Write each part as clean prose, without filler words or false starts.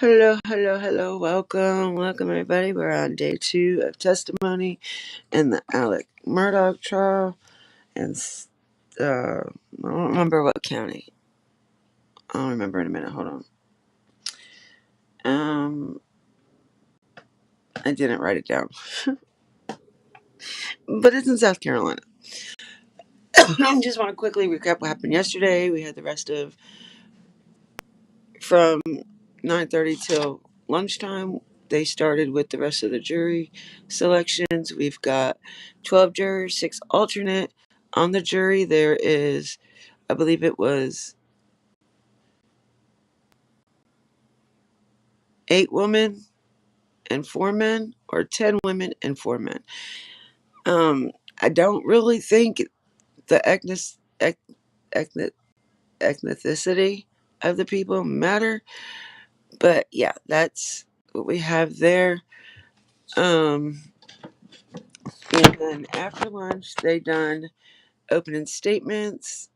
Hello, hello, hello. Welcome, everybody. We're on day 2 of testimony in the Alec Murdaugh trial, and I don't remember what county. I'll remember in a minute. Hold on. I didn't write it down, but it's in South Carolina. I just want to quickly recap what happened yesterday. We had the rest of from 9:30 till lunchtime. They started with the rest of the jury selections. We've got 12 jurors, 6 alternate. On the jury, there is, I believe it was 8 women and 4 men, or 10 women and 4 men. I don't really think the ethnic, ethnicity of the people matter, but yeah, that's what we have there. Um, and then after lunch, they done opening statements.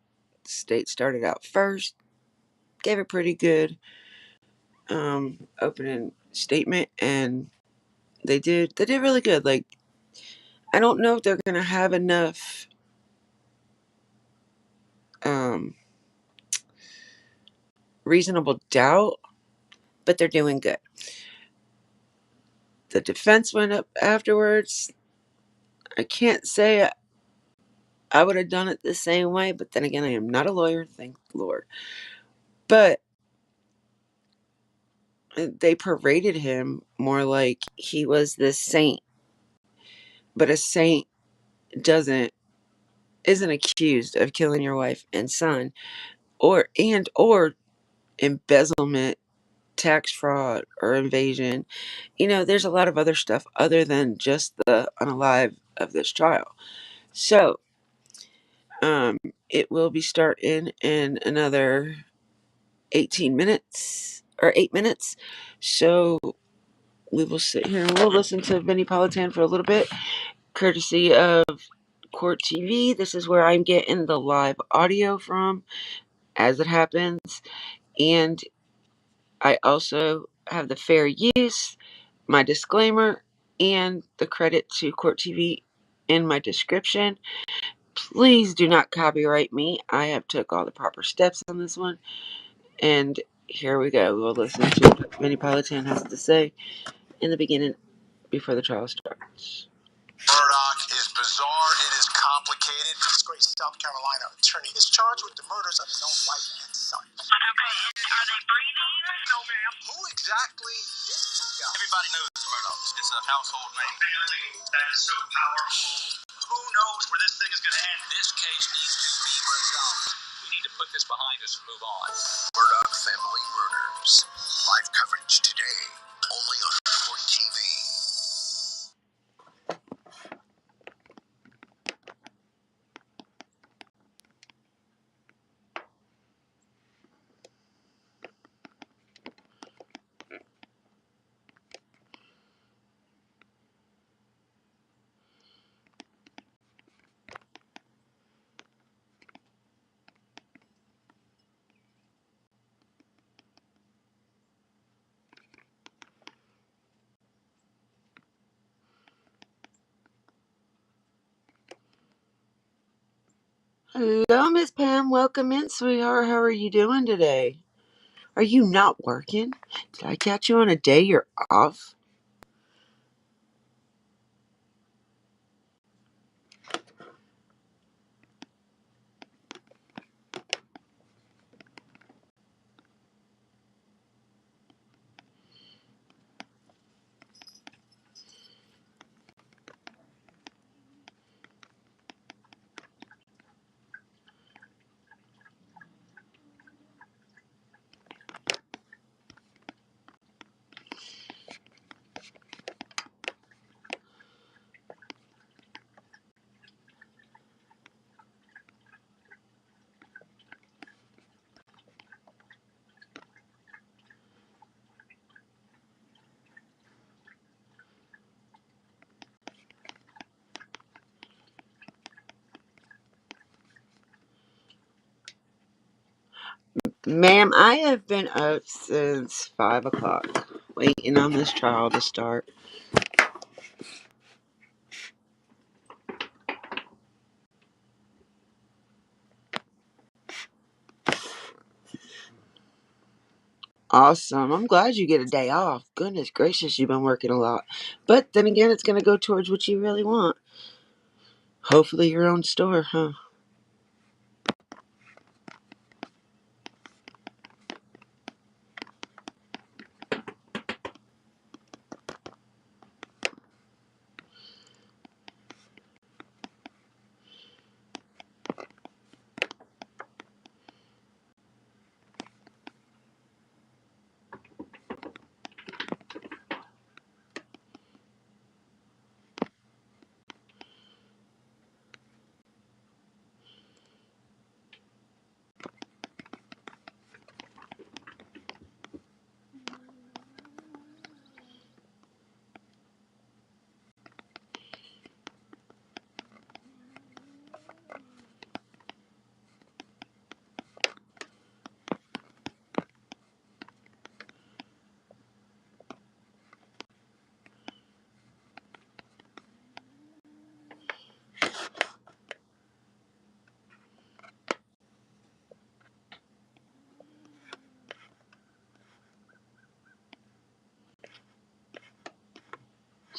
State started out first, gave a pretty good opening statement, and they did really good. Like, I don't know if they're gonna have enough um reasonable doubt, but they're doing good. The defense went up afterwards. I can't say I would have done it the same way, but then again, I am not a lawyer, thank the Lord. But they paraded him more like he was this saint, but a saint doesn't isn't accused of killing your wife and son, or embezzlement, tax fraud, or invasion. There's a lot of other stuff other than just the unalive of this trial. So um it will be starting in another 18 minutes or 8 minutes. So we will sit here and we'll listen to Vinnie Politan for a little bit, courtesy of Court TV. This is where I'm getting the live audio from as it happens. And I also have the fair use, my disclaimer, and the credit to Court TV in my description. Please do not copyright me. I have took all the proper steps on this one. And here we go. We'll listen to what Vinnie Politan has to say in the beginning before the trial starts. Murdaugh is bizarre. It is complicated. This great South Carolina attorney is charged with the murders of his own wife and son. Okay, and are they breathing? No, ma'am. Who exactly is this guy? Everybody knows Murdaugh. It's a household name. Apparently, that is so powerful. Who knows where this thing is going to end? This case needs to be resolved. We need to put this behind us and move on. Murdaugh family murders. Live coverage today, only on Court TV. Hello, Miss Pam. Welcome in, sweetheart. How are you doing today? Are you not working? Did I catch you on a day you're off? Ma'am, I have been up since 5 o'clock, waiting on this trial to start. Awesome. I'm glad you get a day off. Goodness gracious, you've been working a lot. But then again, it's going to go towards what you really want. Hopefully your own store, huh?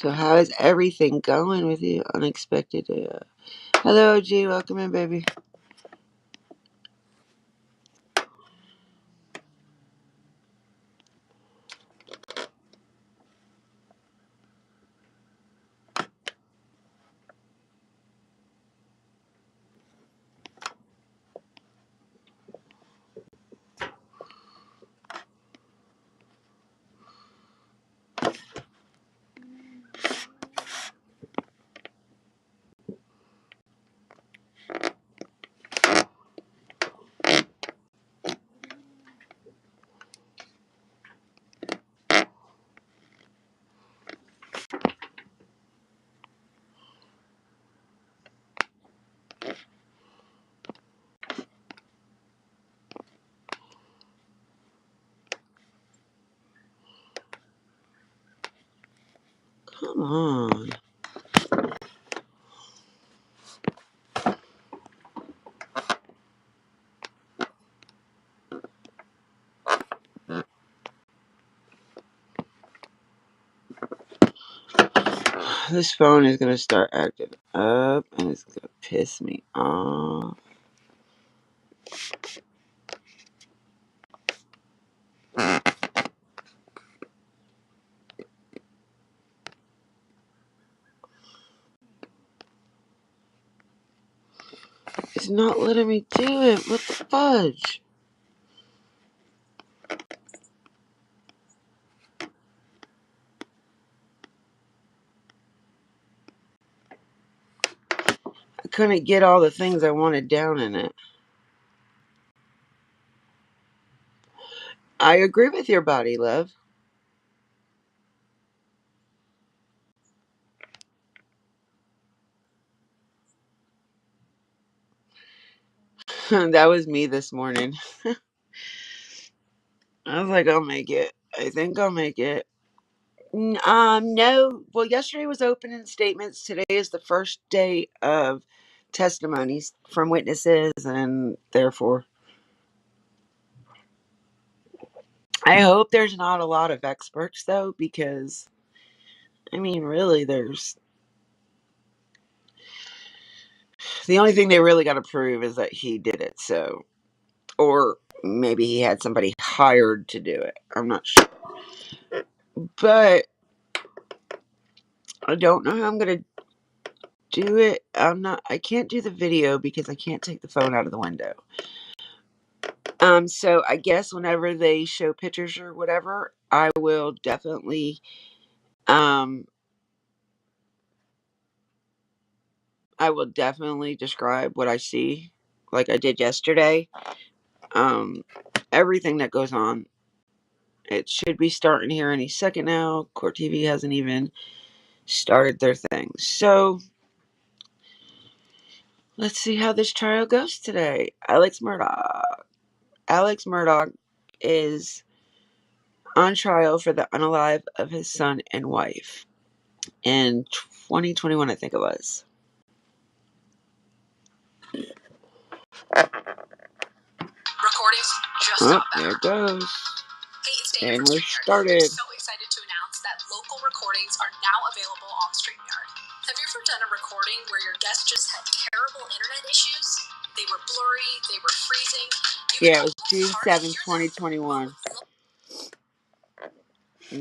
So how is everything going with you? Unexpected. Hello, G. Welcome in, baby. Come on. This phone is going to start acting up and it's going to piss me off. It's not letting me do it. What the fudge? I couldn't get all the things I wanted down in it. I agree with your body, love. That was me this morning. I was like, I'll make it. I think I'll make it. No. Well, yesterday was opening statements. Today is the first day of testimonies from witnesses, and therefore, I hope there's not a lot of experts, though, because, I mean, really, there's the only thing they really got to prove is that he did it. So, or maybe he had somebody hired to do it. I'm not sure. But I don't know how I'm going to do it. I can't do the video because I can't take the phone out of the window. So I guess whenever they show pictures or whatever, I will definitely, um, describe what I see, like I did yesterday. Um, Everything that goes on. It should be starting here any second now. Court TV hasn't even started their thing. So let's see how this trial goes today. Alex Murdaugh. Alex Murdaugh is on trial for the unalive of his son and wife in 2021, I think it was. Recordings just Oh, got there better. it goes. Hey, it's Dana And from we're StreamYard. We're started. so excited to announce that local recordings are now available on StreamYard. Have you ever done a recording where your guest just had terrible internet issues? They were blurry, they were freezing. Yeah, it was June 7th, 2021.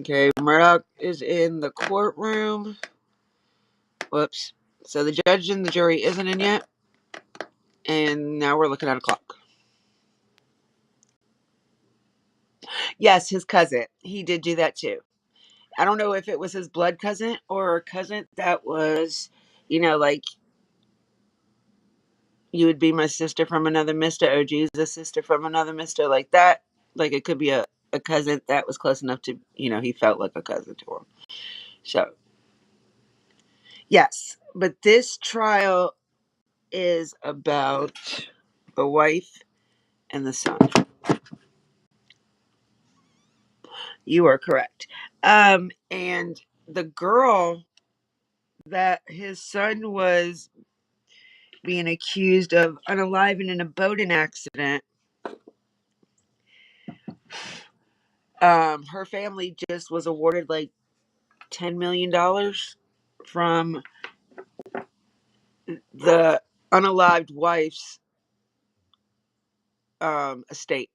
Okay, Murdaugh is in the courtroom. Whoops. So the judge and the jury isn't in yet. And now we're looking at a clock. Yes, his cousin. He did do that too. I don't know if it was his blood cousin or a cousin that was, like you would be my sister from another mister, OG's a sister from another mister, like that. Like it could be a cousin that was close enough to, he felt like a cousin to him. So, yes. But this trial is about the wife and the son. You are correct. And the girl that his son was being accused of unaliving in a boating accident, her family just was awarded like $10 million from the unalived wife's estate.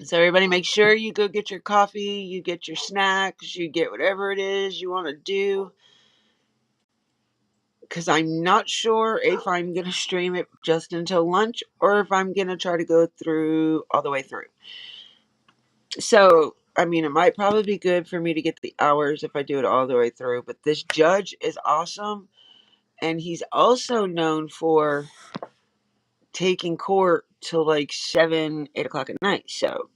So everybody make sure you go get your coffee, you get your snacks, you get whatever it is you want to do. Because I'm not sure if I'm going to stream it just until lunch or if I'm going to try to go through all the way through. So, I mean, it might probably be good for me to get the hours if I do it all the way through. But this judge is awesome. And he's also known for taking court till like 7, 8 o'clock at night. So,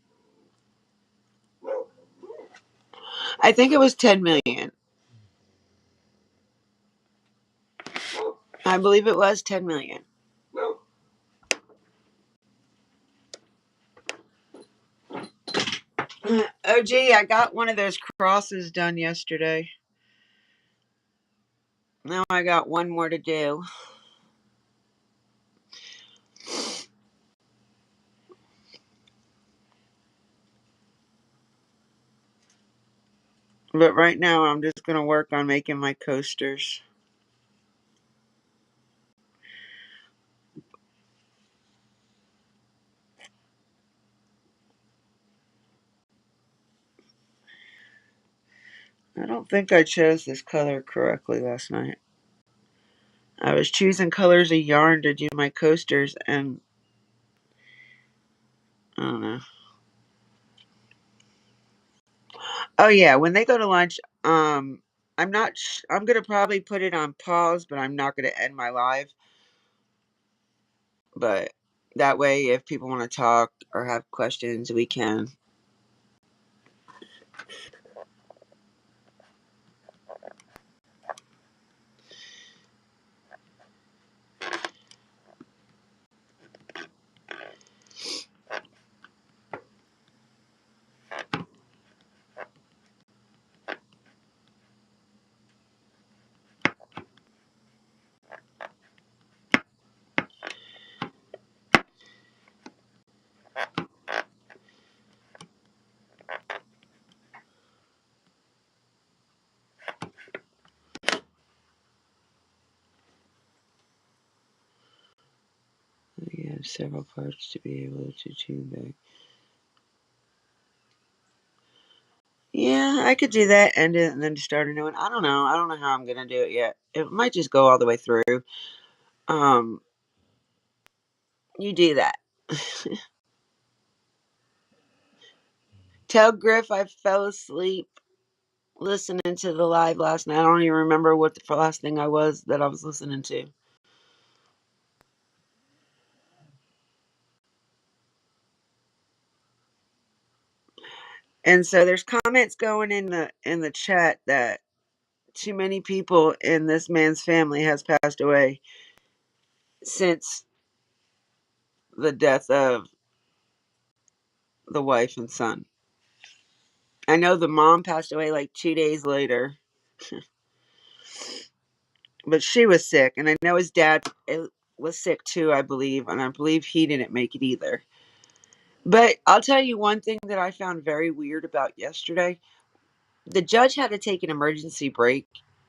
I think it was 10 million. I believe it was 10 million. Oh, gee, I got one of those crosses done yesterday. Now I got one more to do. But right now I'm just going to work on making my coasters. I don't think I chose this color correctly last night. I was choosing colors of yarn to do my coasters, and I don't know. Oh yeah, when they go to lunch, I'm not. I'm gonna probably put it on pause, but I'm not gonna end my live. But that way, if people want to talk or have questions, we can. We have several parts to be able to tune back. Yeah, I could do that, end it, and then start a new one. I don't know. I don't know how I'm gonna do it yet. It might just go all the way through. Um, you do that. Tell Griff I fell asleep listening to the live last night. I don't even remember what the last thing I was listening to. And so there's comments going in the chat that too many people in this man's family has passed away since the death of the wife and son. I know the mom passed away like 2 days later, but she was sick. And I know his dad was sick too, I believe. And I believe he didn't make it either. But I'll tell you one thing that I found very weird about yesterday. The judge had to take an emergency break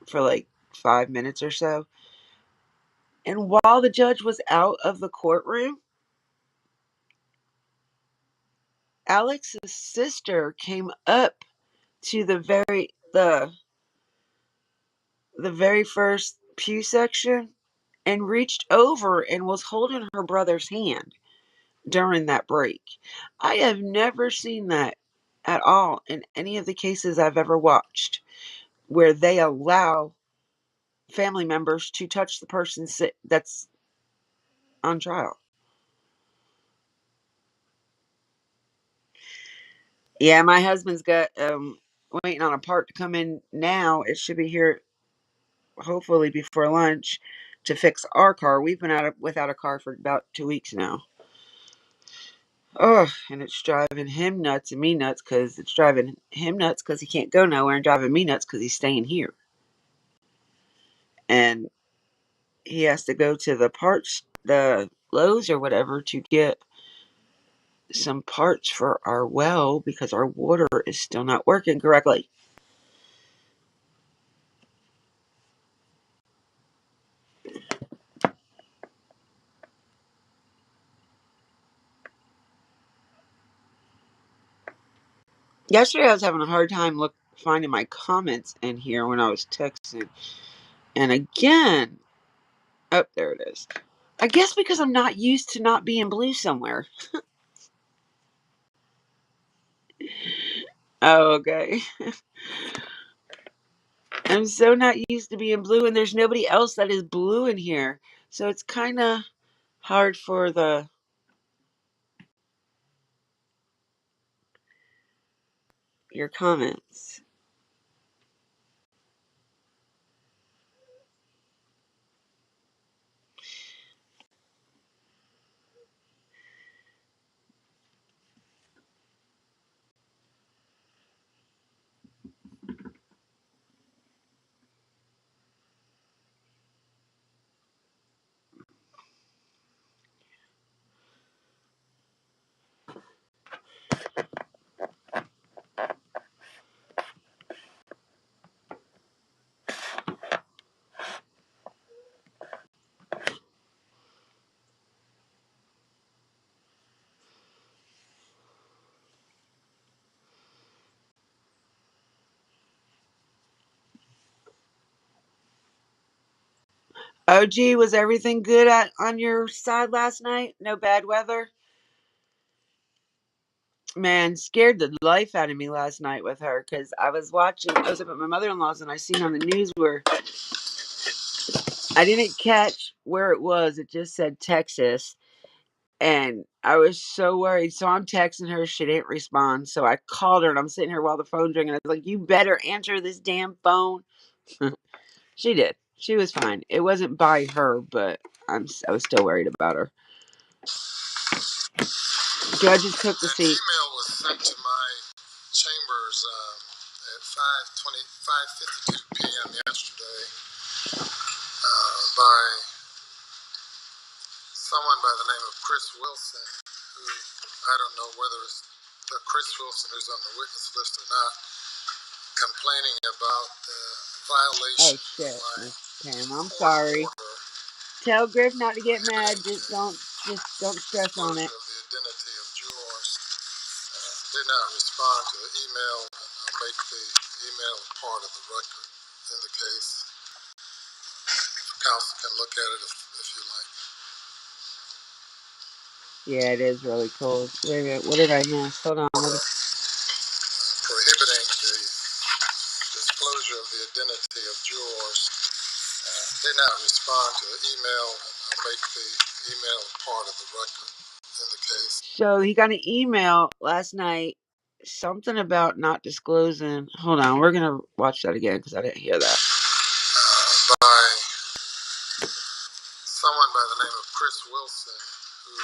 for like 5 minutes or so. And while the judge was out of the courtroom, Alex's sister came up to the very first pew section and reached over and was holding her brother's hand during that break. I have never seen that at all in any of the cases I've ever watched where they allow family members to touch the person that's on trial. Yeah, my husband's got waiting on a part to come in now. It should be here hopefully before lunch to fix our car. We've been without a car for about 2 weeks now. Oh, and it's driving him nuts and me nuts because it's driving him nuts because he can't go nowhere, and driving me nuts because he's staying here. And he has to go to the Lowe's or whatever, to get some parts for our well because our water is still not working correctly. Yesterday I was having a hard time finding my comments in here when I was texting. And again, oh, there it is. I guess because I'm not used to not being blue somewhere. Oh, okay. I'm so not used to being blue, and there's nobody else that is blue in here. So it's kind of hard for your comments. OG, was everything good on your side last night? No bad weather? Man, scared the life out of me last night with her because I was up at my mother-in-law's and I seen on the news where I didn't catch where it was. It just said Texas. And I was so worried. So I'm texting her. She didn't respond. So I called her and I'm sitting here while the phone's ringing. I was like, you better answer this damn phone. She did. She was fine. It wasn't by her, but I was still worried about her. Judges took the seat. An email was sent to my chambers at 5:52 p.m. yesterday by someone by the name of Chris Wilson, who I don't know whether it's the Chris Wilson who's on the witness list or not, complaining about the violation Oh shit, of my Miss Pam. I'm court sorry. order Tell Griff not to get mad. prohibiting Just don't stress on it. disclosure of the identity of jurors. Did not respond to the email, and I'll make the email part of the record in the case. Counsel can look at it if you like. Yeah, it is really cold. Wait a minute. What did I miss? Hold on. Prohibiting the disclosure of the identity of jurors. Did not respond to the email, and I'll make the email part of the record in the case. So he got an email last night. Something about not disclosing. Hold on. We're going to watch that again because I didn't hear that. By someone by the name of Chris Wilson, who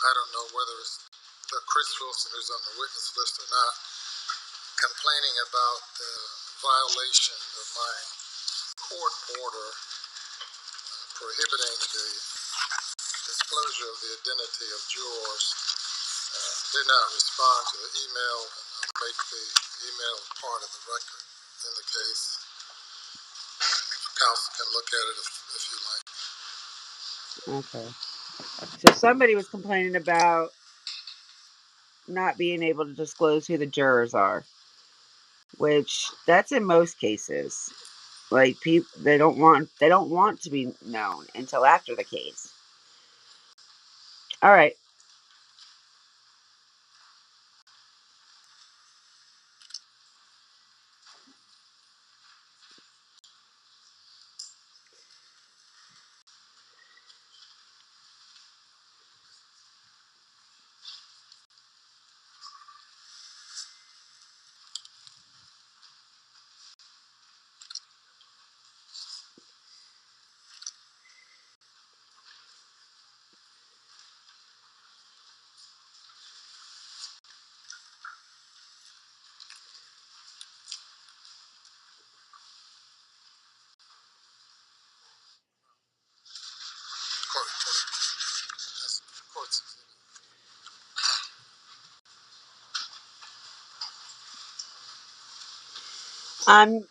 I don't know whether it's the Chris Wilson who's on the witness list or not, complaining about the violation of my court order prohibiting the disclosure of the identity of jurors. Did not respond to the email, and I'll make the email part of the record in the case. Counsel can look at it if you like. Okay. So somebody was complaining about not being able to disclose who the jurors are, which that's in most cases. Like people, they don't want to be known until after the case. All right.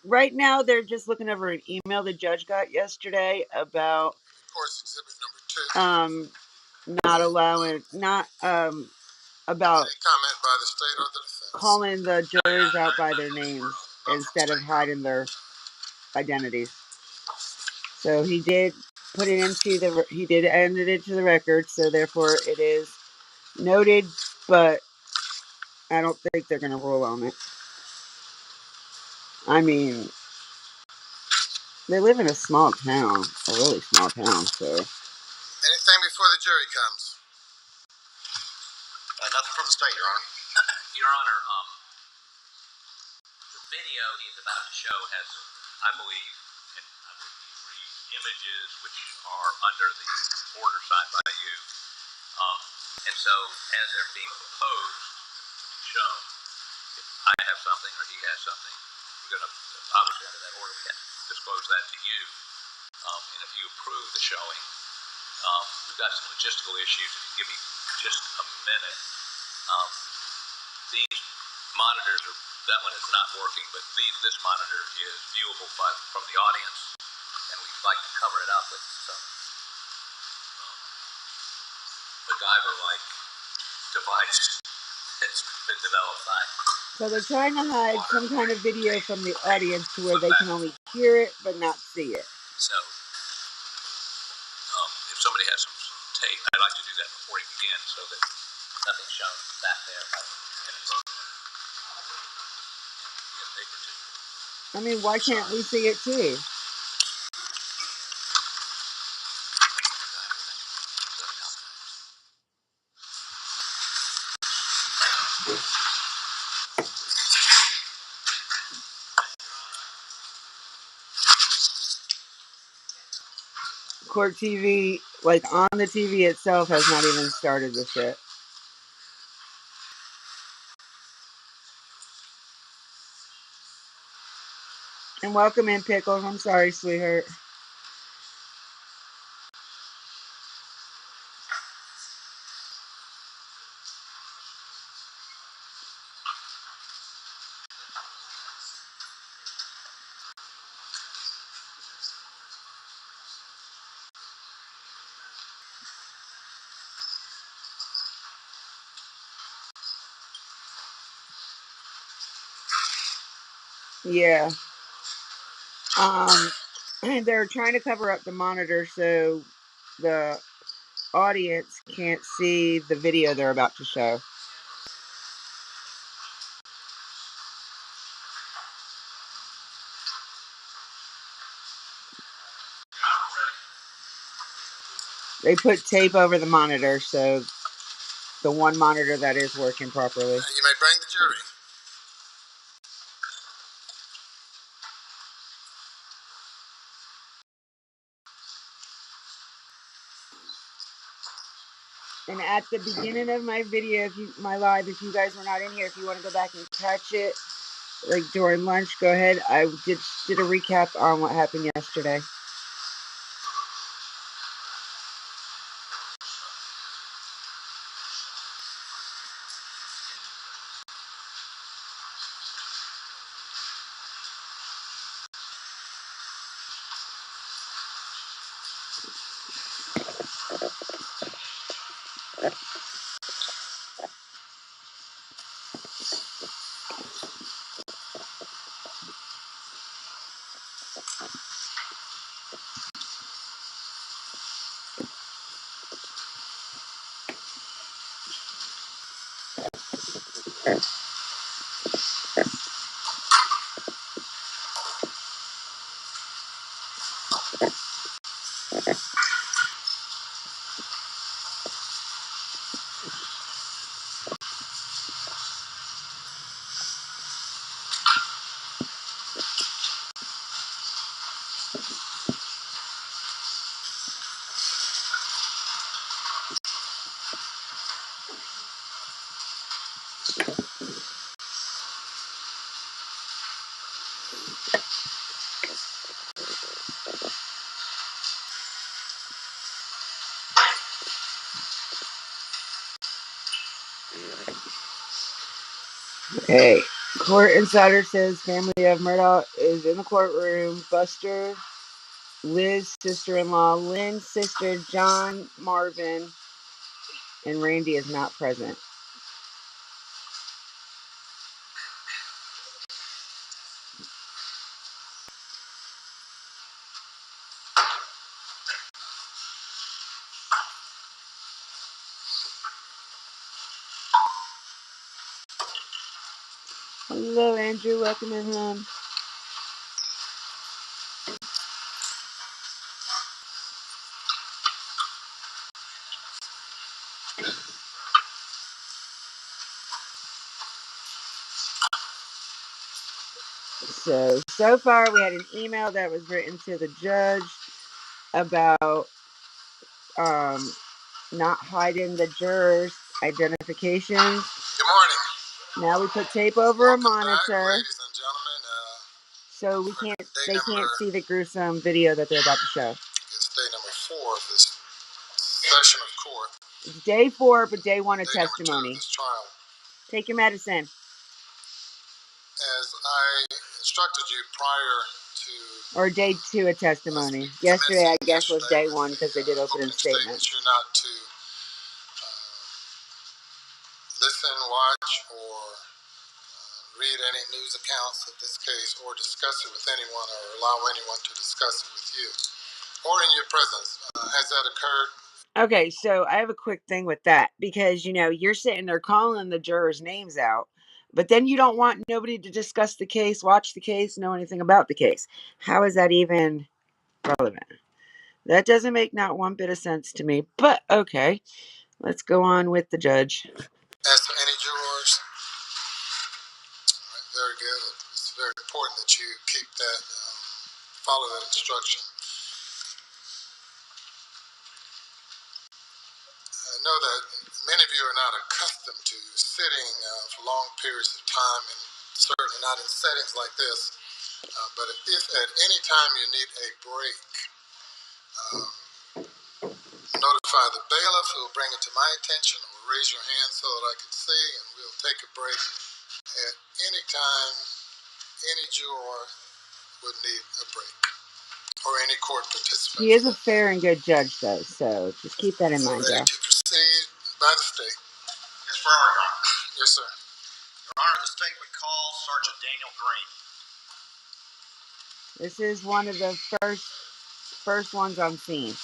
Right now they're just looking over an email the judge got yesterday about not allowing about comment by the state or the defense. Calling the jurors out by their names instead of hiding their identities. So he did put it into he did add it into the record, so therefore it is noted, but I don't think they're going to rule on it. I mean, they live in a small town, a really small town, so. Anything before the jury comes? Nothing from the state, Your Honor. Your Honor, the video he's about to show has, I believe, images which are under the order signed by you. And so, as they're being proposed to be shown, if I have something or he has something, we're going to, obviously under that order, we have to disclose that to you. And if you approve the showing, we've got some logistical issues. If you give me just a minute, these monitors are, that one is not working, but this monitor is viewable from the audience, and we'd like to cover it up with some MacGyver-like device that's been developed by. So they're trying to hide some kind of video from the audience to where they can only hear it but not see it. So, if somebody has some tape, I'd like to do that before we begin so that nothing's shown back there. I mean, why can't we see it too? Court TV, like on the TV itself, has not even started this yet. And welcome in, Pickle. I'm sorry, sweetheart. Yeah. And they're trying to cover up the monitor so the audience can't see the video they're about to show. They put tape over the monitor, so the one monitor that is working properly. You may bring the jury. And at the beginning of my video, my live, if you guys were not in here, if you want to go back and catch it, like during lunch, go ahead. I did a recap on what happened yesterday. Okay. Court insider says family of Murdaugh is in the courtroom. Buster, Liz, sister-in-law, Lynn's sister, John, Marvin, and Randy is not present. Hello, Andrew. Welcome in, hon. So far, we had an email that was written to the judge about not hiding the jurors' identifications. Good morning. Now we put tape over a monitor, ladies and gentlemen. So they can't see the gruesome video that they're about to show. It's day number 4 of this session of court. It's day 4, but day 1 of testimony. Number 2 of this trial. Take your medicine. As I instructed you prior to... Or day 2 of testimony. Yesterday, I guess, was day 1 because they did opening statements. You're not to listen, watch, or read any news accounts of this case or discuss it with anyone or allow anyone to discuss it with you or in your presence. Has that occurred? Okay, so I have a quick thing with that because, you're sitting there calling the jurors' names out, but then you don't want nobody to discuss the case, watch the case, know anything about the case. How is that even relevant? That doesn't make not one bit of sense to me, but okay. Let's go on with the judge. As for any jurors, very good. It's very important that you keep that, follow that instruction. I know that many of you are not accustomed to sitting for long periods of time, and certainly not in settings like this. But if at any time you need a break, notify the bailiff, who will bring it to my attention, or raise your hand so that I can see, and we'll take a break at any time any juror would need a break, or any court participant. He is a fair and good judge, though, so just keep that in mind, Ready Joe. to proceed by the state. Yes, for Your Honor. Yes, sir. Your Honor, the state would call Sergeant Daniel Green. This is one of the first ones on scene.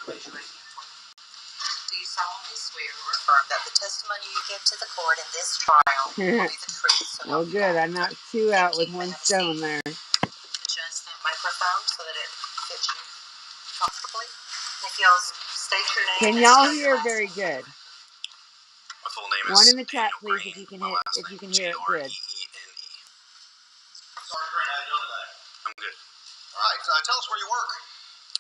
Do you solemnly swear or affirm that the testimony you give to the court in this trial will be the truth? So Oh, good. I knocked 2 out with 1 stone there. Adjust that microphone so that it fits you comfortably. It feels State your name. Can y'all hear very good? My full name One is in the chat, Daniel please, Green. if you can My hit, last if you name can hear it good. Greene. Sergeant Green, how you doing today? I'm good. All right, tell us where you work.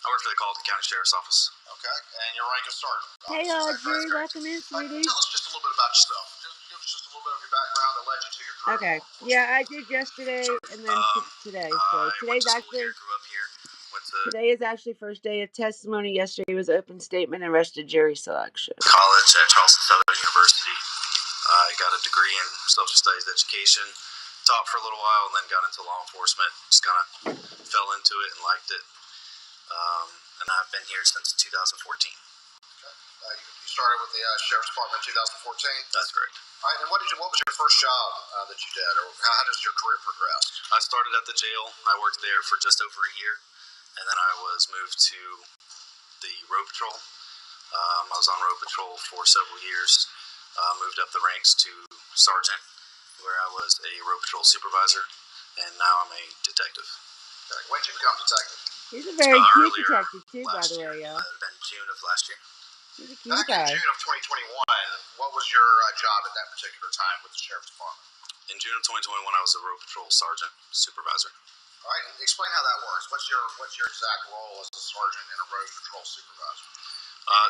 I work for the Colleton County Sheriff's Office. Okay, and your rank is sergeant. Hey, Audrey, welcome in, Tell sweetie. us just a little bit about yourself. Give us just a little bit of your background that led you to your career. Okay, yeah, I did yesterday and then today. So today's actually Grew up here. today is actually first day of testimony. Yesterday was open statement and rest of jury selection. College at Charleston Southern University. I got a degree in social studies education. Taught for a little while and then got into law enforcement. Just kind of fell into it and liked it. And I've been here since 2014. Okay. You started with the Sheriff's Department in 2014? That's correct. All right, and what was your first job that you did, or how does your career progress? I started at the jail. I worked there for just over a year, and then I was moved to the road patrol. I was on road patrol for several years. Moved up the ranks to sergeant, where I was a road patrol supervisor, and now I'm a detective. Okay. When did you become detective? He's a very cute detective too, by the way, y'all. It would have been June of last year. He's a cute Back guy. in June of 2021, what was your job at that particular time with the Sheriff's Department? In June of 2021, I was a road patrol sergeant supervisor. All right, and explain how that works. What's your exact role as a sergeant and a road patrol supervisor?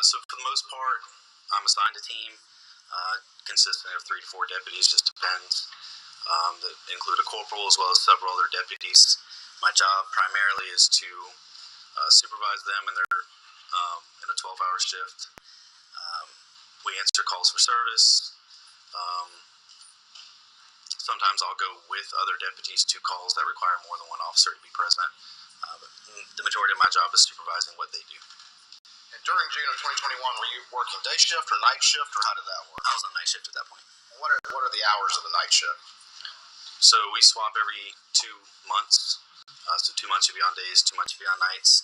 So for the most part, I'm assigned a team consisting of 3 to 4 deputies, just depends. That include a corporal as well as several other deputies. My job primarily is to supervise them in their in a 12-hour shift. We answer calls for service. Sometimes I'll go with other deputies to calls that require more than one officer to be present. But the majority of my job is supervising what they do. And during June of 2021, were you working day shift or night shift, or how did that work? I was on night shift at that point. And what are the hours of the night shift? So we swap every 2 months. So 2 months you'll be on days, 2 months you'll be on nights.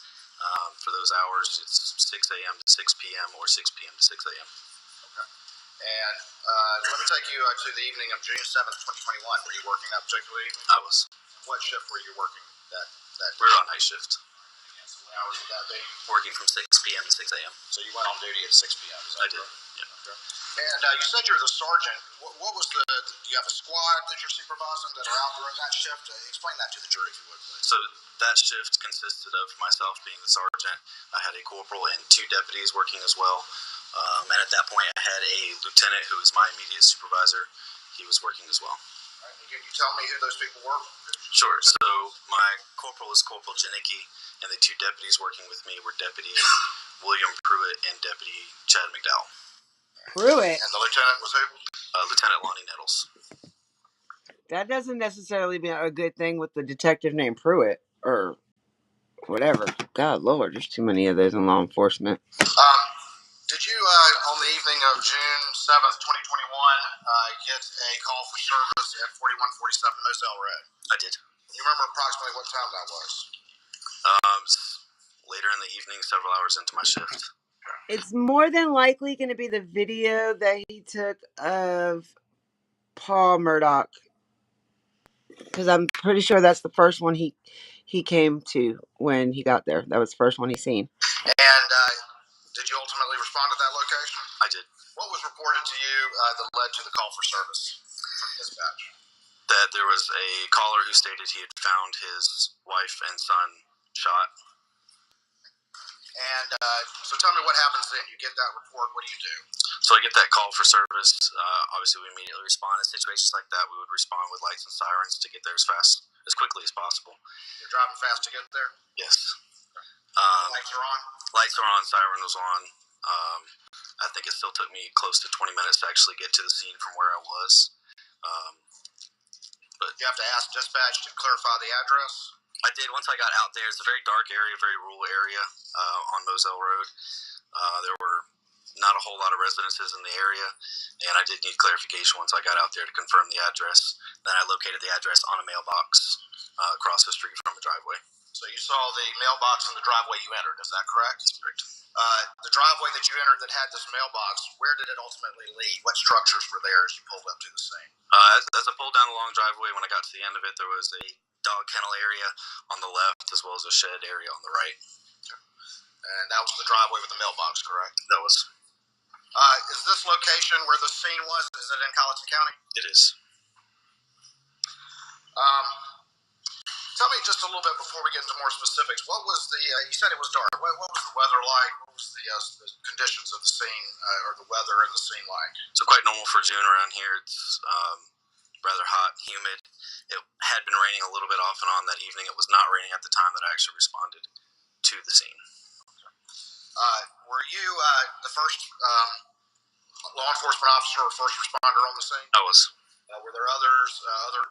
For those hours, it's 6 a.m. to 6 p.m. or 6 p.m. to 6 a.m. Okay. And let me take you to the evening of June 7th, 2021. Were you working that particular evening? I was. What shift were you working that We were on night shift. And so what hours would that be? Working from 6 p.m. to 6 a.m. So you went on duty at 6 p.m. Is that I did. correct? Yeah. Okay. And you said you're the sergeant. What was do you have a squad that you're supervising that are out during that shift? Explain that to the jury, if you would, please. So that shift consisted of myself being the sergeant. I had a corporal and 2 deputies working as well. And at that point, I had a lieutenant who was my immediate supervisor. He was working as well. All right. Can you tell me who those people were? Sure. So my corporal was Corporal Janicki, and the 2 deputies working with me were Deputy William Pruitt and Deputy Chad McDowell. Pruitt. And the lieutenant was who? Lieutenant Lonnie Nettles. That doesn't necessarily be a good thing with the detective named Pruitt or whatever. God Lord, there's too many of those in law enforcement. Did you, on the evening of June 7th, 2021, get a call for service at 4147 Moselle Road? I did. You remember approximately what time that was? Later in the evening, several hours into my shift. It's more than likely going to be the video that he took of Paul Murdaugh, because I'm pretty sure that's the first one he came to when he got there. That was the first one he seen. And did you ultimately respond to that location? I did. What was reported to you that led to the call for service from dispatch? That there was a caller who stated he had found his wife and son shot. And so tell me what happens then. You get that report. What do you do? So I get that call for service. Obviously, we immediately respond in situations like that. We would respond with lights and sirens to get there as quickly as possible. You're driving fast to get there? Yes. Lights are on? Lights are on. Siren was on. I think it still took me close to 20 minutes to actually get to the scene from where I was. But you have to ask dispatch to clarify the address? I did. Once I got out there, it's a very dark area, very rural area on Moselle Road. There were not a whole lot of residences in the area, and I did need clarification once I got out there to confirm the address. Then I located the address on a mailbox across the street from a driveway. So you saw the mailbox in the driveway you entered, is that correct? That's correct. The driveway that you entered that had this mailbox, where did it ultimately lead? What structures were there as you pulled up to the scene? As I pulled down the long driveway, when I got to the end of it, there was a dog kennel area on the left as well as a shed area on the right. And that was the driveway with the mailbox, correct? That was. Is this location where the scene was, is it in Colleton County? It is. Um, Tell me just a little bit before we get into more specifics. What was the, you said it was dark. What was the weather like? What was the conditions of the scene, or the weather in the scene like? So quite normal for June around here. It's rather hot, humid. It had been raining a little bit off and on that evening. It was not raining at the time that I actually responded to the scene. Were you the first law enforcement officer or first responder on the scene? I was. Were there other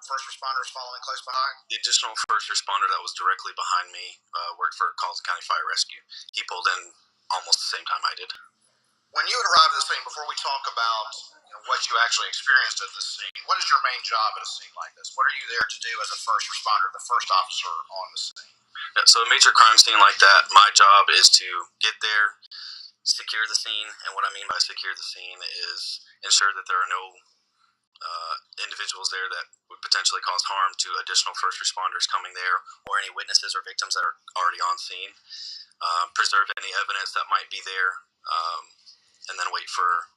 first responders following close behind? The additional first responder that was directly behind me worked for Colleton County Fire Rescue. He pulled in almost the same time I did. When you had arrived at the scene, before we talk about what you actually experienced at the scene, what is your main job at a scene like this? What are you there to do as a first responder, the first officer on the scene? Yeah, so a major crime scene like that, my job is to get there, secure the scene, and what I mean by secure the scene is ensure that there are no individuals there that would potentially cause harm to additional first responders coming there, or any witnesses or victims that are already on scene. Preserve any evidence that might be there, and then wait for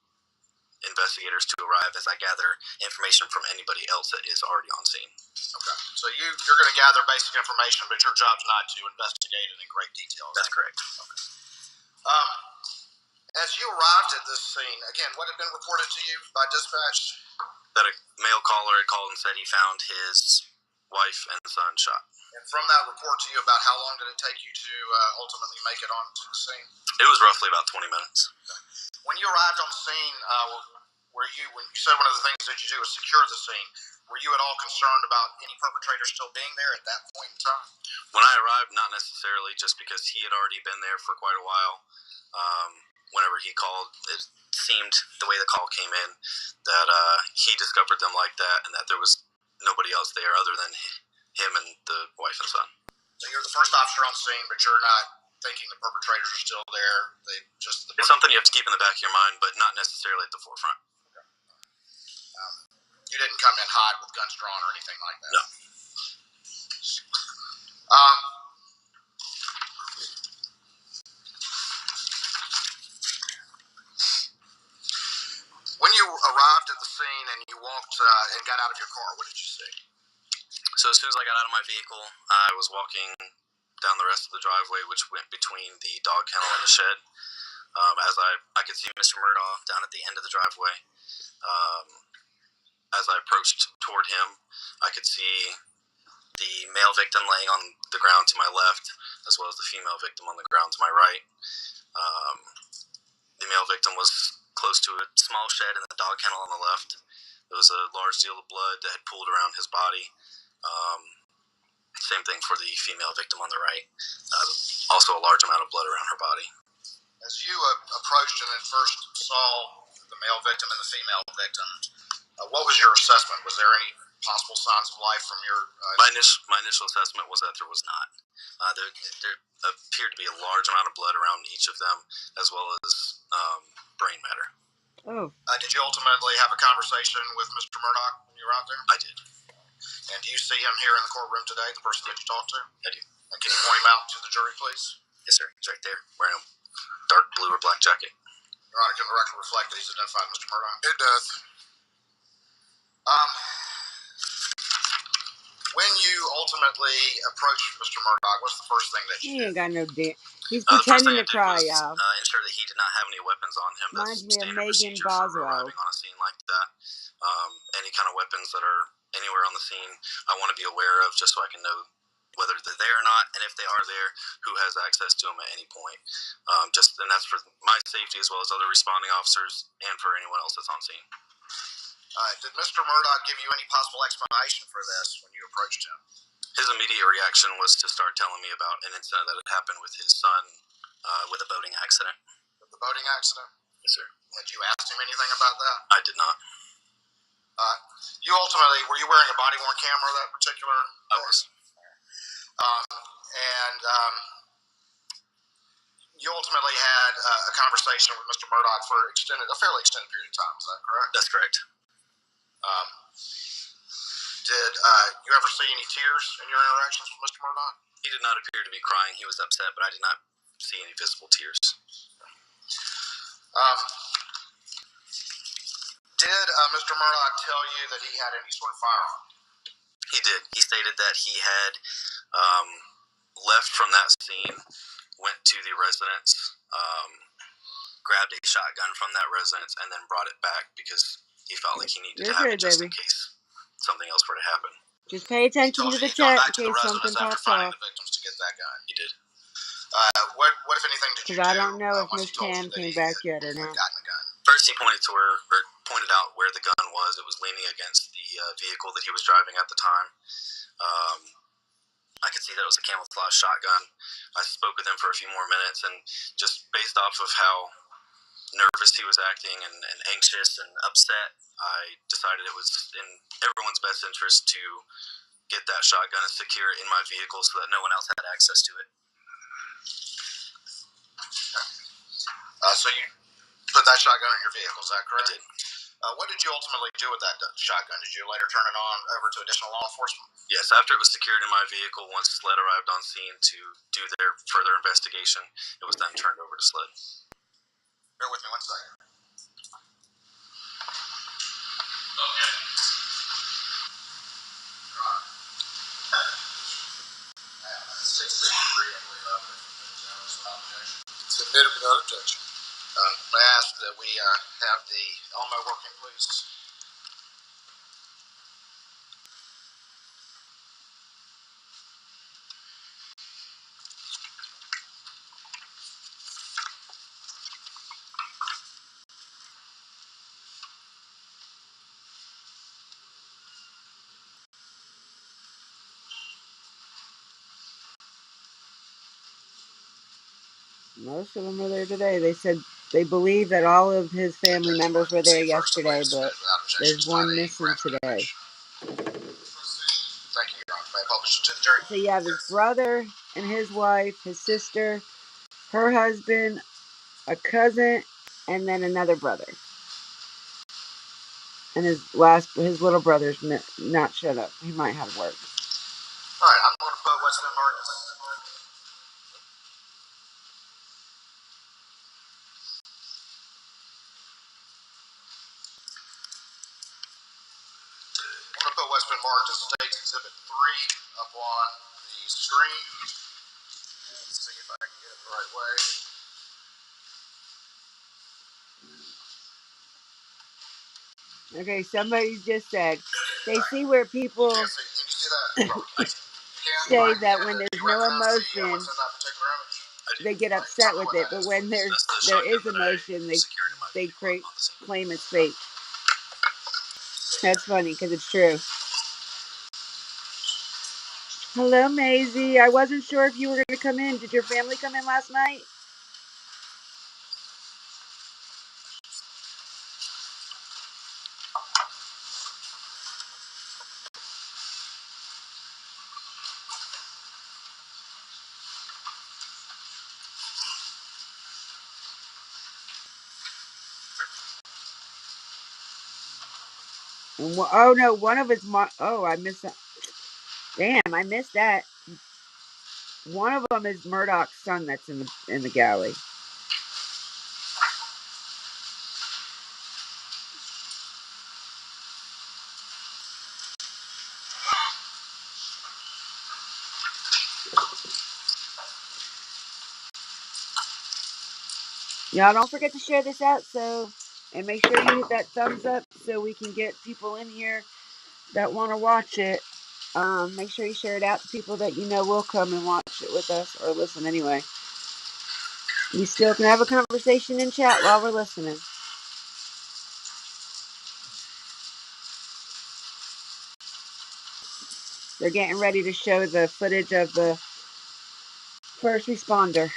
investigators to arrive as I gather information from anybody else that is already on scene. Okay. So you're going to gather basic information, but your job's not to investigate it in great detail. That's correct. Okay. As you arrived at this scene, again, what had been reported to you by dispatch? That a male caller had called and said he found his wife and son shot. And from that report to you, about how long did it take you to ultimately make it onto the scene? It was roughly about 20 minutes. When you arrived on the scene, when you said one of the things that you do is secure the scene, were you at all concerned about any perpetrators still being there at that point in time? When I arrived, not necessarily, just because he had already been there for quite a while. Whenever he called, it seemed, the way the call came in, that he discovered them like that, and that there was nobody else there other than him and the wife and son. So you're the first officer on scene, but you're not thinking the perpetrators are still there. It's something you have to keep in the back of your mind, but not necessarily at the forefront. You didn't come in hot with guns drawn or anything like that? No. When you arrived at the scene and you walked and got out of your car, what did you see? So as soon as I got out of my vehicle, I was walking down the rest of the driveway, which went between the dog kennel and the shed. As I could see Mr. Murdaugh down at the end of the driveway. As I approached toward him, I could see the male victim laying on the ground to my left, as well as the female victim on the ground to my right. The male victim was close to a small shed in the dog kennel on the left. There was a large deal of blood that had pooled around his body. Same thing for the female victim on the right. Also a large amount of blood around her body. As you approached and at first saw the male victim and the female victim, what was your assessment? Was there any possible signs of life from your... My initial assessment was that there was not. There appeared to be a large amount of blood around each of them, as well as brain matter. Oh. Did you ultimately have a conversation with Mr. Murdaugh when you were out there? I did. And do you see him here in the courtroom today, the person that you talked to? I do. And can you point him out to the jury, please? Yes, sir. He's right there, wearing a dark blue or black jacket. Your Honor, can the record reflect that he's identified Mr. Murdaugh? It does. When you ultimately approached Mr. Murdaugh, what's the first thing that you He did? ain't got no dick. He's The first pretending thing to I did cry, was y'all. ensure that he did not have any weapons on him. Reminds That's me of standard Megan procedure for Boswell. arriving on a scene like that. Any kind of weapons that are anywhere on the scene, I want to be aware of, just so I can know whether they're there or not, and if they are there, who has access to them at any point. And that's for my safety as well as other responding officers and for anyone else that's on scene. Did Mr. Murdaugh give you any possible explanation for this when you approached him? His immediate reaction was to start telling me about an incident that had happened with his son with a boating accident. With the boating accident? Yes, sir. Had you asked him anything about that? I did not. You ultimately, were you wearing a body-worn camera that particular? I was. You ultimately had a conversation with Mr. Murdaugh for a fairly extended period of time. Is that correct? That's correct. Did you ever see any tears in your interactions with Mr. Murdaugh? He did not appear to be crying. He was upset, but I did not see any visible tears. Did Mr. Murdaugh tell you that he had any sort of firearm? He did. He stated that he had left from that scene, went to the residence, grabbed a shotgun from that residence, and then brought it back because he felt like he needed to have it just in case something else were to happen. Just pay attention to the chat in case something pops off. The victims to get that gun. He did. What if anything, did you do? Because I don't know if once Miss he told Tam you that came he back had yet or not. gotten the gun? First, he pointed out where the gun was. It was leaning against the vehicle that he was driving at the time. I could see that it was a camouflage shotgun. I spoke with him for a few more minutes, and just based off of how nervous he was acting and anxious and upset, I decided it was in everyone's best interest to get that shotgun and secure it in my vehicle so that no one else had access to it. So you put that shotgun in your vehicle, is that correct? I did. What did you ultimately do with that shotgun? Did you later turn it over to additional law enforcement? Yes, after it was secured in my vehicle, once SLED arrived on scene to do their further investigation, it was then turned over to SLED. Bear with me 1 second. Submitted without objection. I ask that we have the Elmo working, please. Most of them are there today. They said they believe that all of his family members were there yesterday, but there's one missing today. Thank you, Your Honor. May I publish it to the jury? So you have his brother and his wife, his sister, her husband, a cousin, and then another brother. And his little brother's not shut up. He might have work. All right, I'm going to put what's been marked as... I'm going to put what's been marked as State's Exhibit 3 up on the screen. Let's see if I can get it the right way. Okay, somebody just said they see where people Can you see that? say that when there's no emotion, they get upset with it, but when there is emotion, they claim it's fake. That's funny because it's true. Hello, Maisie. I wasn't sure if you were going to come in. Did your family come in last night? Oh no, one of it's I missed that. Damn, I missed that. One of them is Murdaugh's son that's in the galley. Y'all don't forget to share this out, and make sure you hit that thumbs up so we can get people in here that want to watch it. Make sure you share it out to people that you know will come and watch it with us or listen anyway. We still can have a conversation in chat while we're listening. They're getting ready to show the footage of the first responder.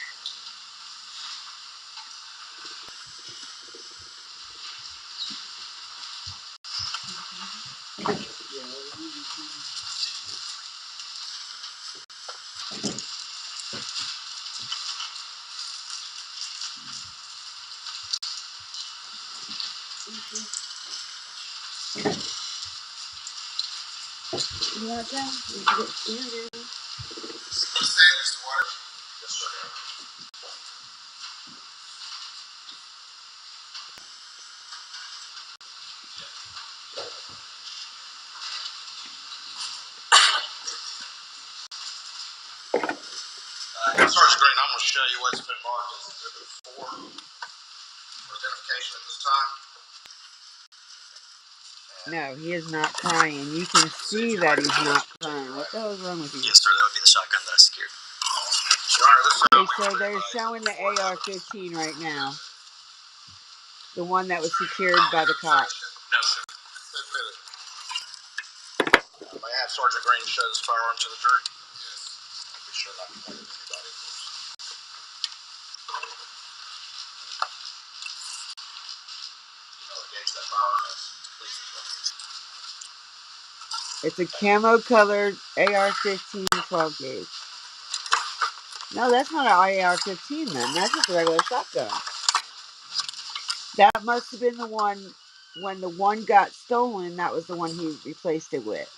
You want that? You can get standard. and I'm going to show you what's been marked as Exhibit 4 for identification at this time. No, he is not crying. You can see that he's not crying. What the hell is wrong with you? Yes, sir. That would be the shotgun that I secured. Your Honor, this Okay, so they're showing the AR-15 right now. The one that was secured by the cop. No, sir. Admitted. May I have Sergeant Green show this firearm to the jury? Yes. I'll be sure not to point at anybody. You know what gauge that firearm is? Please. It's a camo colored AR-15 12 gauge. No, that's not an AR-15 then. That's just a regular shotgun. That must have been the one when the one got stolen. That was the one he replaced it with.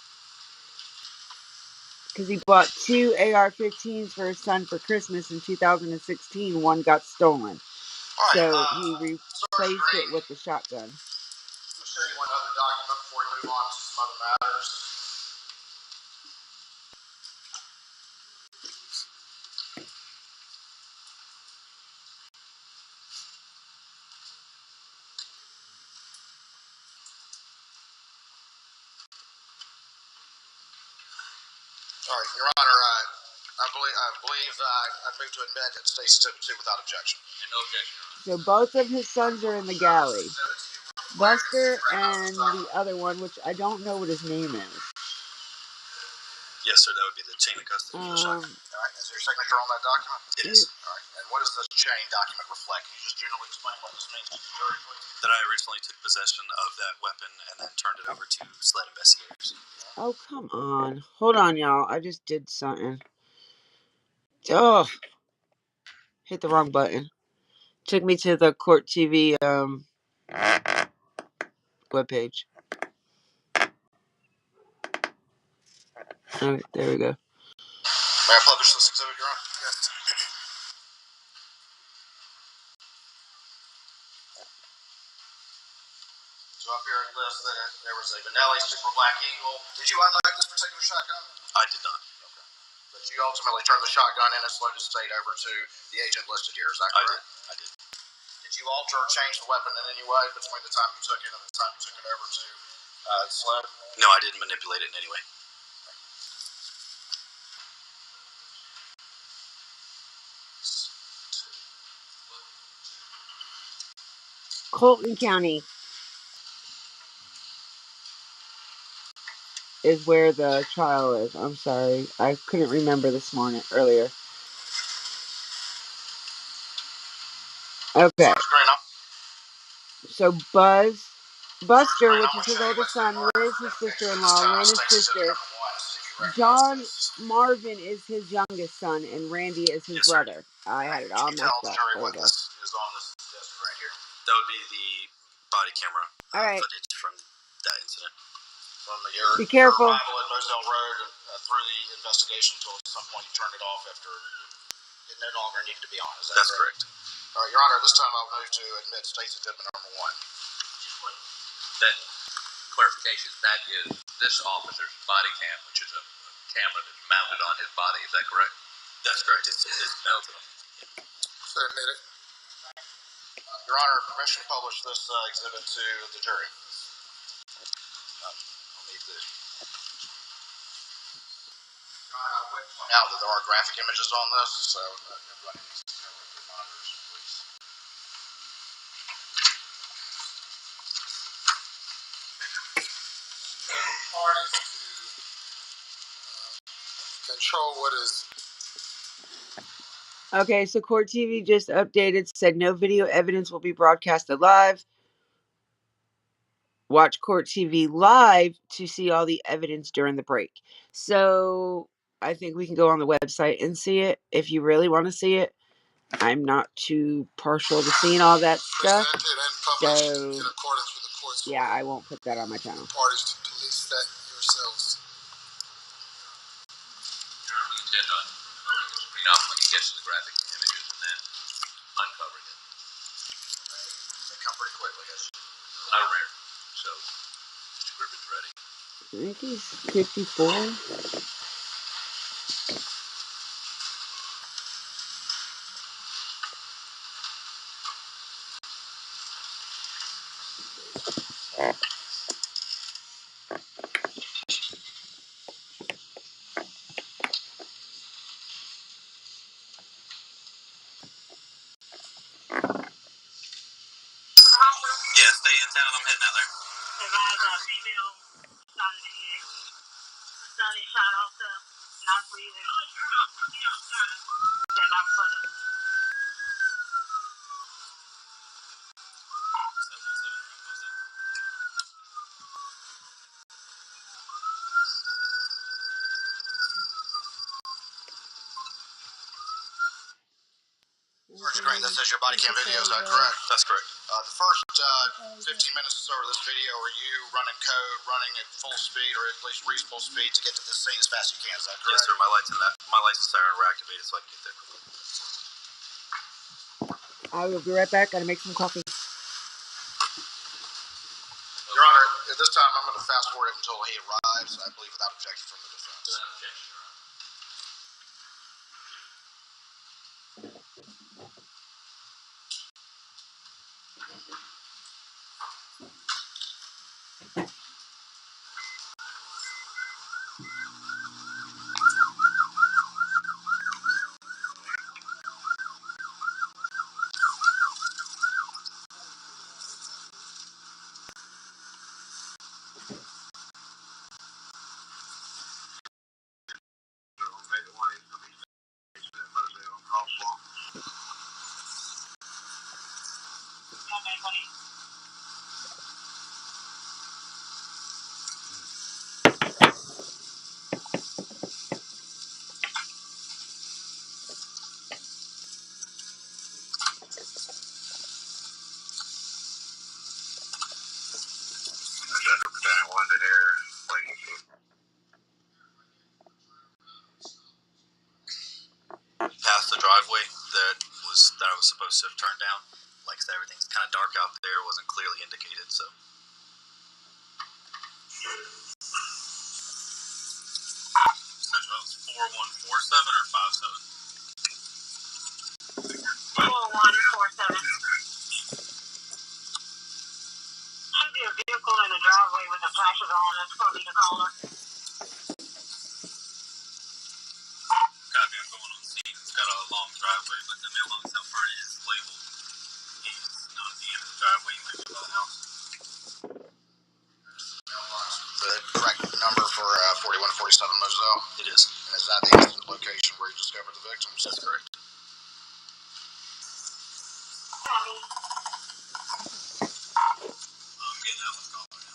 Because he bought 2 AR-15s for his son for Christmas in 2016. One got stolen. Right, So he replaced it with the shotgun. I'm going to show you one other document before we move on to some other matters. All right, Your Honor, I believe I move to admit that State's Exhibit 2 without objection. No objection. So both of his sons are in the galley. Buster and the other one, which I don't know what his name is. Yes, sir. That would be the chain of custody. All right, is there your signature on that document? It is. All right, and what does this chain document reflect? Can you just generally explain what this means to the jury, please? That I originally took possession of that weapon and then turned it over to SLED investigators. Oh, come on. Hold on, y'all. I just did something. Oh, hit the wrong button. Took me to the Court TV webpage. All right, there we go. May I publish this exhibit, Your Honor? Yes. So up here it lists that there was a Benelli Super Black Eagle. Did you unload this particular shotgun? I did not. Okay. But you ultimately turned the shotgun in its loaded state over to the agent listed here, is that correct? I did. Did you alter or change the weapon in any way between the time you took it and the time you took it over to SLED? No, I didn't manipulate it in any way. Colton County is where the trial is. I'm sorry. I couldn't remember this morning earlier. Okay. So Buster, which is his oldest son, Liz, his sister-in-law, Lynn, his sister, John Marvin is his youngest son, and Randy is his brother. I had it all messed up. There we go. That would be the body camera footage from that incident. From your Be careful. arrival at Moselle Road through the investigation until at some point you turned it off after it no longer needed to be on. Is that That's correct? All right, Your Honor, this time I'll move to admit State's Exhibit number 1. That clarification, that is this officer's body cam, which is a camera that's mounted on his body. Is that correct? That's correct. It's mounted on. So admit it. Your Honor, permission to publish this exhibit to the jury. I'll need to point out that there are graphic images on this, so everybody needs to cover their monitors, please. Parties to control what is. Okay, so Court TV just updated, said no video evidence will be broadcasted live. Watch Court TV live to see all the evidence during the break. So I think we can go on the website and see it if you really want to see it. I'm not too partial to seeing all that stuff. So yeah, I won't put that on my channel. Parties to police that yourselves. We intend on covering the screen off when he gets to the graphic images and then uncovering it. They come pretty quickly, yes. I'm ready. So, Mr. Griffin's ready. I think he's 54. Yeah, stay in town. I'm heading out there. Advise a female shot in the head. Son is shot also. Not breathing. Stand out for the. Sergeant Green, this is your body cam video, is that correct? That's correct. The first 15 minutes or so of this video are you running code, running at full speed or at least reasonable speed to get to this scene as fast as you can, is that correct? Yes, sir. My lights and siren were activated so I can get there. I will be right back. Gotta make some coffee. Your Honor, at this time I'm going to fast forward it until he arrives, I believe without objection from the defense. Without objection, Your Honor. Past the driveway that I was supposed to have turned down. Like I said, everything's kind of dark out there. It wasn't clearly indicated, so. 4147 or 57? 4147. Should be a vehicle in the driveway with the flashes on. That's probably the caller. Copy, I'm going on scene. It's got a long driveway, but the mailbox out front is labeled. He's not at the end of the driveway. He might be by the house. The correct number for 4147 Murdaugh? It is. And is that the instant location where you discovered the victims? That's correct. I'm getting out of the call right now.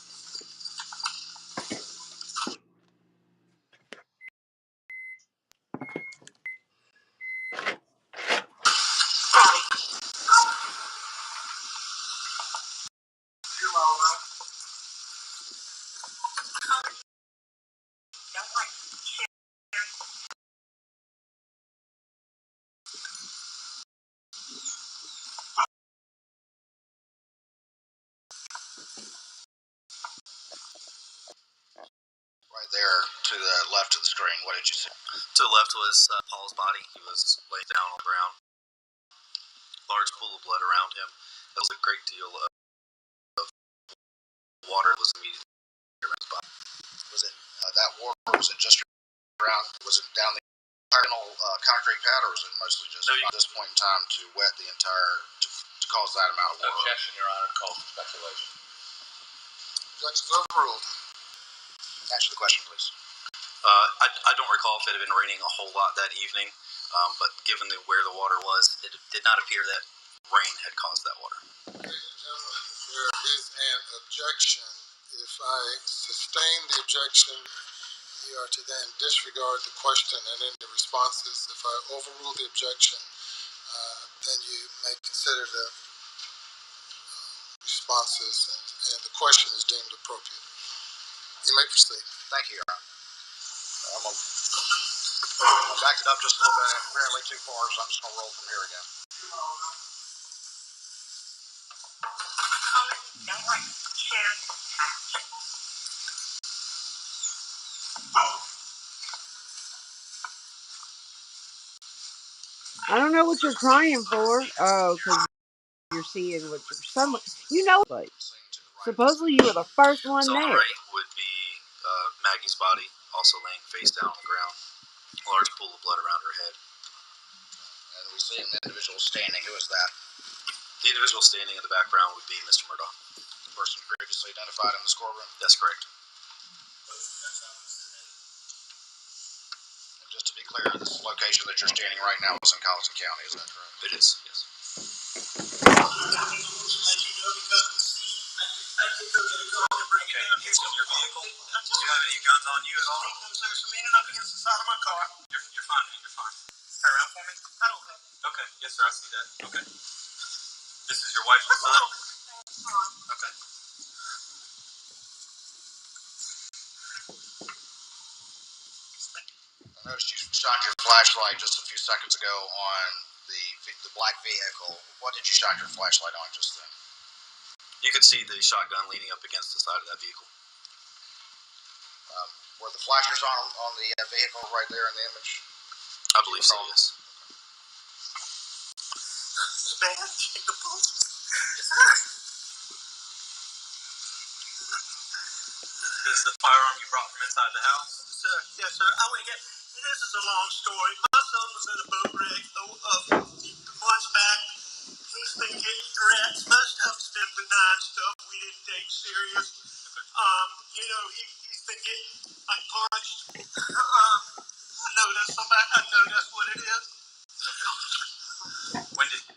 Right there to the left of the screen, what did you see? To the left was Paul's body. He was laying down on the ground. Large pool of blood around him. There was a great deal of water was immediately around his body. Was it that water, or was it just around, was it down the final concrete pad, or was it mostly just at this point in time to wet the entire, to cause that amount of water? Objection, Your Honor. Call for speculation. Objection's overruled. Answer the question, please. I don't recall if it had been raining a whole lot that evening, but given where the water was, it did not appear that rain had caused that water. There is an objection. If I sustain the objection, you are to then disregard the question and any responses. If I overrule the objection, then you may consider the responses and the question is deemed appropriate. You may proceed. Thank you, Your Honor. I backed it up just a little bit, apparently too far, so I'm just going to roll from here again. I don't know what you're crying for. Oh, because you're seeing what someone, but. Supposedly you were the first one So on the there. right would be Maggie's body, also laying face down on the ground. A large pool of blood around her head. And we see an individual standing. Who is that? The individual standing in the background would be Mr. Murdaugh. The person previously identified in this courtroom? That's correct. And just to be clear, this location that you're standing right now is in Colleton County, is that correct? It is, yes. Okay, he's in your vehicle. Do you have any guns on you at all? There's some in and up against the side of my car. You're fine, man. You're fine. Turn around for me. I don't have. Okay, yes, sir. I see that. Okay. This is your wife and son? Okay. I noticed you shot your flashlight just a few seconds ago on the black vehicle. What did you shine your flashlight on just then? You could see the shotgun leaning up against the side of that vehicle. Were the flashers on the vehicle right there in the image? I believe so, yes. Man, check the pulse. This is the firearm you brought from inside the house? Yes, sir. I went get. This is a long story. My son was in a boat wreck months back. He's been getting threats. Most stuff's been benign stuff we didn't take serious. He's been getting like punched. I know that's somebody. I know that's what it is. When did...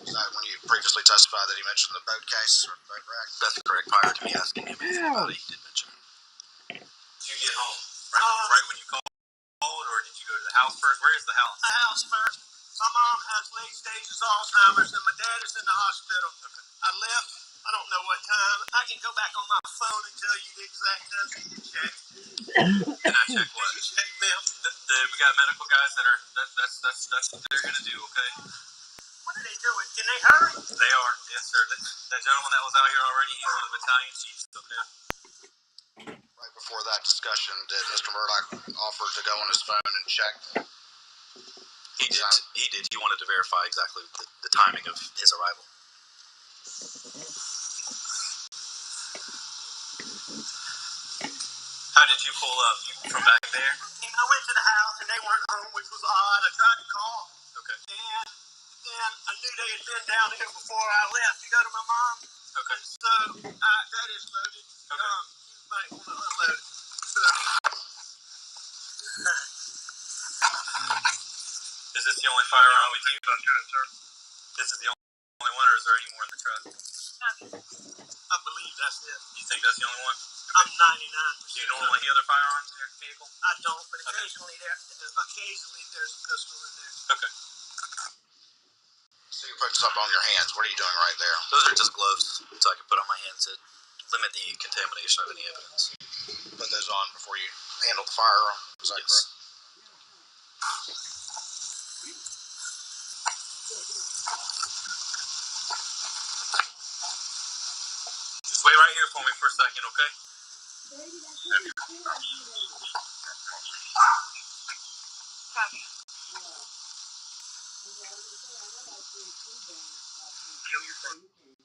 Was that when you previously testified that he mentioned the boat case or boat wreck? That's correct. Prior to me asking him anything about it, he did mention it. Did you get home right when you called, or did you go to the house first? Where is the house? The house first. My mom has late stages Alzheimer's, and my dad is in the hospital. Okay. I left. I don't know what time. I can go back on my phone and tell you the exact time. You can check. Can I check what? You check them. We got medical guys that are. That's what they're gonna do. Okay. What are they doing? Can they hurry? They are. Yes, sir. That gentleman that was out here already, he's one of the battalion chiefs. Okay. Right before that discussion, did Mr. Murdaugh offer to go on his phone and check? He did. He did. He wanted to verify exactly the timing of his arrival. How did you pull up? You from back there? I went to the house and they weren't home, which was odd. I tried to call. Okay. And then I knew they had been down here before I left to go to my mom. Okay. So that is loaded. Okay. You might want to unload it. Is this the only firearm with you? This is the only one, or is there any more in the truck? I believe that's it. You think that's the only one? I'm 99%. Do you know any other firearms in your vehicle? I don't, but occasionally there's a pistol in there. Okay. So you're putting something on your hands. What are you doing right there? Those are just gloves, so I can put on my hands to limit the contamination of any evidence. Put those on before you handle the firearm. Is that correct? Just wait right here for me for a second, okay? What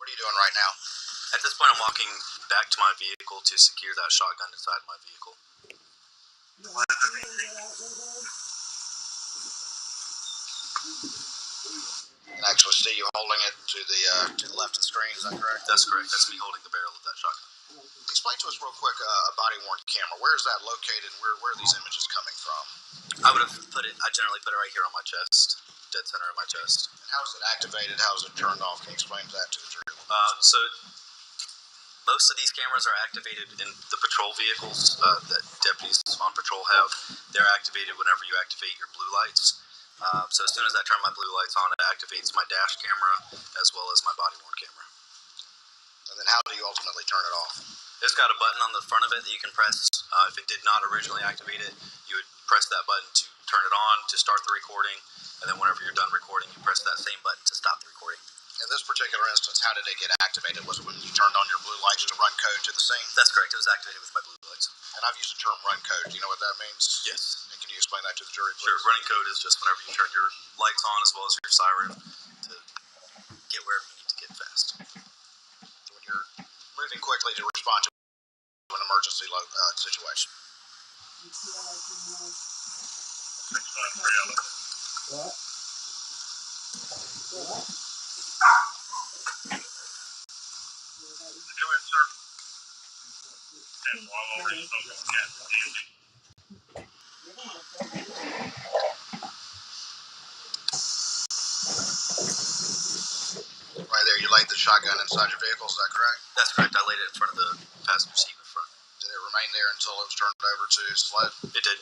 are you doing right now? At this point, I'm walking back to my vehicle to secure that shotgun inside my vehicle. I can actually see you holding it to the left of the screen. Is that correct? That's correct. That's me holding the barrel of that shotgun. Explain to us real quick a body-worn camera. Where is that located? Where are these images coming from? I generally put it right here on my chest, dead center of my chest. And how is it activated? How is it turned off? Can you explain that to the jury? So most of these cameras are activated in the patrol vehicles that deputies on patrol have. They're activated whenever you activate your blue lights. So as soon as I turn my blue lights on, it activates my dash camera as well as my body-worn camera. And then how do you ultimately turn it off? It's got a button on the front of it that you can press. If it did not originally activate it, you would press that button to turn it on to start the recording, and then whenever you're done recording, you press that same button to stop the recording. In this particular instance, how did it get activated? Was it when you turned on your blue lights to run code to the scene? That's correct. It was activated with my blue lights. And I've used the term run code. Do you know what that means? Yes. And can you explain that to the jury, please? Sure. Running code is just whenever you turn your lights on as well as your siren to get wherever you need to get fast. So when you're moving quickly to respond to an emergency situation. What? Go ahead, sir. Right there, you laid the shotgun inside your vehicle, is that correct? That's correct. I laid it in front of the passenger seat in front. Did it remain there until it was turned over to SLED? It did.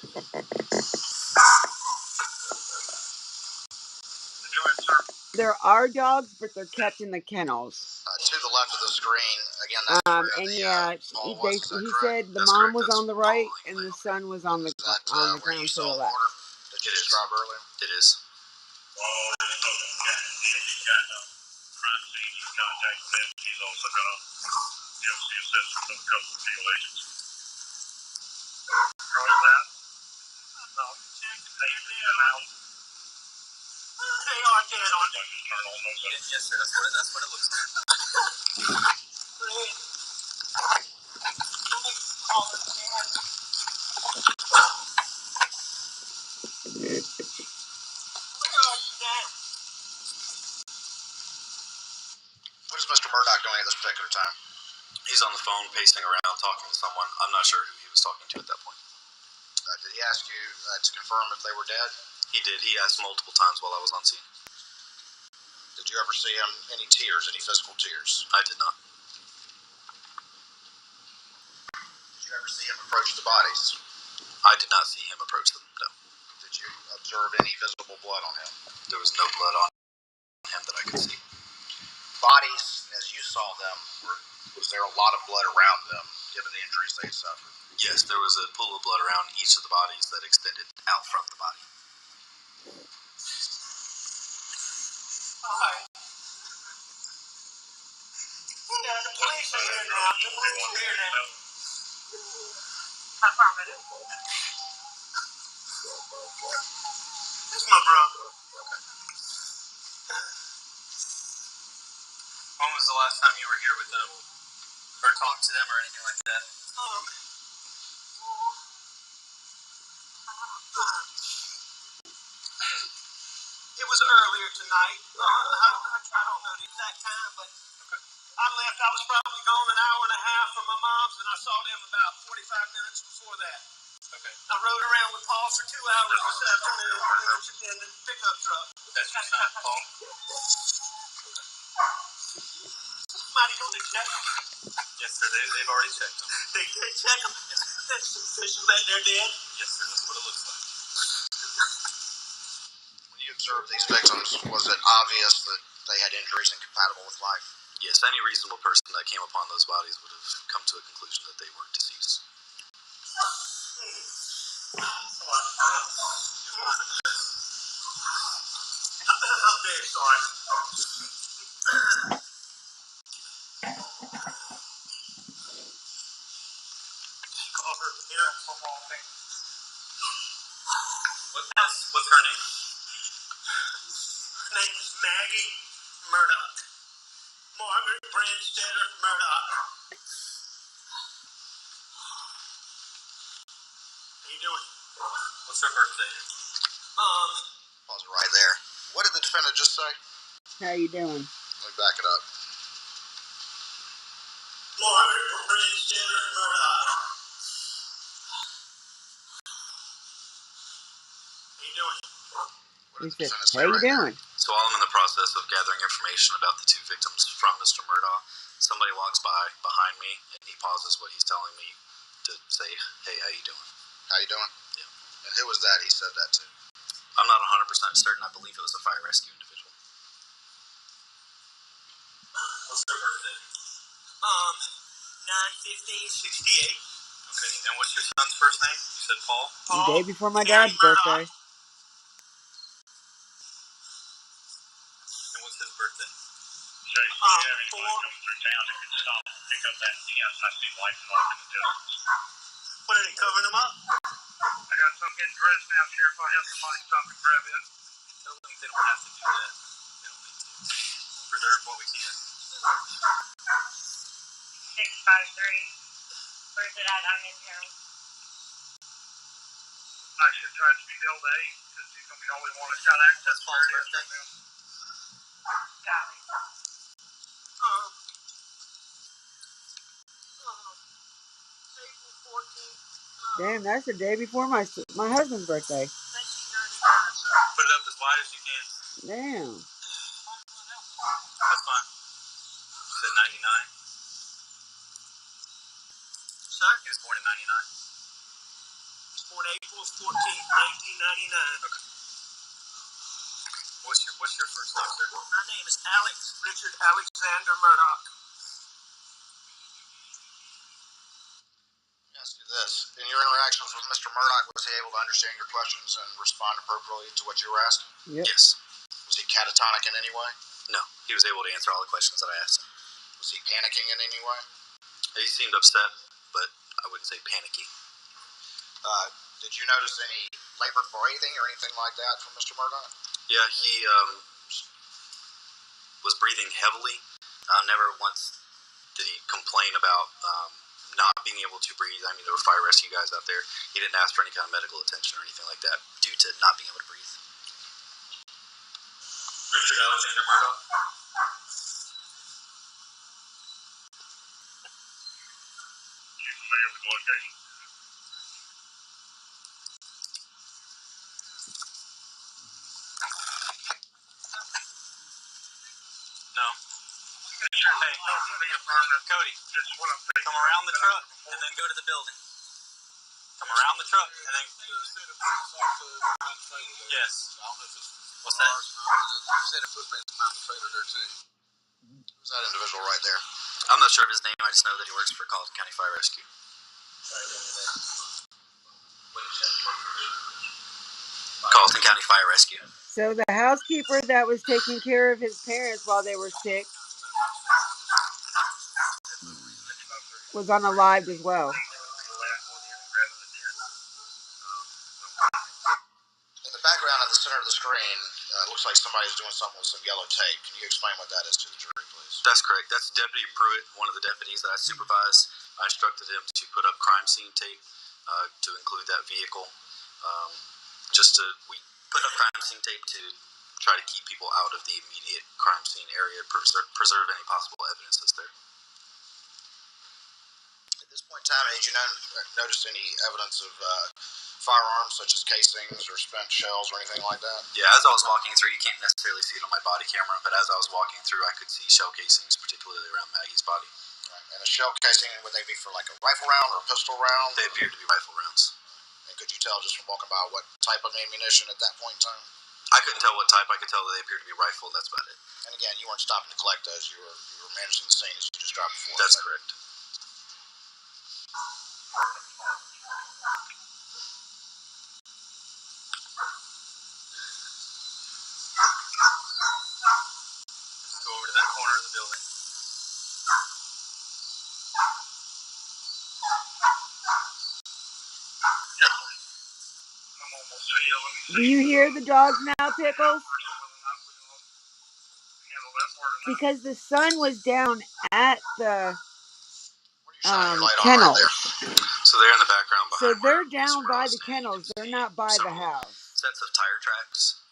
Go ahead, sir. There are dogs, but they're kept in the kennels. To the left of the screen, again, that's where And the ball they, was, is that he correct? said the That's mom correct. was That's on the right totally and the clean. son was on the Is that ground where you to saw the the left. mortar that you described earlier? It is. Crime scene, you contact them. He's also going to give us the assistance of a couple of field agents. Roger that. No, they come out. They are dead on it. Turn on those. Yes, sir. That's what it looks like. What is Mr. Murdaugh doing at this particular time? He's on the phone, pacing around, talking to someone. I'm not sure who he was talking to at that point. Did he ask you to confirm if they were dead? He did. He asked multiple times while I was on scene. Did you ever see him any tears, any physical tears? I did not. Did you ever see him approach the bodies? I did not see him approach them, no. Did you observe any visible blood on him? There was no blood on him that I could see. Bodies, as you saw them, was there a lot of blood around them, given the injuries they suffered? Yes, there was a pool of blood around each of the bodies that extended out from the body. The police are here now. The police are here now. This is my brother. When was the last time you were here with them? Or talked to them or anything like that? It was earlier tonight. I don't know the exact time, but I left. I was probably gone an hour and a half from my mom's, and I saw them about 45 minutes before that. Okay. I rode around with Paul for 2 hours this afternoon in the pickup truck. That's your son, Paul? Somebody go to check them. Yes, sir. They've already checked them. They check them. That's official that they're dead. Yes, sir. That's what it looks like. When you observed these victims, was it obvious that they had injuries incompatible with life? Yes, any reasonable person that came upon those bodies would have come to a conclusion that they were deceased. I'm very sorry. Call her here. What's her name? Her name is Maggie Murdaugh. Margaret Brandstetter Murdaugh. How you doing? What's her birthday? Pause it right there. What did the defendant just say? How you doing? Let me back it up. Margaret Brandstetter Murdaugh. How you doing? What He did the said, defendant say how you right there? doing? So while I'm in the process of gathering information about the two victims from Mr. Murdaugh, somebody walks by behind me and he pauses what he's telling me to say, hey, how you doing? How you doing? Yeah. And who was that he said that to? I'm not 100% certain. I believe it was a fire rescue individual. What's their birthday? 9/15/68. Okay, and what's your son's first name? You said Paul? The day before my Gary dad's Murdaugh. birthday. And what's his birthday? Jay, Coming through town that can stop and pick up that tent. I see lights off in the distance. What are they covering them up? I got some getting dressed now, Sheriff. I'll have somebody stop and grab it. Tell them they don't have to do that. They don't need to. Preserve what we can. Where's it at? I'm in town. I should try to be held to 8 because he's going to be the only one that's got access. What's Paul's birthday? Got it. April 14th. Damn, that's the day before my husband's birthday. 1999, sir. Put it up as wide as you can. Damn. That's fine. You said 99? Sir? He was born in 99. He was born April 14th, 1999. Okay. What's your first name, sir? My name is Richard Alexander Murdaugh. Let me ask you this. In your interactions with Mr. Murdaugh, was he able to understand your questions and respond appropriately to what you were asked? Yep. Yes. Was he catatonic in any way? No. He was able to answer all the questions that I asked him. Was he panicking in any way? He seemed upset, but I wouldn't say panicky. Did you notice any labored breathing or anything like that from Mr. Murdaugh? Yeah, he was breathing heavily. Never once did he complain about not being able to breathe. I mean, there were fire rescue guys out there. He didn't ask for any kind of medical attention or anything like that due to not being able to breathe. Richard Alexander Murdaugh? You familiar with the location? No. Hey, Cody, come around the truck and then go to the building. Come around the truck and then. Yes. What's that? You said a footprint behind the trailer there too. Who's that individual right there? I'm not sure of his name. I just know that he works for Carlton County Fire Rescue. Carlton County Fire Rescue. So the housekeeper that was taking care of his parents while they were sick was unalived as well. In the background in the center of the screen, looks like somebody's doing something with some yellow tape. Can you explain what that is to the jury, please? That's correct. That's Deputy Pruitt, one of the deputies that I supervise. I instructed him to put up crime scene tape to include that vehicle. We put up crime scene tape to try to keep people out of the immediate crime scene area, preserve any possible evidence that's there. At this point in time, did you notice any evidence of firearms such as casings or spent shells or anything like that? Yeah, as I was walking through, you can't necessarily see it on my body camera, but as I was walking through, I could see shell casings, particularly around Maggie's body. Right. And a shell casing, would they be for like a rifle round or a pistol round? They appeared to be rifle rounds. And could you tell just from walking by what type of ammunition at that point in time? I couldn't tell what type. I could tell that they appeared to be rifle. That's about it. And again, you weren't stopping to collect those. You were managing the scene as you described before. That's correct. Let's go over to that corner of the building. Do you hear the dogs now, Pickles? Because the sun was down at the kennels. So they're in the background behind. So they're down by the kennels. They're not by the house. Sets of tire tracks.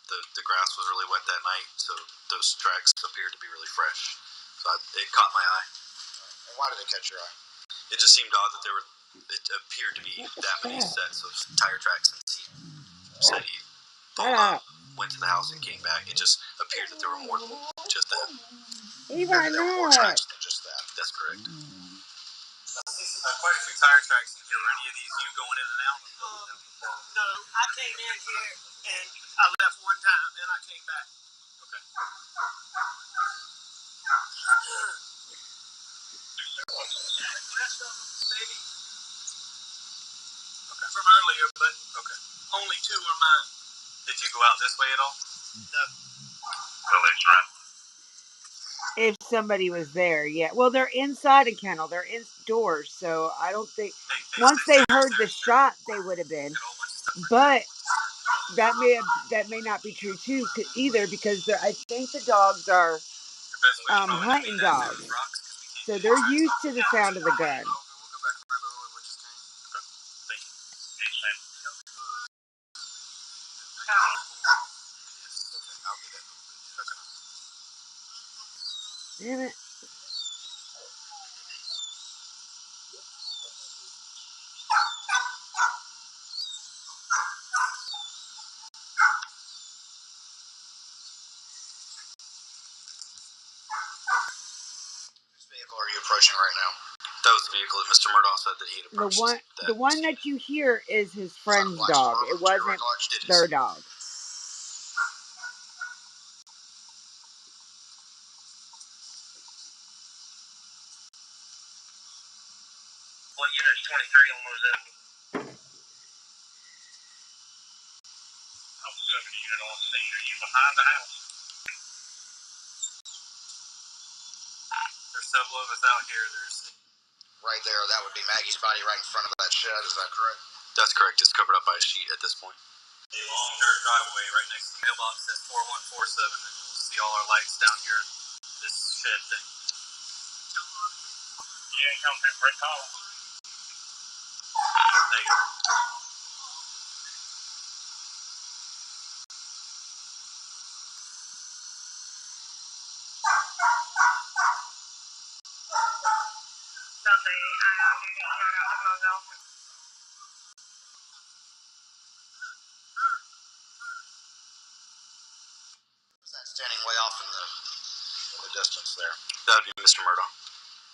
The grass was really wet that night, so those tracks appeared to be really fresh. So it caught my eye. And why did it catch your eye? It just seemed odd that it appeared to be that many sets of tire tracks, and he said he pulled up, went to the house, and came back. It just appeared that there were more than just that. Even there were more tracks than just that. That's correct. Quite a few tire tracks in here. Were any of these you going in and out? No, I came in here and I left one time and I came back. Okay. Rest of them, maybe. Okay. From earlier, but okay. Only 2 are mine. Did you go out this way at all? No. Well, it's right. If somebody was there, yeah. Well, they're inside a kennel. They're indoors, so I don't think once they heard the shot, they would have been. But that may not be true too either, because I think the dogs are hunting dogs. So they're used to the sound of the gun. Damn it. Which vehicle are you approaching right now? That was the vehicle that Mr. Murdaugh said that he had approached. The one that you hear is his friend's dog. It wasn't their dog. What unit's 23 on those end? I was 7 unit on scene. Are you behind the house? There's several of us out here. There's Right there, that would be Maggie's body right in front of that shed, is that correct? That's correct. It's covered up by a sheet at this point. A long dirt driveway right next to the mailbox says 4147, and you'll see all our lights down here. This shed thing. You ain't come through brick column. Negative. Nothing. I am duty. I got to Murdaugh. Who's that standing way off in the distance there? That would be Mr. Murdaugh.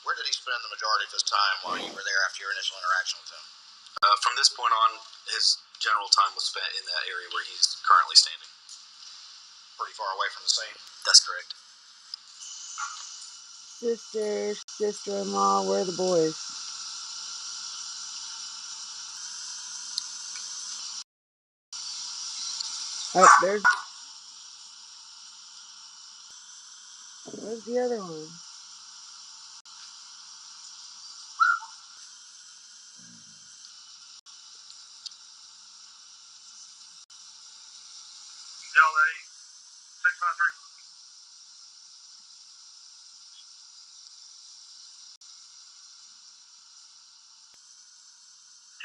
Where did he spend the majority of his time while you were there after your initial interaction with him? From this point on, his general time was spent in that area where he's currently standing. Pretty far away from the scene? That's correct. Sister-in-law, where are the boys? Oh, where's the other one? LA 653.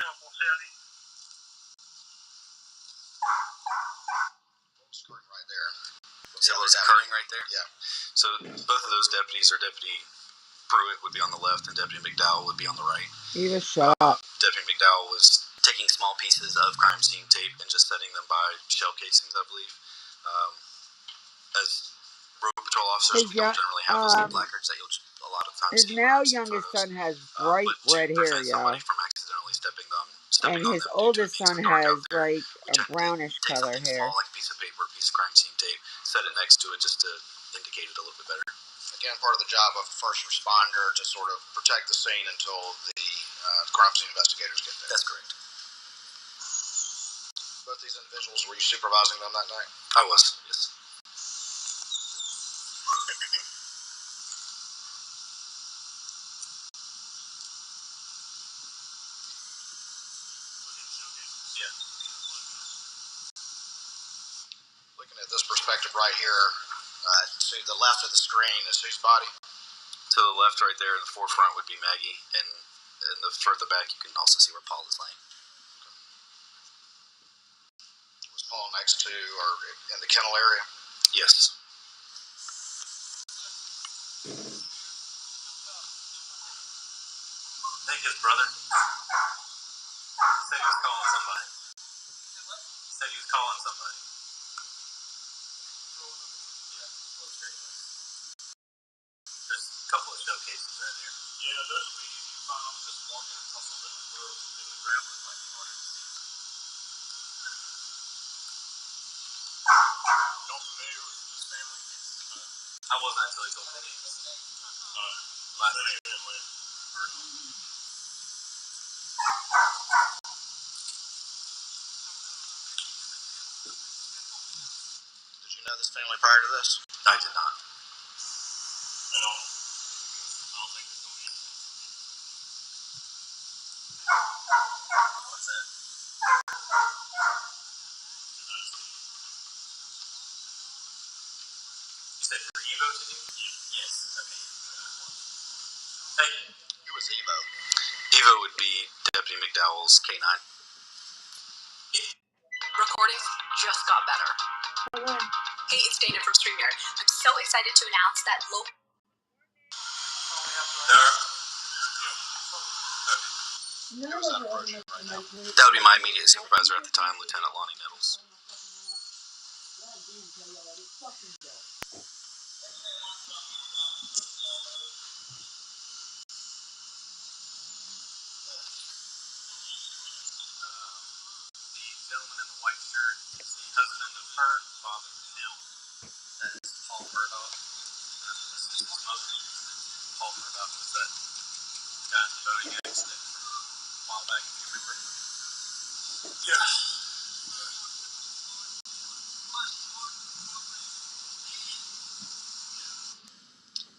Temple City. What was occurring right there? See what was occurring right there? Yeah. So both of those deputies, or Deputy Pruitt would be on the left and Deputy McDowell would be on the right. He was shot. Deputy McDowell was taking small pieces of crime scene tape and just setting them by shell casings, I believe. As road patrol officers, we don't generally have those placards that you'll a lot of times see. His now youngest son has bright red hair, y'all. From accidentally stepping And his oldest son has like a brownish color hair. Small, like a piece of paper, a piece of crime scene tape, set it next to it just to indicate it a little bit better. Again, part of the job of a first responder to sort of protect the scene until the crime scene investigators get there. That's correct. Both these individuals, were you supervising them that night? I was, yes. Yeah. Looking at this perspective right here, to the left of the screen is whose body? To the left, right there in the forefront, would be Maggie, and in the further back, you can also see where Paul is laying. Was Paul next to or in the kennel area? Yes. I think his brother said he was calling somebody. Said he was calling somebody. There's a couple of showcases right there. Yeah, those would be easy to find. I'm just walking across the living room in the gravel. It might be harder to see. Y'all familiar with this family? I wasn't until he told me the names. Last name. Did you know this family prior to this? I did not. I don't think it's going to be anything. What's that? You said for Evo to do? Yes. Okay. Who was Evo? Evo would be Deputy McDowell's K9. Recordings just got better. Hey, it's Dana from StreamYard. I'm so excited to announce that local... Who's that approaching right now? That would be my immediate supervisor at the time, Lieutenant Lonnie Nettles. The gentleman in the white shirt is the husband of her father, Tim. That is Paul Murdaugh. This is his mother. Paul Murdaugh was that guy in the boating accident from a while back, if you remember. Yeah.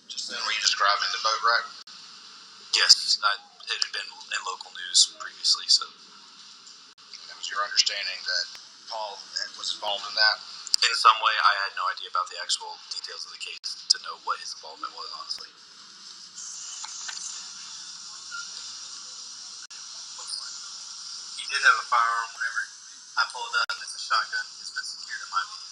Just then, were you describing the boat wreck? Yes, it had been in local news previously, so. That was your understanding that Paul was involved in that? In some way, I had no idea about the actual details of the case to know what his involvement was, honestly. He did have a firearm whenever I pulled up. It's a shotgun. It's been secured in my vehicle.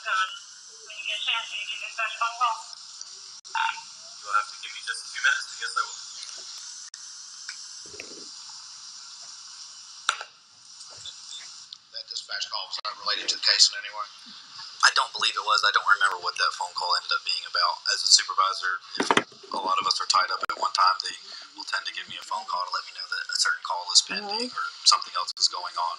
When you get a chance, can you give this phone call? You'll have to give me just a few minutes. I guess I will. That dispatch call, was that related to the case in any way? I don't believe it was. I don't remember what that phone call ended up being about. As a supervisor, if a lot of us are tied up at one time, they will tend to give me a phone call to let me know that a certain call is pending or something else is going on,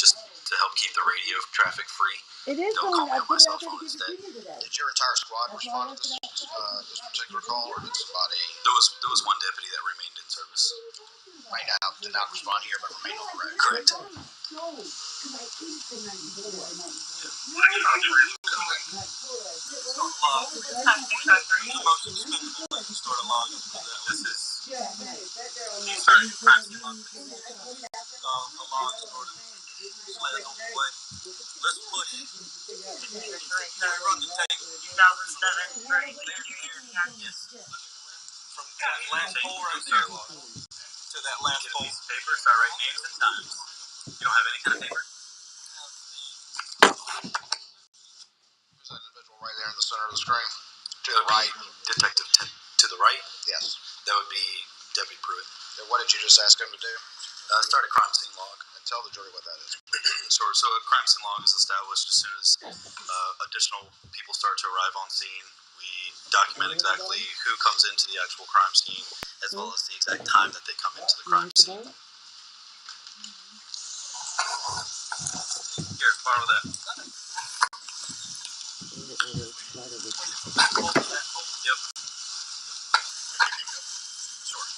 just to help keep the radio traffic free. Don't call me on my cell phone instead. Did your entire squad respond to this particular call, or did somebody... There was one deputy that remained in service. did not respond here, but remained on the wreck? Correct. To that last poll. Piece of paper, start writing names and times. You don't have any kind of paper? Who's that individual right there in the center of the screen? To the right. Detective to the right? Yes. That would be Deputy Pruitt. And what did you just ask him to do? Start a crime scene log. And tell the jury what that is. Sure. So a crime scene log is established as soon as additional people start to arrive on scene. We document exactly who comes into the actual crime scene, as well as the exact time that they come into the crime scene. Here, borrow that. Yep. Sure.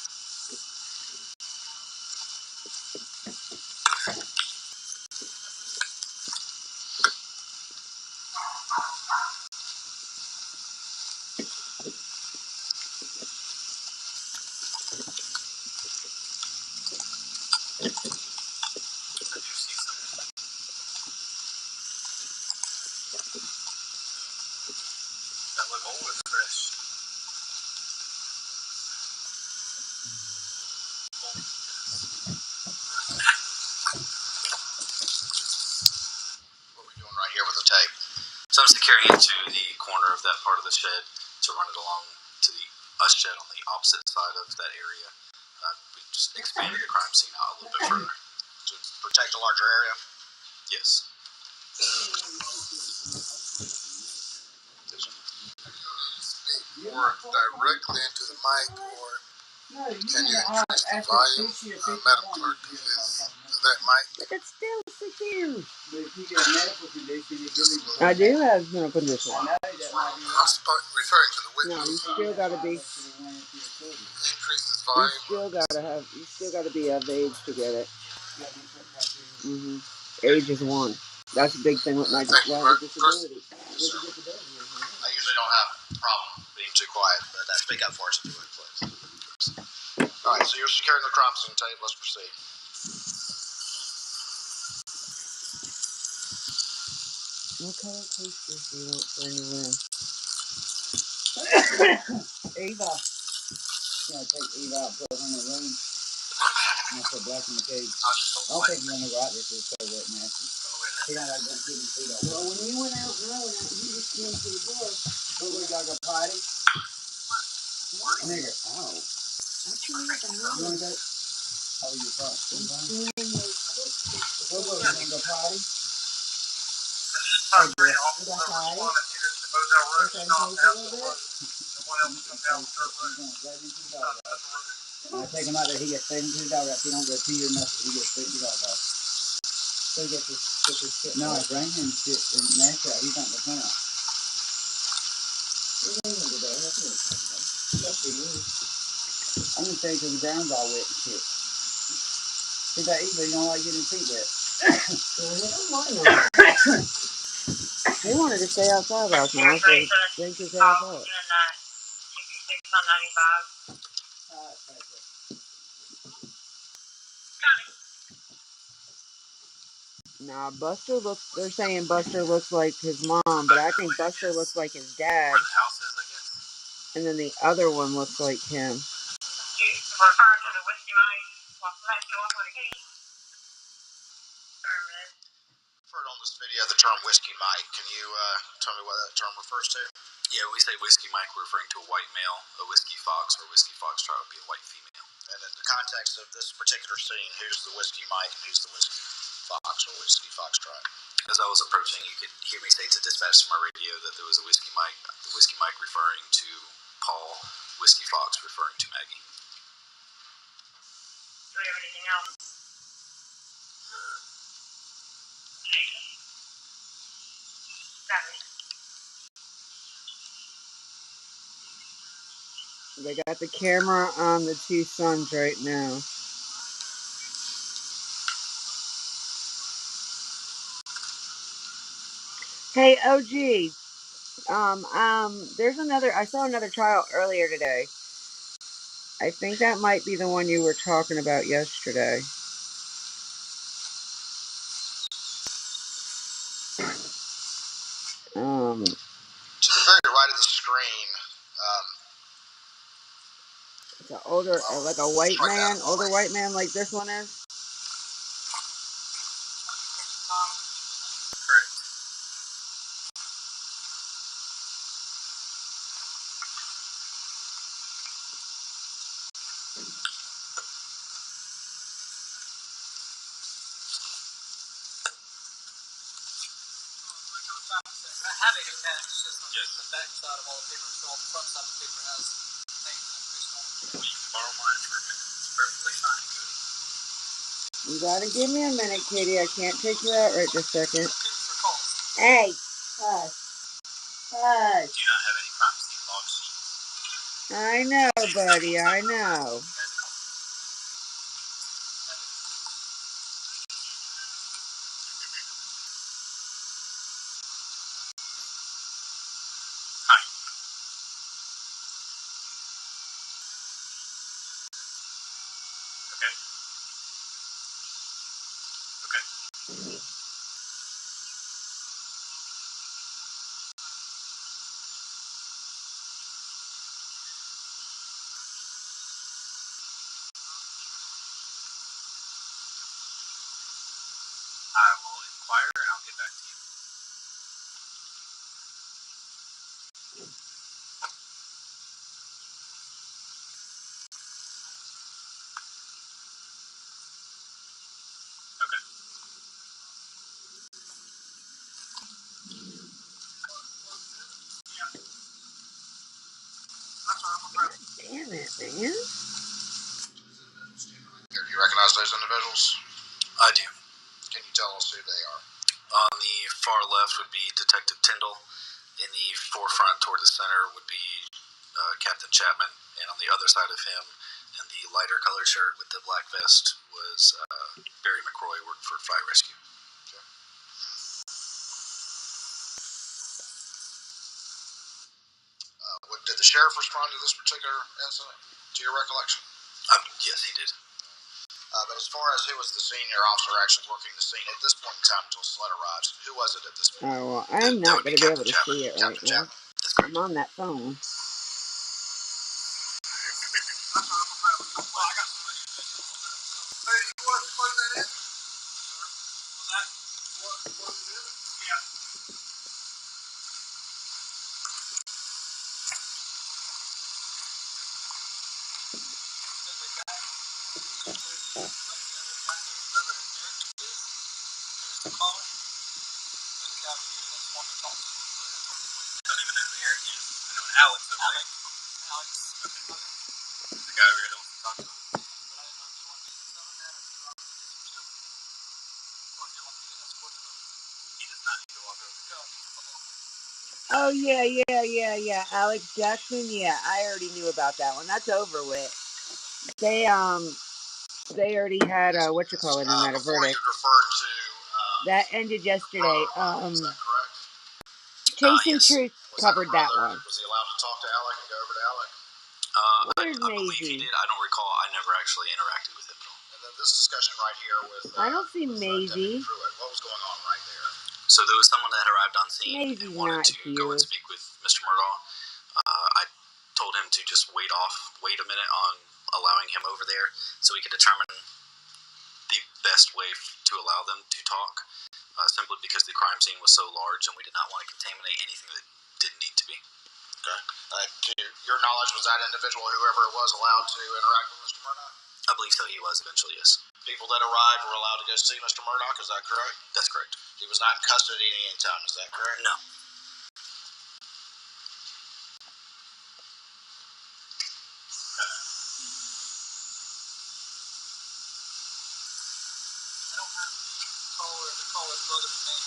I do see some. That look old and fresh. What are we doing right here with the tape? So I'm securing it to the corner of that part of the shed to run it along to the shed on the opposite side of that area. We just expanded the crime scene out a little bit further. To protect a larger area? Yes. Speak more directly into the mic, or can you increase the volume, Madam Clerk, of that mic? But it's still secure. But if you got a medical condition, I do have medical condition. I'm referring to the witness. No, you still gotta be. Increase his volume. You still gotta be of age to get it. Age is one. That's a big thing with my disability. I usually don't have a problem being too quiet, but speak up for us if you would, please. All right, so you're securing the crime scene tape. Let's proceed. What color coasters do you want for in your room? Eva. Yeah, take Eva out and put her in her room. And I'll put Black in the cage. I don't think you're going to go out there because it's so wet and nasty. He don't like getting his feet over. Well, when you went out and I went out, you just came to the door. But we got to go potty. Nigga. Oh. What you want to know? You want to go? Oh, you're fine. We'll go. You want to go potty? Hey, boy. You got potty? Okay, can you a little bit? Right into the dog house. When I take him out there, he gets straight into the dog house. He don't go pee or nothing. He gets straight to the dog house. So he gets this shit. No, it's raining and shit and nasty out. He's not going to come out. It's raining today. That's what it's like today. Must be me. I'm going to stay till the ground's all wet and shit. See that Eva, you don't like getting feet wet. I don't mind that. He wanted to stay outside last night, so drink his ass up. Nah, Buster looks. They're saying Buster looks like his mom, but I think Buster looks like his dad. And then the other one looks like him. Heard on this video the term whiskey Mike. Can you tell me what that term refers to? Yeah, we say whiskey Mike referring to a white male, a whiskey fox, or whiskey foxtrot would be a white female. And in the context of this particular scene, who's the whiskey Mike and who's the whiskey fox or whiskey foxtrot? As I was approaching, you could hear me say to dispatch to my radio that there was a whiskey Mike, the whiskey Mike referring to Paul, whiskey fox referring to Maggie. Do we have anything else? They got the camera on the two sons right now. Hey, OG. There's another. I saw another trial earlier today. I think that might be the one you were talking about yesterday. To the very right of the screen. It's an older, like a white man, older white man like this one is. Having a pen, it's just the back side of all the paper, so all the front side of the paper has names and information on it. You can borrow mine for a minute. It's perfectly fine, Cody. You gotta give me a minute, Katie. I can't take you out right this second. Hey! Hush. Hush. Do you not have any crime scene log sheet? I know, buddy. I know. Hi. Okay. Okay. I will inquire and I'll get back to you. Okay. Damn it, man. Do you recognize those individuals? I do. Can you tell us who they are? On the far left would be Detective Tyndall. In the forefront toward the center would be Captain Chapman. And on the other side of him, in the lighter colored shirt with the black vest, was Barry McCroy, worked for Fire Rescue. Okay. What did the the sheriff respond to this particular incident, to your recollection? Yes, he did. But as far as who was the senior officer actually working the scene at this point in time until Sled arrives, who was it at this point? Oh, well, I'm not going to be able to see it right now. I'm on that phone. Alex. The guy over here don't talk to him. He does not need to walk over. Oh, yeah. Alex Jackson, yeah, I already knew about that one. That's over with. They already had, in that, a verdict. That ended yesterday. Chasing Yes. Truth Was covered that brother? one. Was he allowed to talk to Alec and go over to Alec? Where's I believe he Maisie? did. I don't recall. I never actually interacted with him at all. And then this discussion right here with I don't see Maisie. Pruitt. What was going on right there? So there was someone that arrived on scene Maisie's and wanted not to go here. and speak with Mr. Murdaugh. I told him to just wait a minute on allowing him over there so we could determine the best way to allow them to talk, simply because the crime scene was so large and we did not want to contaminate anything that didn't need to be. Okay. To your knowledge, was that individual, whoever it was, allowed to interact with Mr. Murdaugh? I believe so. He was eventually, yes. People that arrived were allowed to go see Mr. Murdaugh, is that correct? That's correct. He was not in custody at any time, is that correct? No. Caller's brother's name.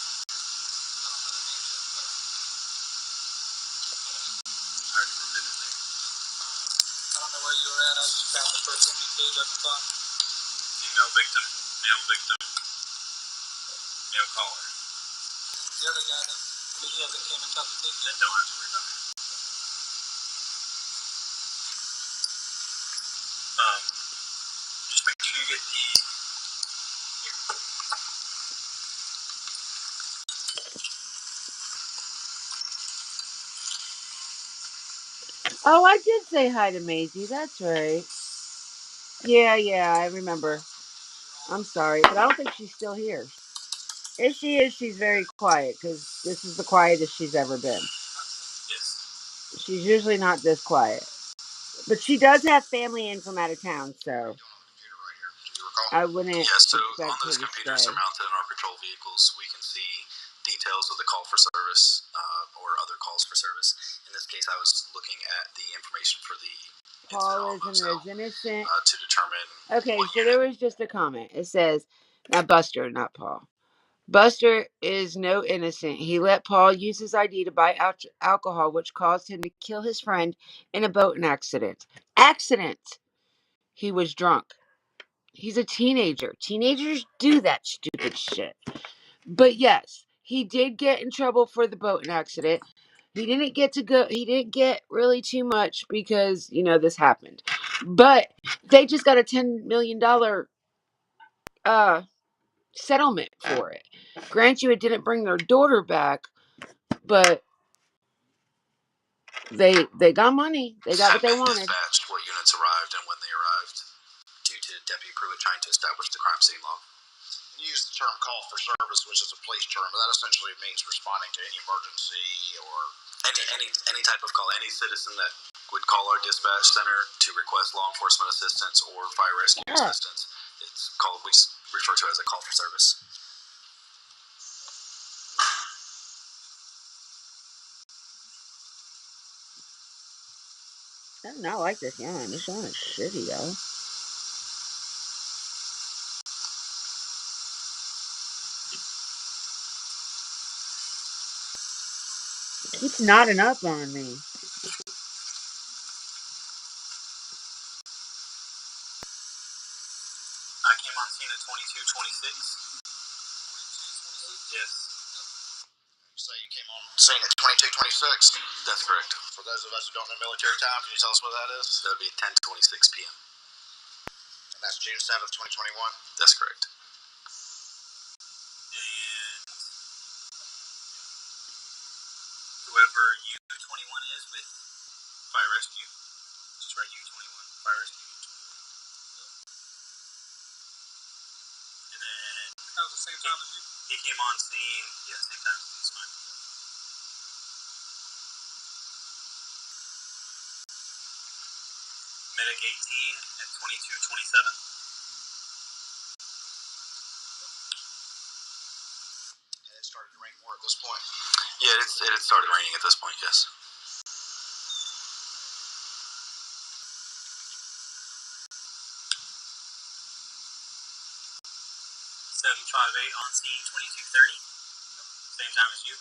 I don't know where you were at. I just found the first empty page I can find. Female victim, male victim, male caller. The other guy that he hasn't came and talked to me. That don't have to worry about it. Just make sure you get the. Oh, I did say hi to Maisie. That's right. Yeah, I remember. I'm sorry, but I don't think she's still here. If she is, she's very quiet because this is the quietest she's ever been. Yes. She's usually not this quiet. But she does have family in from out of town, so I wouldn't Yes, so expect on her those to computers stay. that are mounted in our patrol vehicles, we can see details of the call for service or other calls for service. In this case, I was looking at the information for the Paul incident isn't as innocent. to determine. Okay, so there was just a comment. It says, not Buster, not Paul. Buster is no innocent. He let Paul use his ID to buy alcohol, which caused him to kill his friend in a boating accident. Accident! He was drunk. He's a teenager. Teenagers do that stupid shit. But yes, he did get in trouble for the boating accident. He didn't get really too much because, this happened. But they just got a $10 million settlement for it. Grant you, it didn't bring their daughter back, but they got money. They got what they wanted. Dispatched what units arrived and when they arrived, due to Deputy Pruitt trying to establish the crime scene log. You use the term call for service, which is a police term, but that essentially means responding to any emergency or any type of call. Any citizen that would call our dispatch center to request law enforcement assistance or fire rescue assistance, it's called, we refer to as a call for service. I do not like this yarn. This yarn is shitty, yo. It keeps knotting up on me. I came on scene at 22:26. Yes. you say you came on Scene at 22:26. That's correct. For those of us who don't know military time, can you tell us what that is? That would be 10:26 p.m. And that's June 7th, 2021. That's correct. And whoever U-21 is with Fire Rescue, just write U-21, Fire Rescue U-21. And then... That was the same time as you? He came on scene, yeah, same time as me, it's fine. Medic 18 at 22:27. And it started to rain more at this point. Yeah, it had started raining at this point, yes. 758 on scene 22:30. Same time as you.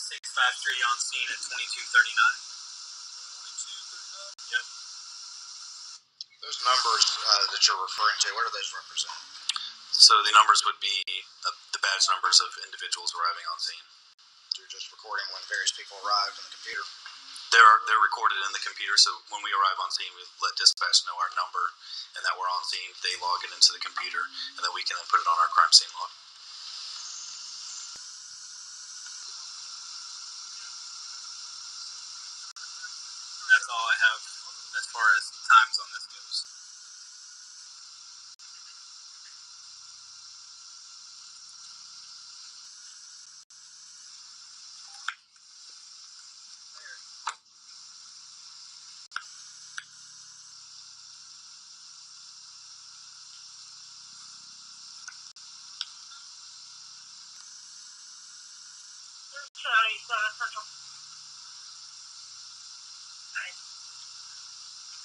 653 on scene at 22:39. 22:39? Yep. Those numbers that you're referring to, what do those represent? So the numbers would be the badge numbers of individuals arriving on scene. So you're just recording when various people arrived on the computer? They're recorded in the computer, so when we arrive on scene, we let dispatch know our number and that we're on scene. They log it into the computer, and then we can then put it on our crime scene log. That's all I have as far as times on this goes.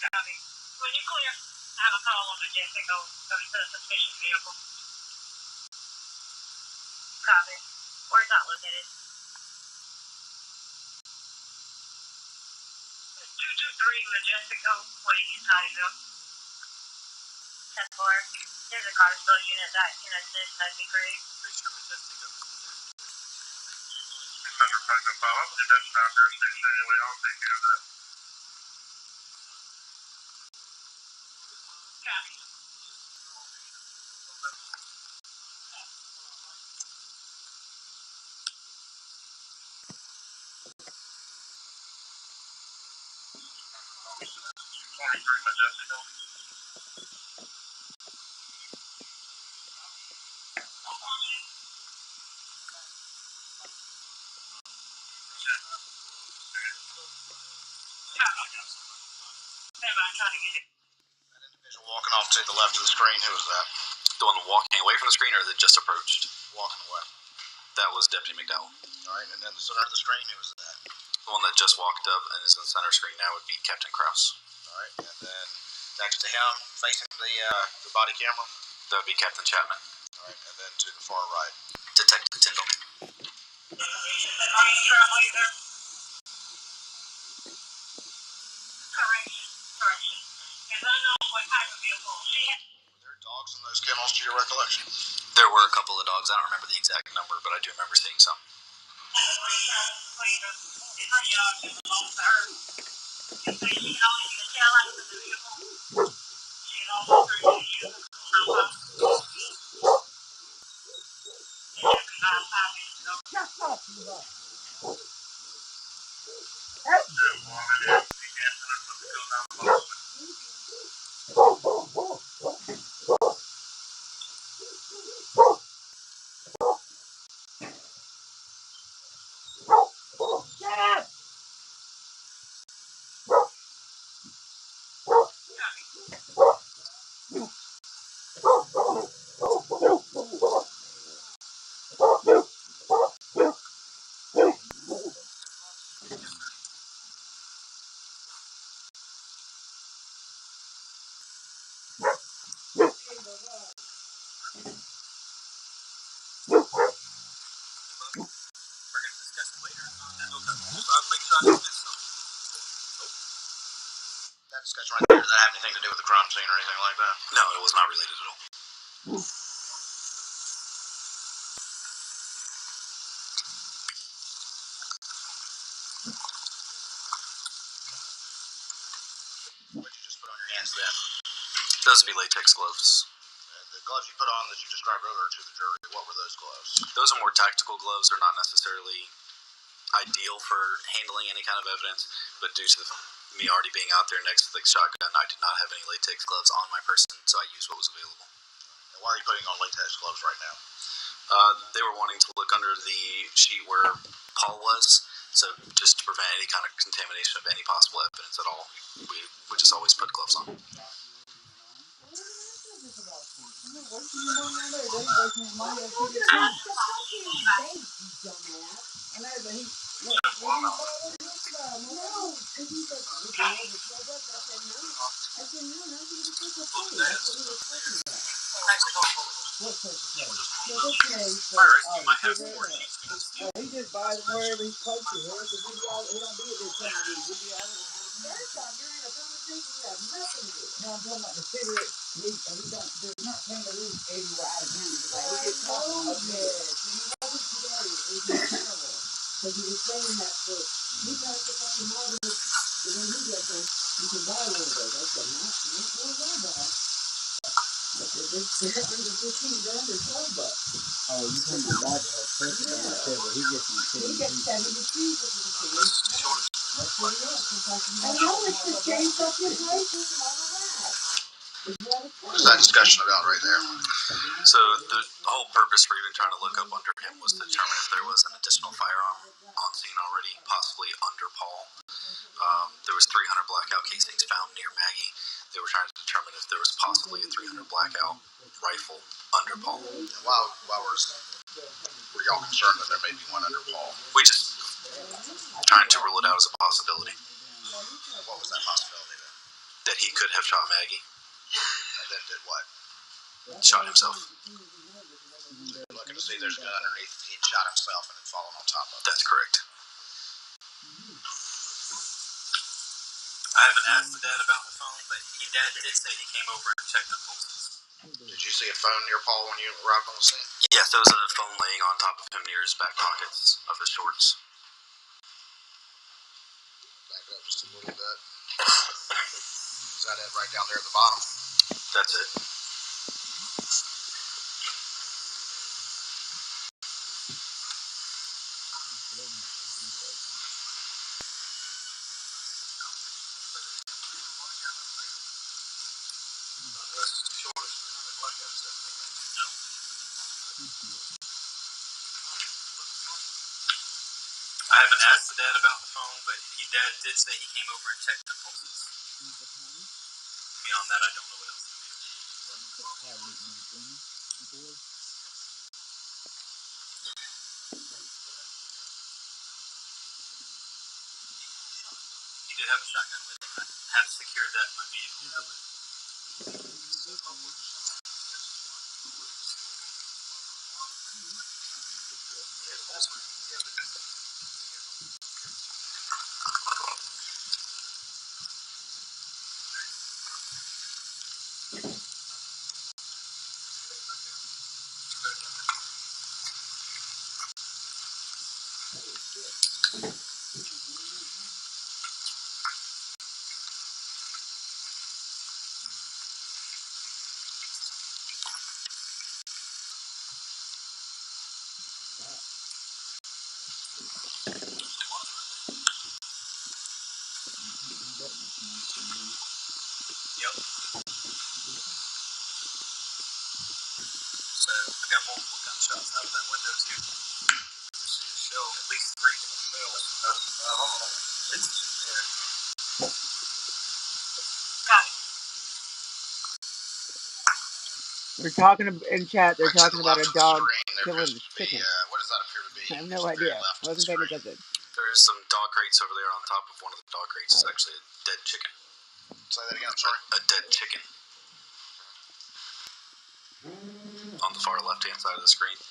Copy. When you clear, I have a call on the Jessica. There's a suspicious vehicle. Copy. Where's that located? 223 Majestico, waiting Titusville. 10-4. There's a Carsville unit that can assist. That'd be great. Pretty sure Majestico. That's not jurisdiction anyway. I'll take care of that. Copy. Majestico. I'm trying to get it. That individual walking off to the left of the screen, who was that? The one walking away from the screen or that just approached? Walking away. That was Deputy McDowell. All right, and then the center of the screen, who was that? The one that just walked up and is in the center screen now would be Captain Krause. All right, and then next to him, facing the body camera? That would be Captain Chapman. All right, and then to the far right? Detective Tyndall. Are you traveling there? Correction. Because I know what type of vehicle she had. Were there dogs in those kennels to your recollection? There were a couple of dogs. I don't remember the exact number, but I do remember seeing some. We're going to discuss it later. Okay. So I'll make sure I don't miss something. That discussion right there, does that have anything to do with the crime scene or anything like that? No, it was not related at all. Those would be latex gloves. And the gloves you put on that you described earlier to the jury, what were those gloves? Those are more tactical gloves. They're not necessarily ideal for handling any kind of evidence, but due to me already being out there next to the shotgun, I did not have any latex gloves on my person, so I used what was available. And why are you putting on latex gloves right now? They were wanting to look under the sheet where Paul was, so just to prevent any kind of contamination of any possible evidence at all, we would just always put gloves on. He just buys them wherever he's posted. He don't be at this time of week. He'll be out of the first time you're in a conversation, you have nothing to do. No, I'm talking about the cigarette. There's not kangaroos everywhere out of town. Like, he gets talking about this. He wasn't today. It was terrible. Because he was saying that he passed the fucking marble. The way he gets them, you can buy one of those. I said, not one I buy. I said, they're under 15, they're under 12 bucks. Oh, you talking about Marlboro? First of all, silver. He gets them 70. He gets 72 for the thing. That's what he is. I know it's the same fucking prices and all of that. What's that discussion about right there? So the whole purpose for even trying to look up under him was to determine if there was an additional firearm on scene already, possibly under Paul. There was 300 blackout casings found near Maggie. They were trying to determine if there was possibly a 300 blackout rifle under Paul. Why were y'all concerned that there may be one under Paul? We just trying to rule it out as a possibility. What was that possibility then? That he could have shot Maggie. And then did what? Shot himself. Looking to see there's a gun underneath. He'd shot himself and then fallen on top of it. That's correct. I haven't asked the dad about the phone, but dad did say he came over and checked the pulses. Did you see a phone near Paul when you arrived on the scene? Yes, there was a phone laying on top of him near his back pockets of his shorts. Back up just a little bit. Is that it right down there at the bottom? That's it. I haven't asked the dad about the phone, but dad did say he came over and checked the pulses. Beyond that, I don't know what else to do. He did have a shotgun with him. I had secured that in my vehicle. Yep. So I got multiple gunshots out of that window too. Shell, at least 3 shells. It's there. We're talking in chat. They're talking about a dog killing a chicken. What does that appear to be? I have no idea. Wasn't paying attention. There's some dog crates over there. On top of one of the dog crates is actually a dead chicken. Say that again, I'm sorry. A dead chicken. On the far left-hand side of the screen. Did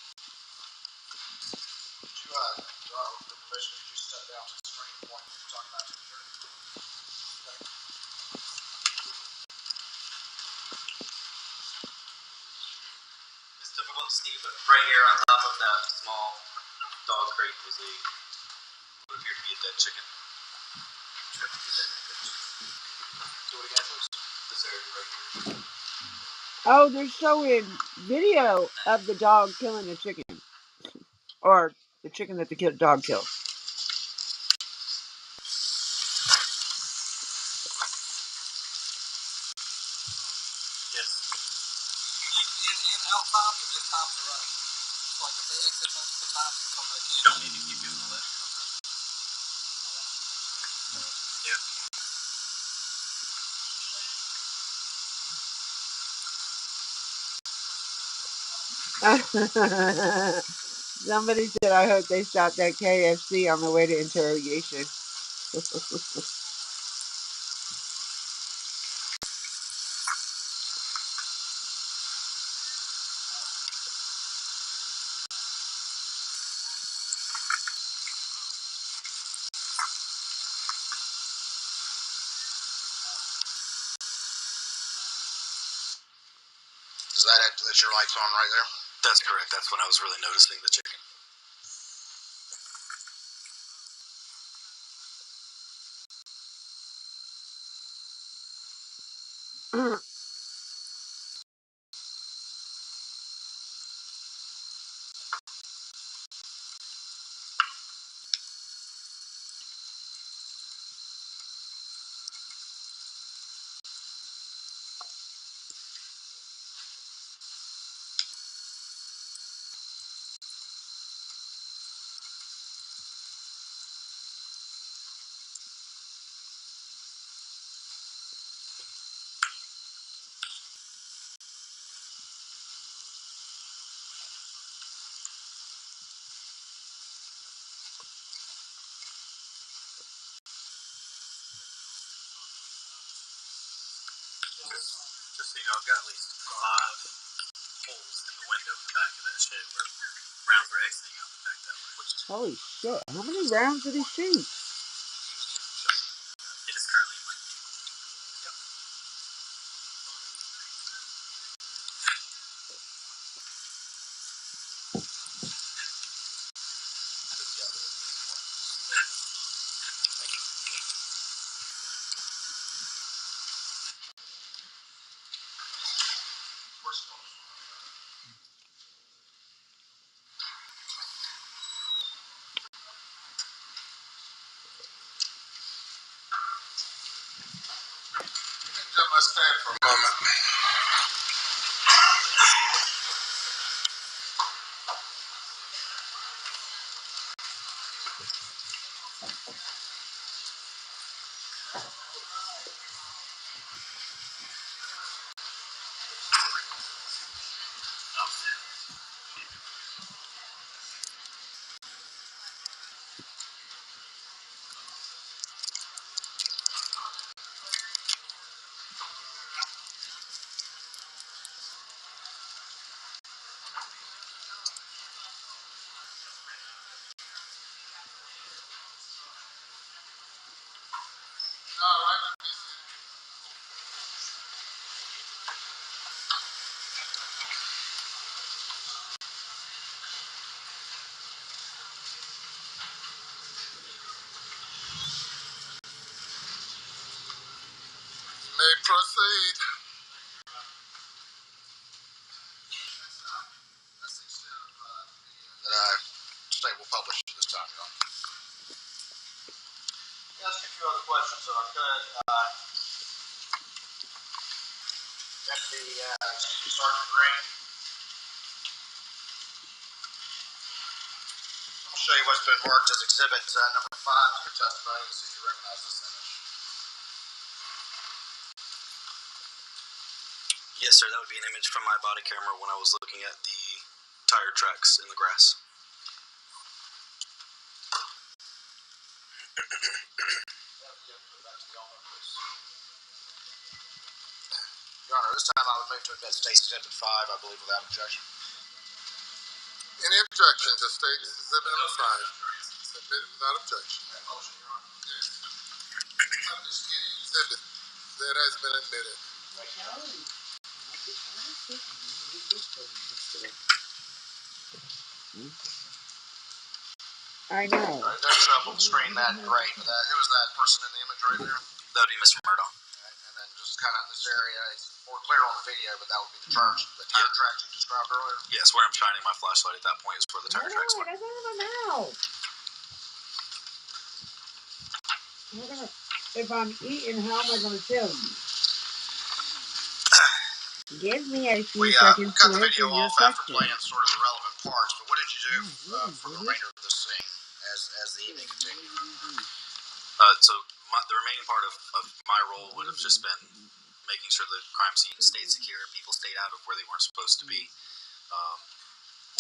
you, with permission, could you step down to the screen point that you're talking about to the jury? It's difficult to see, but right here on top of that small dog crate was what appeared to be a dead chicken. Do it again, please. This area right here. Oh, they're showing video of the dog killing the chicken, or the chicken that the dog killed. Yes. In out times or just times are right? Like if they exit multiple times and come back in. You don't need to keep doing that. Yeah. Somebody said, I hope they stopped at KFC on the way to interrogation. Is that's your lights on right there? That's correct. That's when I was really noticing the chicken. Just so you know, I've got at least 5 holes in the window in the back of that shed where rounds are exiting out the back that way. Holy shit. How many rounds did he shoot? It is currently in my Gentlemen, stand for a moment. All right. May proceed. That state will publish this time, Your Honor. Ask a few other questions if I could. Deputy Sergeant Green, I'm going to show you what's been marked as Exhibit number 5 to your testimony and see if you recognize this image. Yes, sir. That would be an image from my body camera when I was looking at the tire tracks in the grass. Your Honor, this time I would move to admit State's Exhibit 5, I believe, without objection. Any objection to state exhibit number 5? Submitted without objection. Exhibit that has been admitted. I know. All right, no trouble screen that. Great. Who is that person in the image right there? That would be Mr. Murdaugh. Right, and then just kind of in this area, it's more clear on the video, but that would be the turns, the tire tracks you described earlier? Yes, where I'm shining my flashlight at that point is where the tire tracks were. That's out of my mouth. If I'm eating, how am I going to tell you? Give me a few seconds to answer your question. Playing sort of the relevant parts, but what did you do for the remainder of the scene as the evening continued? The remaining part of my role would have just been making sure the crime scene stayed secure, people stayed out of where they weren't supposed to be.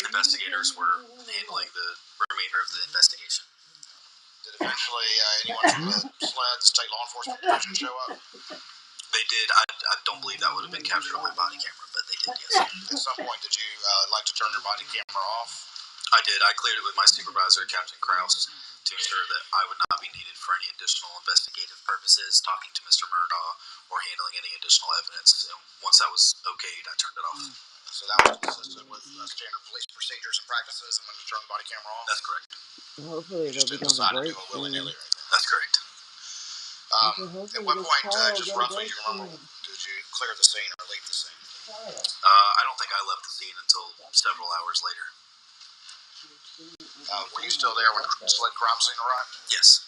Investigators were handling the remainder of the investigation. Did eventually anyone from the SLED, the state law enforcement division, show up? They did. I don't believe that would have been captured on my body camera, but they did, yes. At some point, did you like to turn your body camera off? I did. I cleared it with my supervisor, Captain Krause, to ensure that I would not be needed for any additional investigative purposes, talking to Mr. Murdaugh, or handling any additional evidence. And once that was okayed, I turned it off. So that was consistent with standard police procedures and practices, and when you turn the body camera off? That's correct. Hopefully they'll be going to break soon. That's correct. At what point, just roughly, do you remember, did you clear the scene or leave the scene? I don't think I left the scene until several hours later. Were you still there when the SLED crime scene arrived? Yes.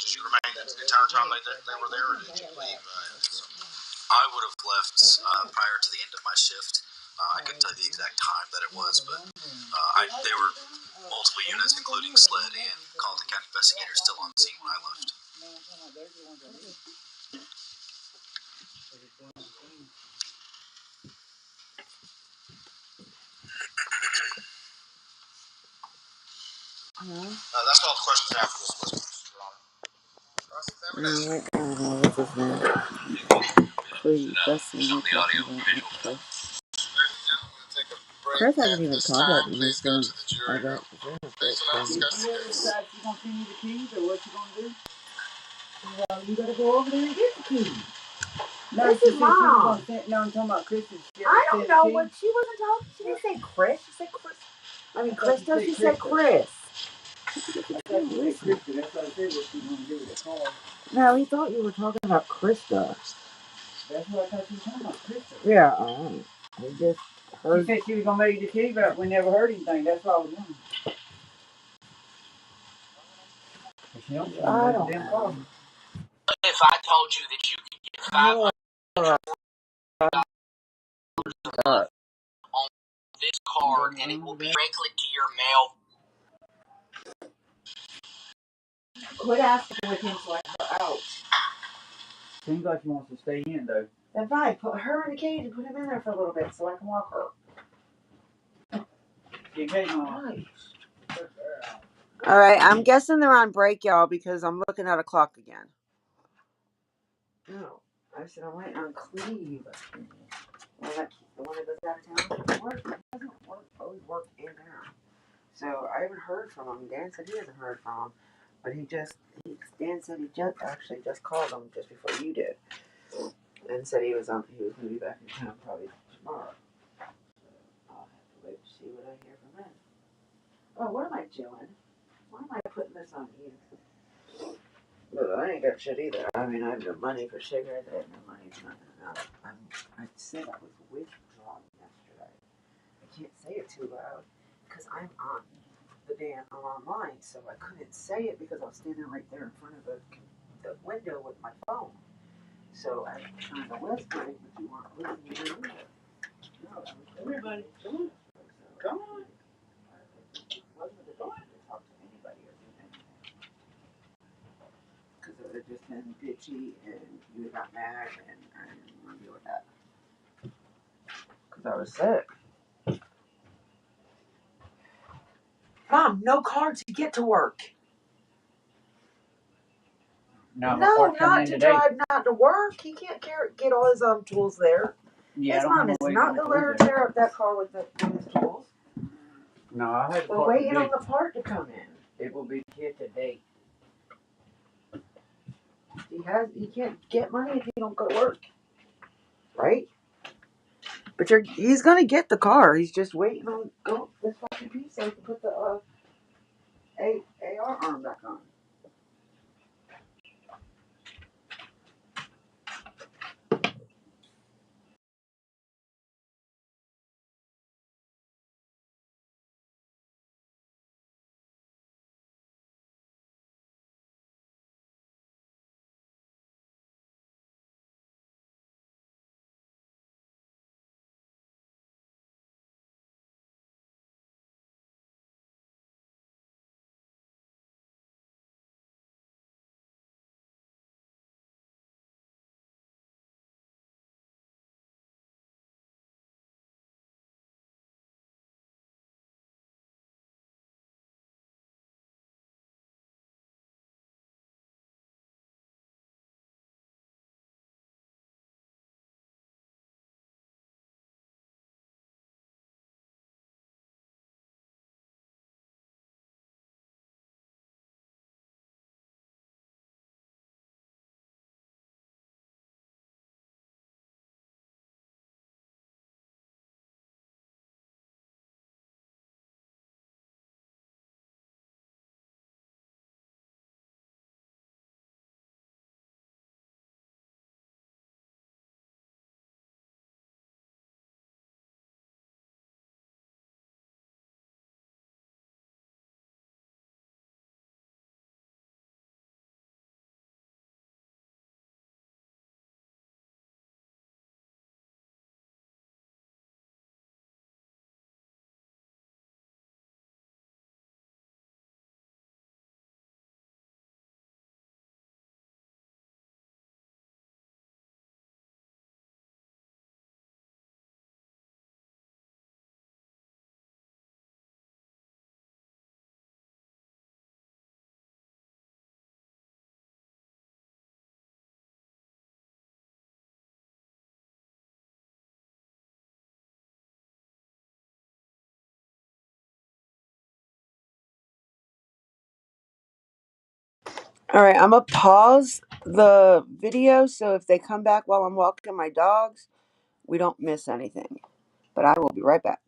Did you remain the entire time they were there, or did you leave? I would have left prior to the end of my shift. I couldn't tell you the exact time that it was, but there were multiple units, including SLED and Colleton County investigators, still on the scene when I left. That's all the questions I have for this list, Your Honor. I don't know what's his name. Please, that's the one we're talking about. Chris hasn't even contacted me since I got the You gonna send me the keys, or what you gonna do? Well, you gotta go over there and get the keys. No, this is Mom. No, I'm talking about Chris. I don't know what she wasn't talking. She didn't say Chris. She said Chris. I mean, Krista. She said Chris. No, he thought you were talking about Krista. That's what I thought you were talking about, Krista. Yeah, I just heard. She said she was gonna make the key, but we never heard anything. That's why I was wondering. I don't know. If I told you that you could get $500 on this card and it will be directly to your mail. Quit asking with him so I can go out. Seems like he wants to stay in, though. Then fine, put her in the cage and put him in there for a little bit so I can walk her. All right, I'm guessing they're on break, y'all, because I'm looking at a clock again. No, I said I'm waiting on Cleve. The one that goes out of town doesn't work. It doesn't work. Always work in town. So I haven't heard from him. Dan said he hasn't heard from him, but Dan said he just called him just before you did, and said he was going to be back in town probably tomorrow. I'll have to wait to see what I hear from him. Oh, what am I doing? Why am I putting this on you? Well, I ain't got shit either. I mean, I have no money for cigarettes. I have no money for nothing. I said I was withdrawing yesterday. I can't say it too loud because I'm on I'm online, so I couldn't say it because I was standing right there in front of the window with my phone. So I was trying to whisper it, but you weren't listening to me. No, everybody, come on. Come on. I wasn't going to talk to anybody or do anything. Because it would have just been bitchy and you got mad and I didn't want to deal with that. Because I was sick. Mom, no car to get to work. No, not to drive, not to work. He can't get all his tools there. Yeah, his mom is not going to let her tear up that car with his tools. No, I had. We're waiting on the part to come in. It will be here today. He can't get money if he don't go to work, right? But he's going to get the car. He's just waiting on this fucking piece so he can put the AR arm back on. All right, I'm going to pause the video so if they come back while I'm walking my dogs, we don't miss anything. But I will be right back.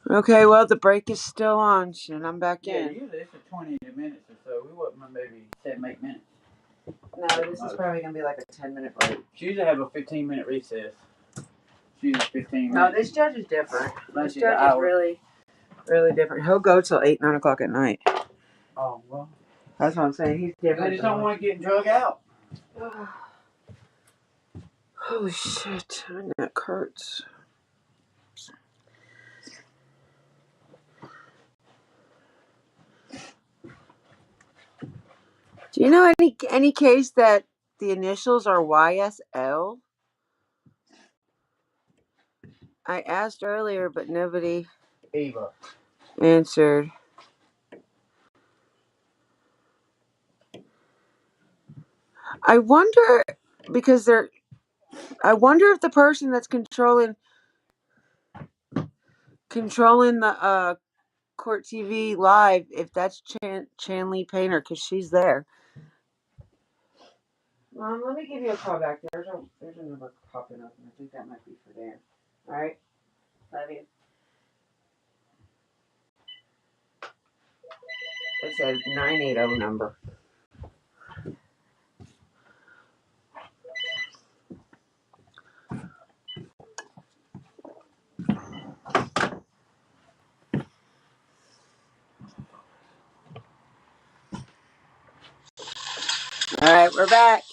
Okay, well, the break is still on, and I'm back Yeah, in. usually it's a 20 minutes or so. We want maybe 7, 8 minutes. No, this is probably going to be like a 10-minute break. She usually have a 15-minute recess. She usually 15 No, minutes. this judge is different. This She's judge is really, really different. He'll go till 8, 9 o'clock at night. Oh, well. That's what I'm saying. He's different. They just don't want to get drug out. Holy shit, my neck hurts. Do you know any case that the initials are YSL? I asked earlier, but nobody Eva. answered. I wonder because I wonder if the person that's controlling the Court TV live, if that's Chanley Painter, because she's there. Mom, let me give you a call back. There's a number popping up, and I think that might be for Dan. All right, love you. It's a 980 number. All right, we're back.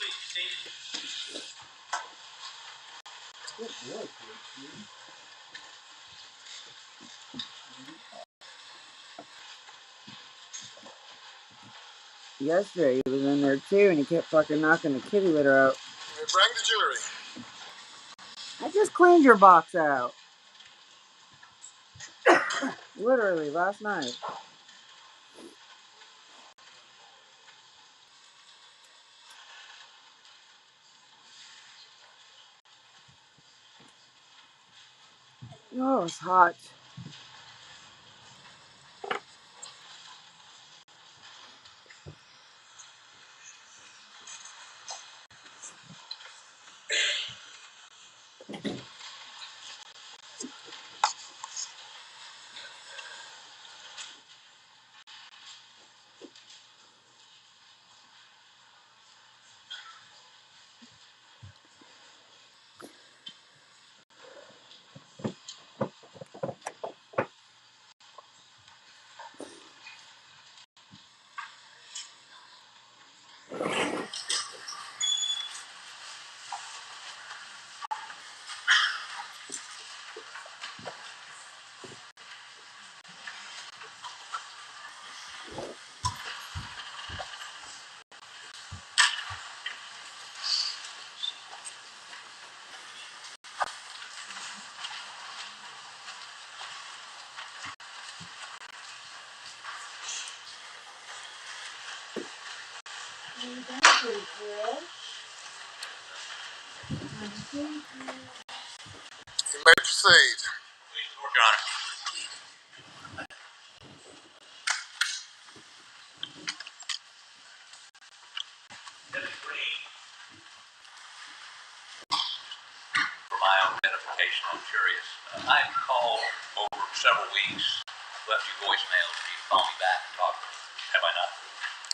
Yesterday he was in there too, and he kept fucking knocking the kitty litter out. Bring the jury. I just cleaned your box out. Literally last night. Oh, it's hot. You may proceed. Your Honor. For my own edification, I'm curious. I called over several weeks, left you voicemails, and you call me back and talk to me. Have I not?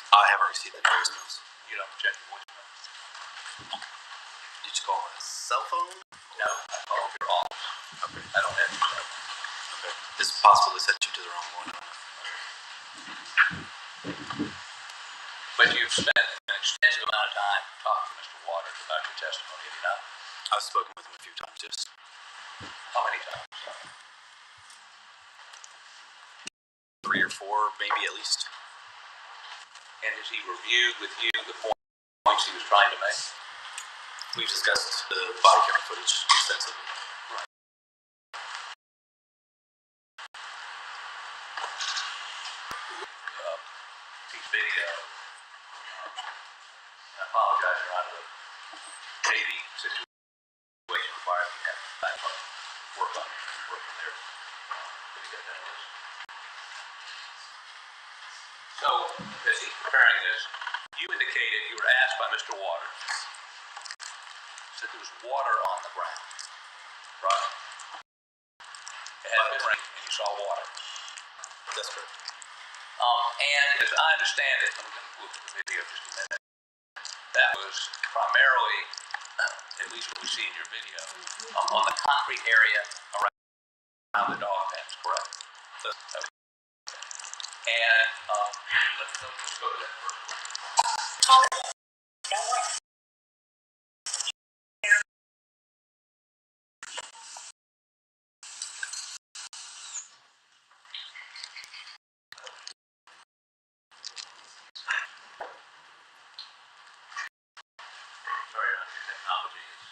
I haven't received any voicemails. You don't check your voicemail? Did you call my cell phone? No, I called your office. Okay. I don't have your cell phone. Okay. It's possible they sent you to the wrong one. But you've spent an extensive amount of time talking to Mr. Waters about your testimony, have you not? I've spoken with him a few times, yes. How many times? 3 or 4, maybe at least. And has he reviewed with you the points he was trying to make? We've discussed the body camera footage extensively. Right. Piece video. I apologize, Your Honor. The TV situation requires me to have time to work from there. Let me get that list. So, as he's preparing this, you indicated you were asked by Mr. Waters, said there was water on the ground, right? It had been raining, and you saw water. That's correct. And as I understand it, I'm going to look at the video just a minute. That was primarily, at least what we see in your video, on the concrete area around the dog pens, correct? Okay. And let's go to that first. Sorry, technology is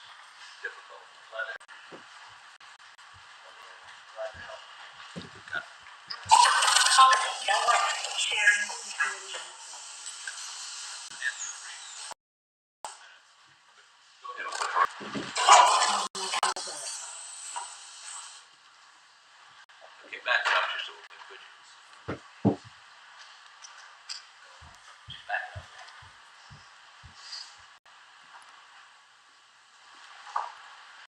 difficult. Glad to help. Okay, back up just a little bit, could you? Just back up.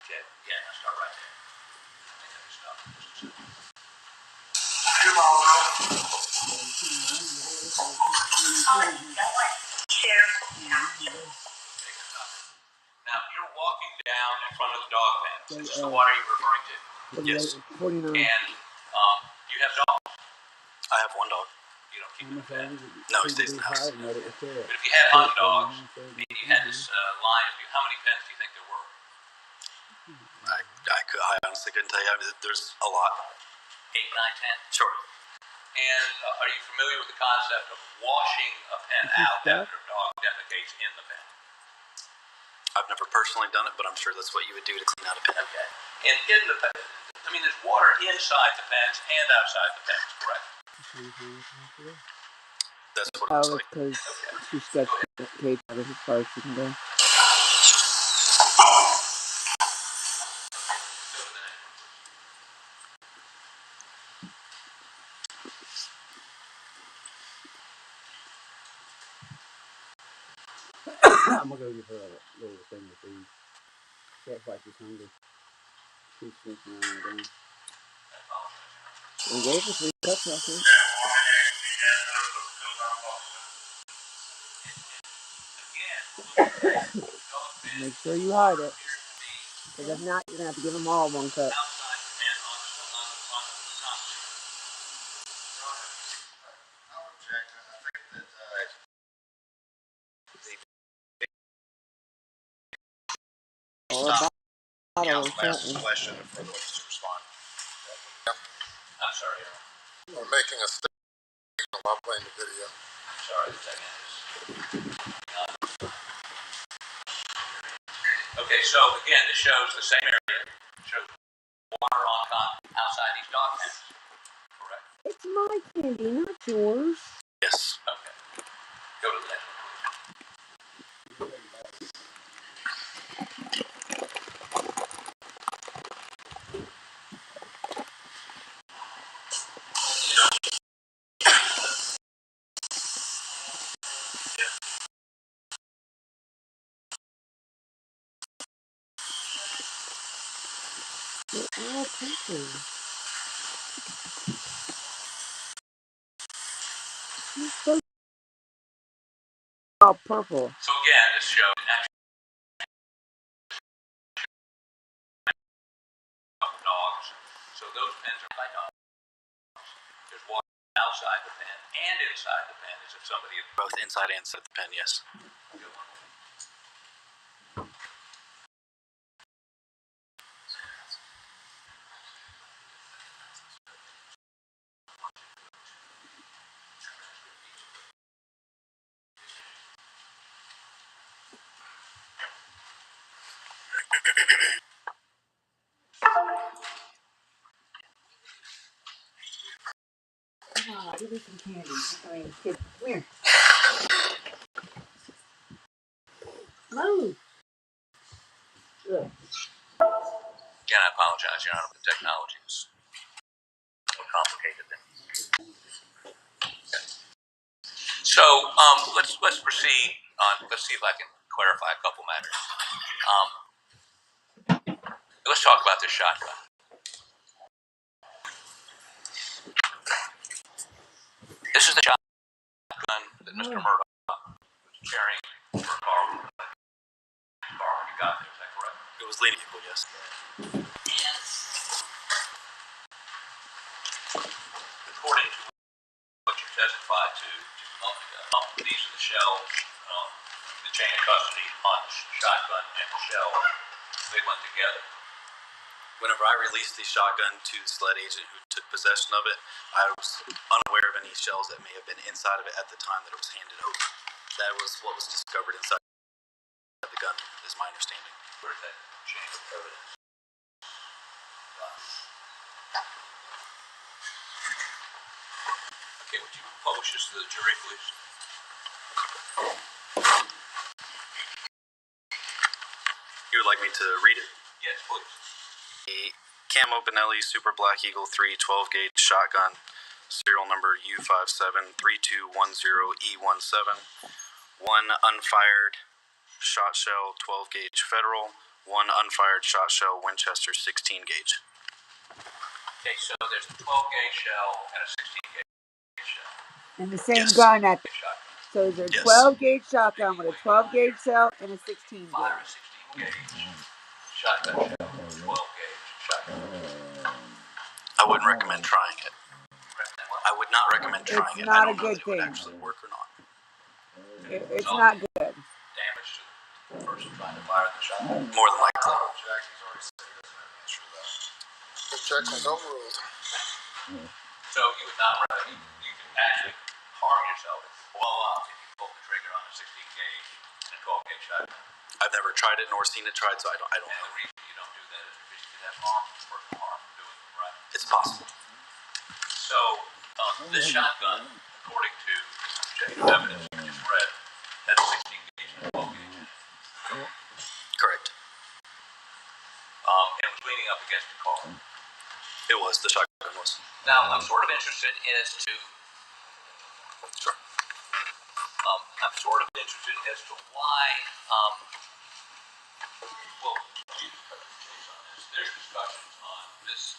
Okay, yeah, I'll start right there. I think I can stop just a second. Now, you're walking down in front of the dog pen. Is this the water you're referring to? Yes. 49. And you have dogs? I have one dog. You don't keep them in bed? No, he stays in the house. But if you had hung dogs, and you had this line of, how many pens do you think there were? I honestly couldn't tell you. I mean, there's a lot. 8, 9, 10? Sure. And are you familiar with the concept of washing a pen out after a dog defecates in the pen? I've never personally done it, but I'm sure that's what you would do to clean out a pen. Okay. And in the pen, I mean, there's water inside the pens and outside the pens, correct? That's what it looks like. Because she stretched the cage out as far as she can go. I'm gonna go give her a little thing to feed. She acts like she's hungry. She's sniffing around again. We gave her 3 cups, I think. Make sure you hide it. Because if not, you're going to have to give them all 1 cup. Or a bottle or something. Question for the witness to respond. I'm sorry, Aaron. Or making a statement while playing the video. I'm sorry, the second is. Okay, so again, this shows the same area. It shows water on outside these dog pens. Correct. It's my candy, not yours. Yes. Okay. Go to the next one. They're all purple. You're supposed to be all purple. So again, this shows dogs. So those pens are by dogs. There's water outside the pen and inside the pen as if somebody had Both inside and outside the pen, yes. Give me some candy. I mean, kid, come here. Move. Look. Again, I apologize, Your Honor, the technology is more complicated than. Okay. So let's proceed on. Let's see if I can clarify a couple matters. Let's talk about this shotgun. This is the shotgun that Mr. Murdaugh was carrying for a car. You got there, is that correct? It was leading people, yes. According to what you testified to a month ago, these are the shells, the chain of custody on the shotgun and the shell. They went together. Whenever I released the shotgun to the SLED agent who took possession of it, I was unaware of any shells that may have been inside of it at the time that it was handed over. That was what was discovered inside the gun, is my understanding. Where's that chain of evidence? Okay, would you publish this to the jury, please? You would like me to read it? Yes, please. The Camo Benelli Super Black Eagle 3 12-gauge shotgun, serial number U573210E17, one unfired shot shell 12-gauge Federal, one unfired shot shell Winchester 16-gauge. Okay, so there's a 12-gauge shell and a 16-gauge shell. And the same gun at so there's a 12-gauge shotgun with a 12-gauge shell and a 16-gauge. Fire a 16-gauge shotgun shell, 12-gauge shotgun. I wouldn't recommend trying it. I would not recommend trying it. It's not I don't a good know if it would thing. actually work or not. It's not good. Damage to the person trying to fire the shotgun? More than likely. Objection is overruled. So you would not recommend, you can actually harm yourself, blow up if you pull the trigger on a 16-gauge and a 12-gauge shotgun. I've never tried it nor seen it tried, so I don't know. And the reason you don't do that is because you can have personal harm from doing it, right? It's possible. So this shotgun, according to the evidence you just read, has a 16-gauge and a 12-gauge. Correct. And it was leaning up against the car. It was, the shotgun was. Now, I'm sort of interested as to... Sure. I'm sort of interested as to why... well, there's discussions on this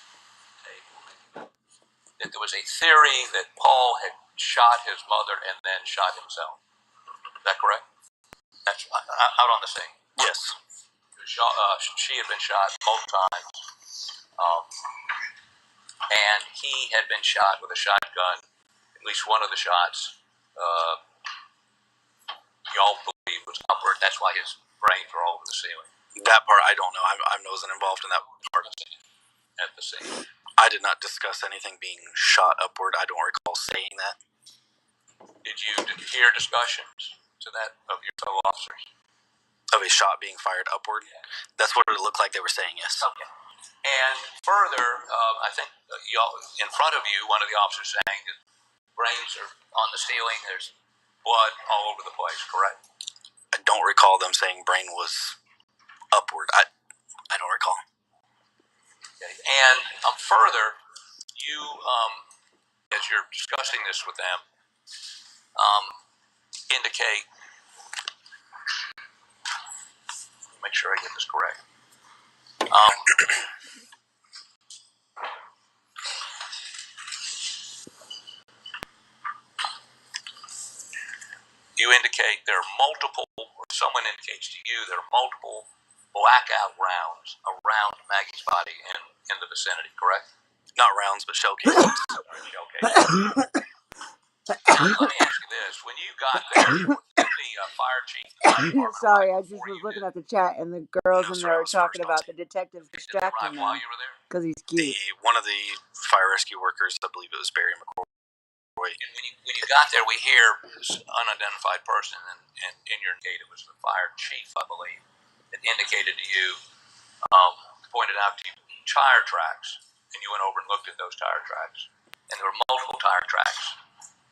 table that there was a theory that Paul had shot his mother and then shot himself. Is that correct? That's out on the scene. Yes. She had been shot both times. And he had been shot with a shotgun. At least one of the shots, y'all believe was upward. That's why his brains were all over the ceiling. That part I don't know. I wasn't involved in that part at the scene. I did not discuss anything being shot upward. I don't recall saying that. Did you hear discussions to that of your fellow officers? Of a shot being fired upward? Yeah. That's what it looked like they were saying, yes. Okay. And further, I think y'all, in front of you, one of the officers saying that brains are on the ceiling, there's blood all over the place, correct? I don't recall them saying brain was upward. I don't recall. Okay. And further, you, as you're discussing this with them, indicate, make sure I get this correct. You indicate there are multiple, or someone indicates to you there are multiple blackout rounds around Maggie's body in the vicinity, correct? Not rounds, but shell casings. Shell casings. Let me ask you this: when you got there, the fire chief? Sorry, I just was looking at the chat, and the girls in there are talking about the detectives distracting them because he's cute. One of the fire rescue workers, I believe it was Barry McCoy. And when you got there, we hear this unidentified person, and in your gate, it was the fire chief, I believe, that indicated to you, pointed out to you, tire tracks, and you went over and looked at those tire tracks, and there were multiple tire tracks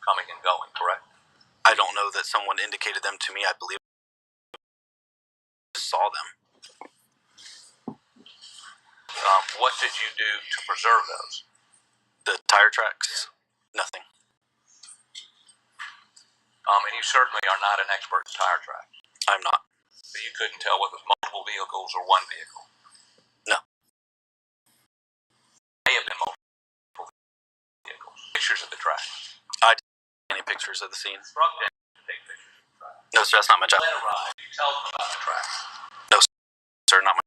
coming and going, correct? I don't know that someone indicated them to me. I believe I saw them. What did you do to preserve those? The tire tracks? Nothing. And you certainly are not an expert in tire tracks. I'm not. So you couldn't tell whether it was multiple vehicles or one vehicle? No. May have been multiple vehicles. Pictures of the tracks. I didn't pictures of the scene. Truck didn't take pictures of the track. No, sir, that's not my job. When arrived, you tell them about the track. No, sir, not my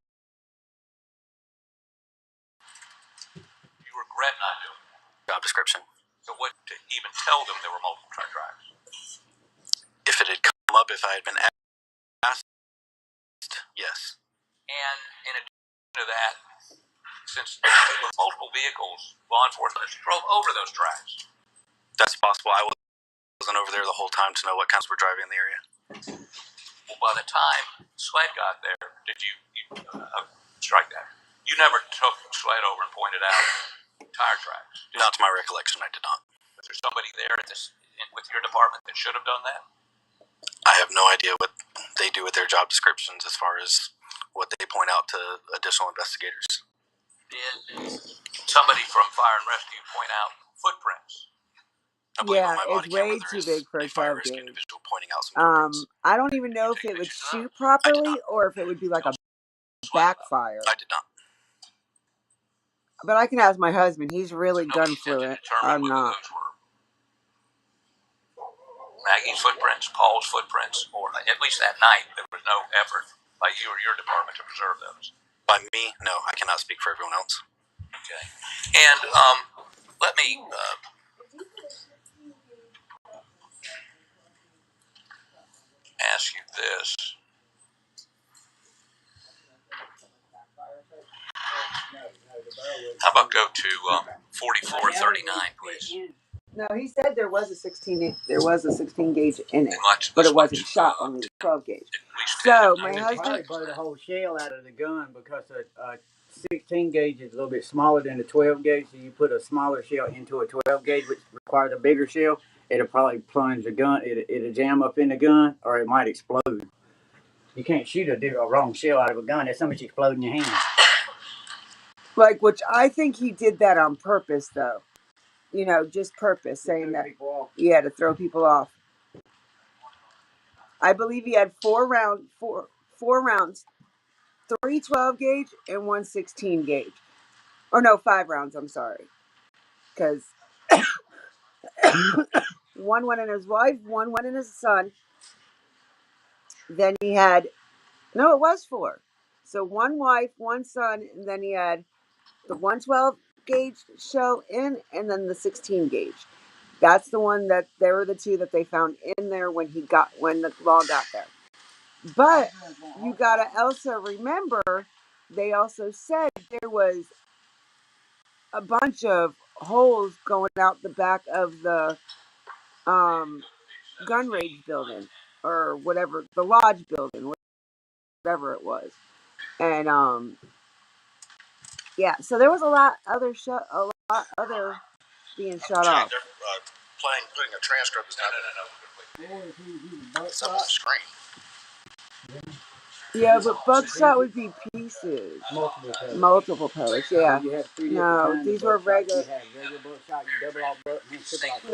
You regret not doing that. job description. So what to even tell them there were multiple tracks? If it had come up, if I had been asked, yes. And in addition to that, since there were multiple vehicles, law enforcement drove over those tracks. That's possible. I wasn't over there the whole time to know what cars were driving in the area. Well, by the time SLED got there, did you strike that? You never took SLED over and pointed out tire tracks. Not to my recollection, I did not. Was there somebody there with your department that should have done that? I have no idea what they do with their job descriptions as far as what they point out to additional investigators. Did somebody from Fire and Rescue point out footprints? Yeah, it's way too big for a 12 gauge. Pointing out some footprints. I don't even know if it would shoot properly or if it would be like a backfire. I did not. But I can ask my husband. He's really gun fluent. I'm not. Maggie's footprints, Paul's footprints, or at least that night, there was no effort by you or your department to preserve those. By me, no, I cannot speak for everyone else. Okay. And let me ask you this. How about go to 4439, please? No, he said there was a 16 gauge in it, but it wasn't shot, only the 12 gauge. So my husband probably blow the whole shell out of the gun because a 16 gauge is a little bit smaller than a 12 gauge. So you put a smaller shell into a 12 gauge, which requires a bigger shell, it'll probably plunge the gun. It'll jam up in the gun, or it might explode. You can't shoot a wrong shell out of a gun. There's so much explode in your hand. Like, which I think he did that on purpose, though. You know, just purpose, saying that. Yeah, to throw people off. I believe he had four rounds, 3 12 gauge and 1 16 gauge. Or no, 5 rounds, I'm sorry. Because one went in his wife, one went in his son. Then he had, no, it was 4. So 1 wife, 1 son, and then he had the 112 gauge shell in, and then the 16 gauge. That's the one that they were the 2 that they found in there when the law got there. But you gotta also remember, they also said there was a bunch of holes going out the back of the gun range building, or whatever, the lodge building, whatever it was. And yeah, so there was a lot other being shut off. Putting a transcript is not it's up on the screen. Yeah, but buckshot would be pieces. Multiple pellets, yeah. No, these were regular.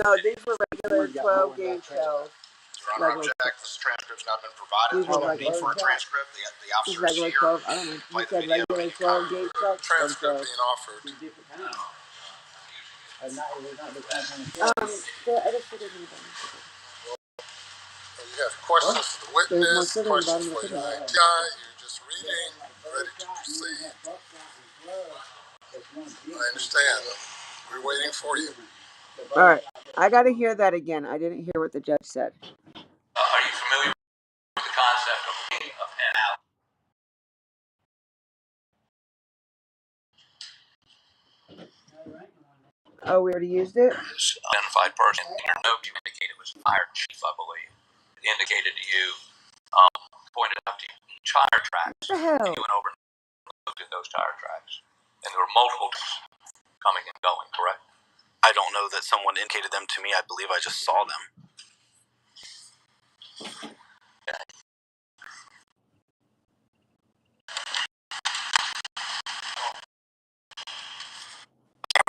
No, these were regular 12 gauge shells. Your Honor, object. This transcript's not been provided. There's no need for a transcript. The officer is here. 12, I don't know. You said regular 12 gauge shells? Transcript being offered. You have questions for the witness, questions for your guy. You're just reading, ready to proceed. I understand. We're waiting for you. All right. I got to hear that again. I didn't hear what the judge said. Are you familiar with the concept of taking a pen out? Oh, we already used it? Identified person. In your note, you indicated it was fire chief, I believe. It indicated to you, pointed out to you tire tracks. What the hell? And you went over and looked at those tire tracks. And there were multiple coming and going, correct? I don't know that someone indicated them to me. I believe I just saw them. Okay.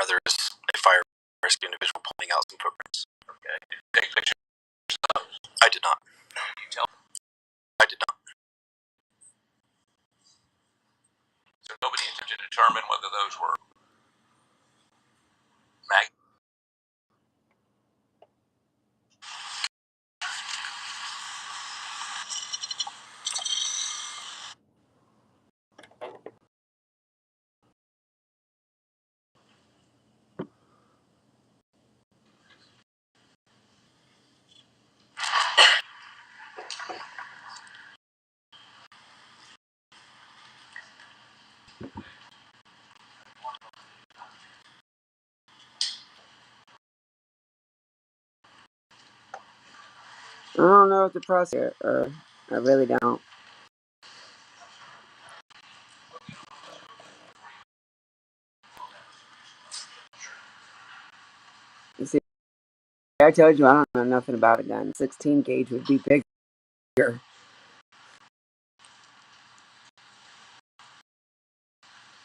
There is a fire rescue individual pointing out some footprints. Okay. Did you take pictures of those? I did not. Can you tell? I did not. So nobody attempted to determine whether those were Maggie. I don't know if the prosecutor, or I really don't. You see, I told you I don't know nothing about a gun. 16 gauge would be bigger.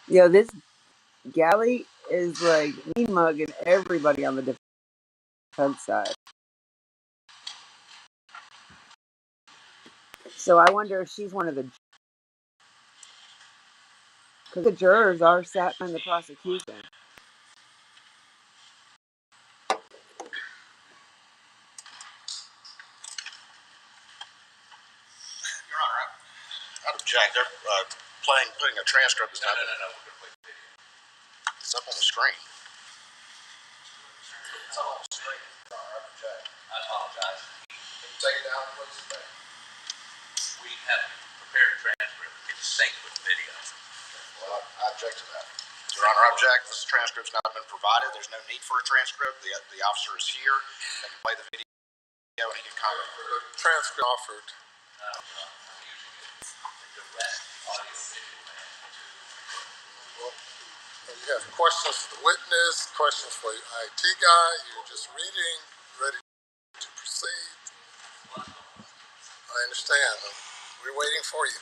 Yo, this galley is like mean mugging everybody on the defense side. So I wonder if she's one of the, because the jurors are sat in the prosecution. Your Honor, I'd object. They're putting a transcript. No. It's up on the screen. It's up on the screen. Your Honor, I object. I apologize. Can you take it down, please? We have prepared a transcript. It's synced with the video. Well, I object to that. Your Honor, I object. This transcript's not been provided. There's no need for a transcript. The officer is here. They can play the video and he can comment. The transcript offered. Well, you have questions for the witness, questions for the IT guy. You're just reading, ready to proceed. I understand. We're waiting for you.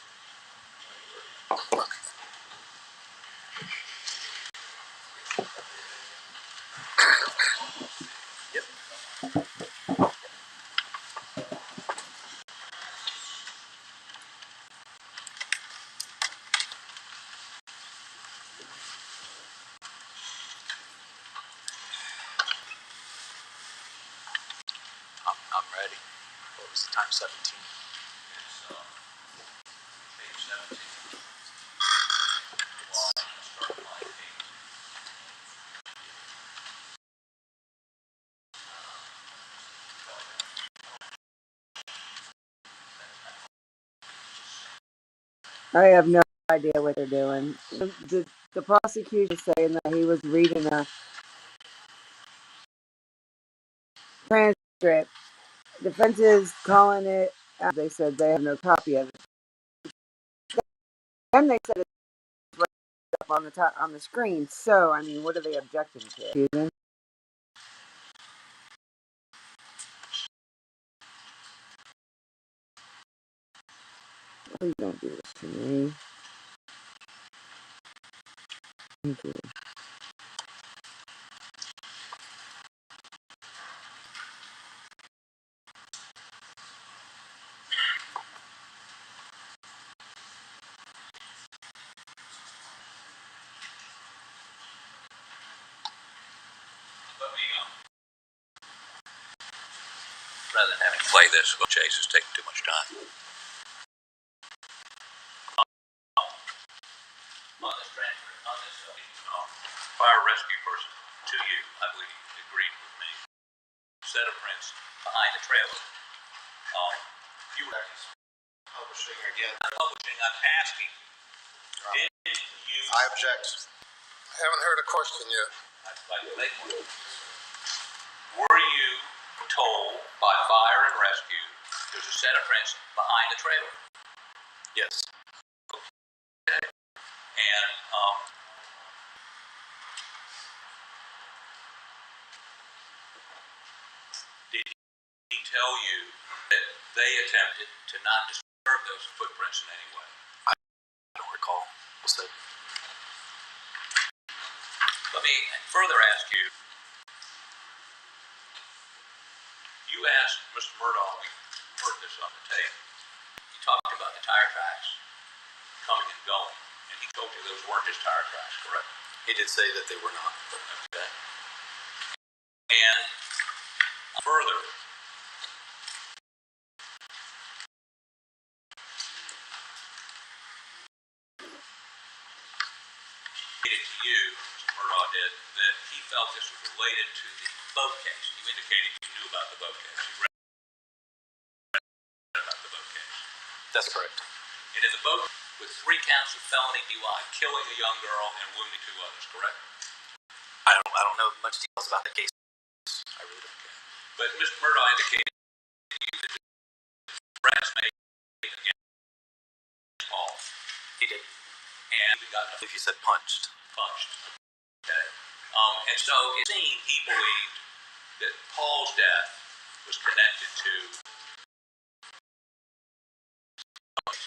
I'm ready. What was the time? 17. It's page 17. I have no idea what they're doing. The prosecution is saying that he was reading a transcript. Defense is calling it, they said they have no copy of it. Then they said it's right up on the top on the screen. So I mean, what are they objecting to? Please don't do this to me. Thank you. Let me, rather than having to play this, Chase is taking too much time. On this transcript, on this fire rescue person to you, I believe you agreed with me. Set of prints behind the trailer. You were Publishing again. I'm publishing. I'm asking. Did you? I object. I haven't heard a question yet. I'd like to make one. Were you told by fire and rescue there's a set of prints behind the trailer? Yes. Okay. And did he tell you that they attempted to not disturb those footprints in any way? I don't recall. Said. Let me further ask you. You asked Mr. Murdaugh, we heard this on the tape. He talked about the tire tracks coming and going, and he told you those weren't his tire tracks, correct? He did say that they were not. Okay. And further, to you, Mr. Murdaugh did, that he felt this was related to the boat case. You indicated you knew about the boat case. You read about the boat case. That's correct. And in the boat with 3 counts of felony DUI, killing a young girl and wounding 2 others, correct? I don't know much details about the case. I really don't care. But Mr. Murdaugh indicated to you that the threats made against Paul. He did. And he got, I believe he said punched. Punched. Okay. And so it seemed he believed that Paul's death was connected to.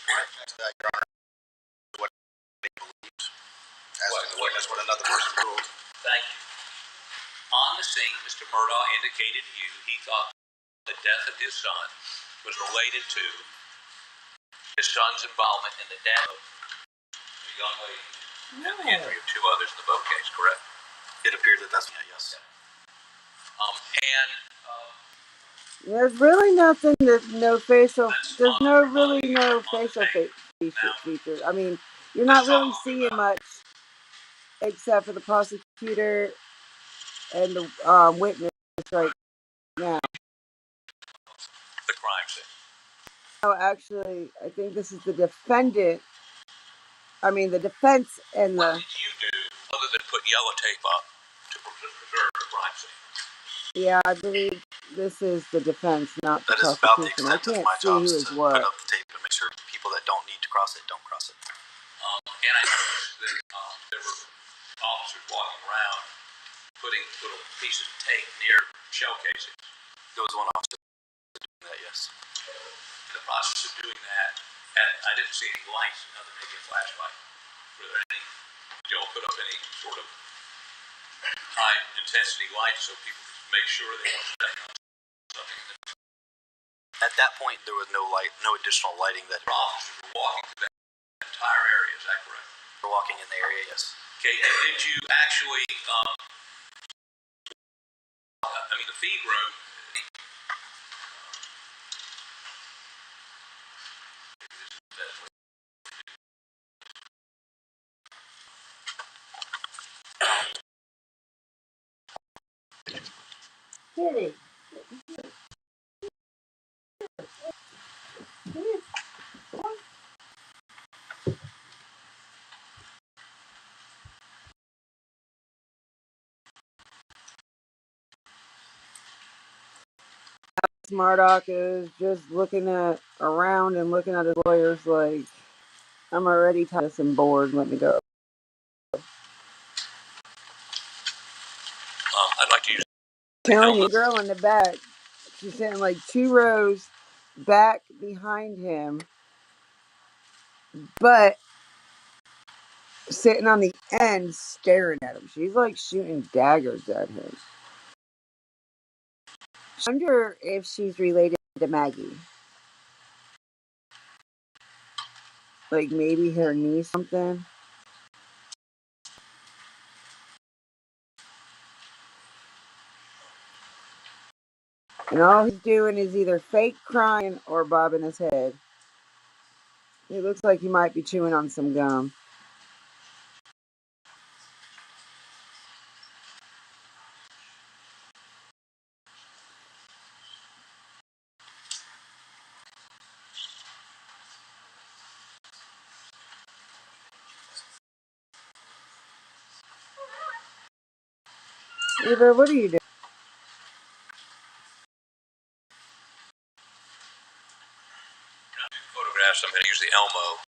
Your Honor, what he believed. Asking the witness what another person ruled. Thank you. On the scene, Mr. Murdaugh indicated to you he thought the death of his son was related to his son's involvement in the death of the young lady and the injury of 2 others in the boat case, correct? It appears that that's yes. There's really nothing that no facial. There's no really no facial features. I mean, you're not really seeing much except for the prosecutor and the witness right now. The crime scene. Oh, actually, I think this is the defendant. I mean, the defense and What the. did you do other than put yellow tape up to preserve the crime scene? Yeah, I believe this is the defense, not the That is about the prosecution. I extent of can't my see job, who is is to what. put up the tape and make sure people that don't need to cross it don't cross it. And I noticed that there were officers walking around putting little pieces of tape near shell casings. There was one officer doing that, yes. In the process of doing that, and I didn't see any lights, other than maybe a flashlight. Were there any? Did y'all put up any sort of high intensity lights so people could make sure they weren't staying on something? At that point, there was no light, no additional lighting. That officers were walking through that entire area. Is that correct? We're walking in the area, yes. Okay, and did you actually? I mean, the feed room. Kitty. Murdaugh is just looking at around and looking at his lawyers like, I'm already tired of this and bored. Let me go. I'd like to use the Telling you, helmet. girl in the back, she's sitting like 2 rows back behind him, but sitting on the end staring at him. She's like shooting daggers at him. I wonder if she's related to Maggie. Like maybe her niece something. And all he's doing is either fake crying or bobbing his head. It looks like he might be chewing on some gum. Eva, what are you doing? Photographs. I'm going to use the Elmo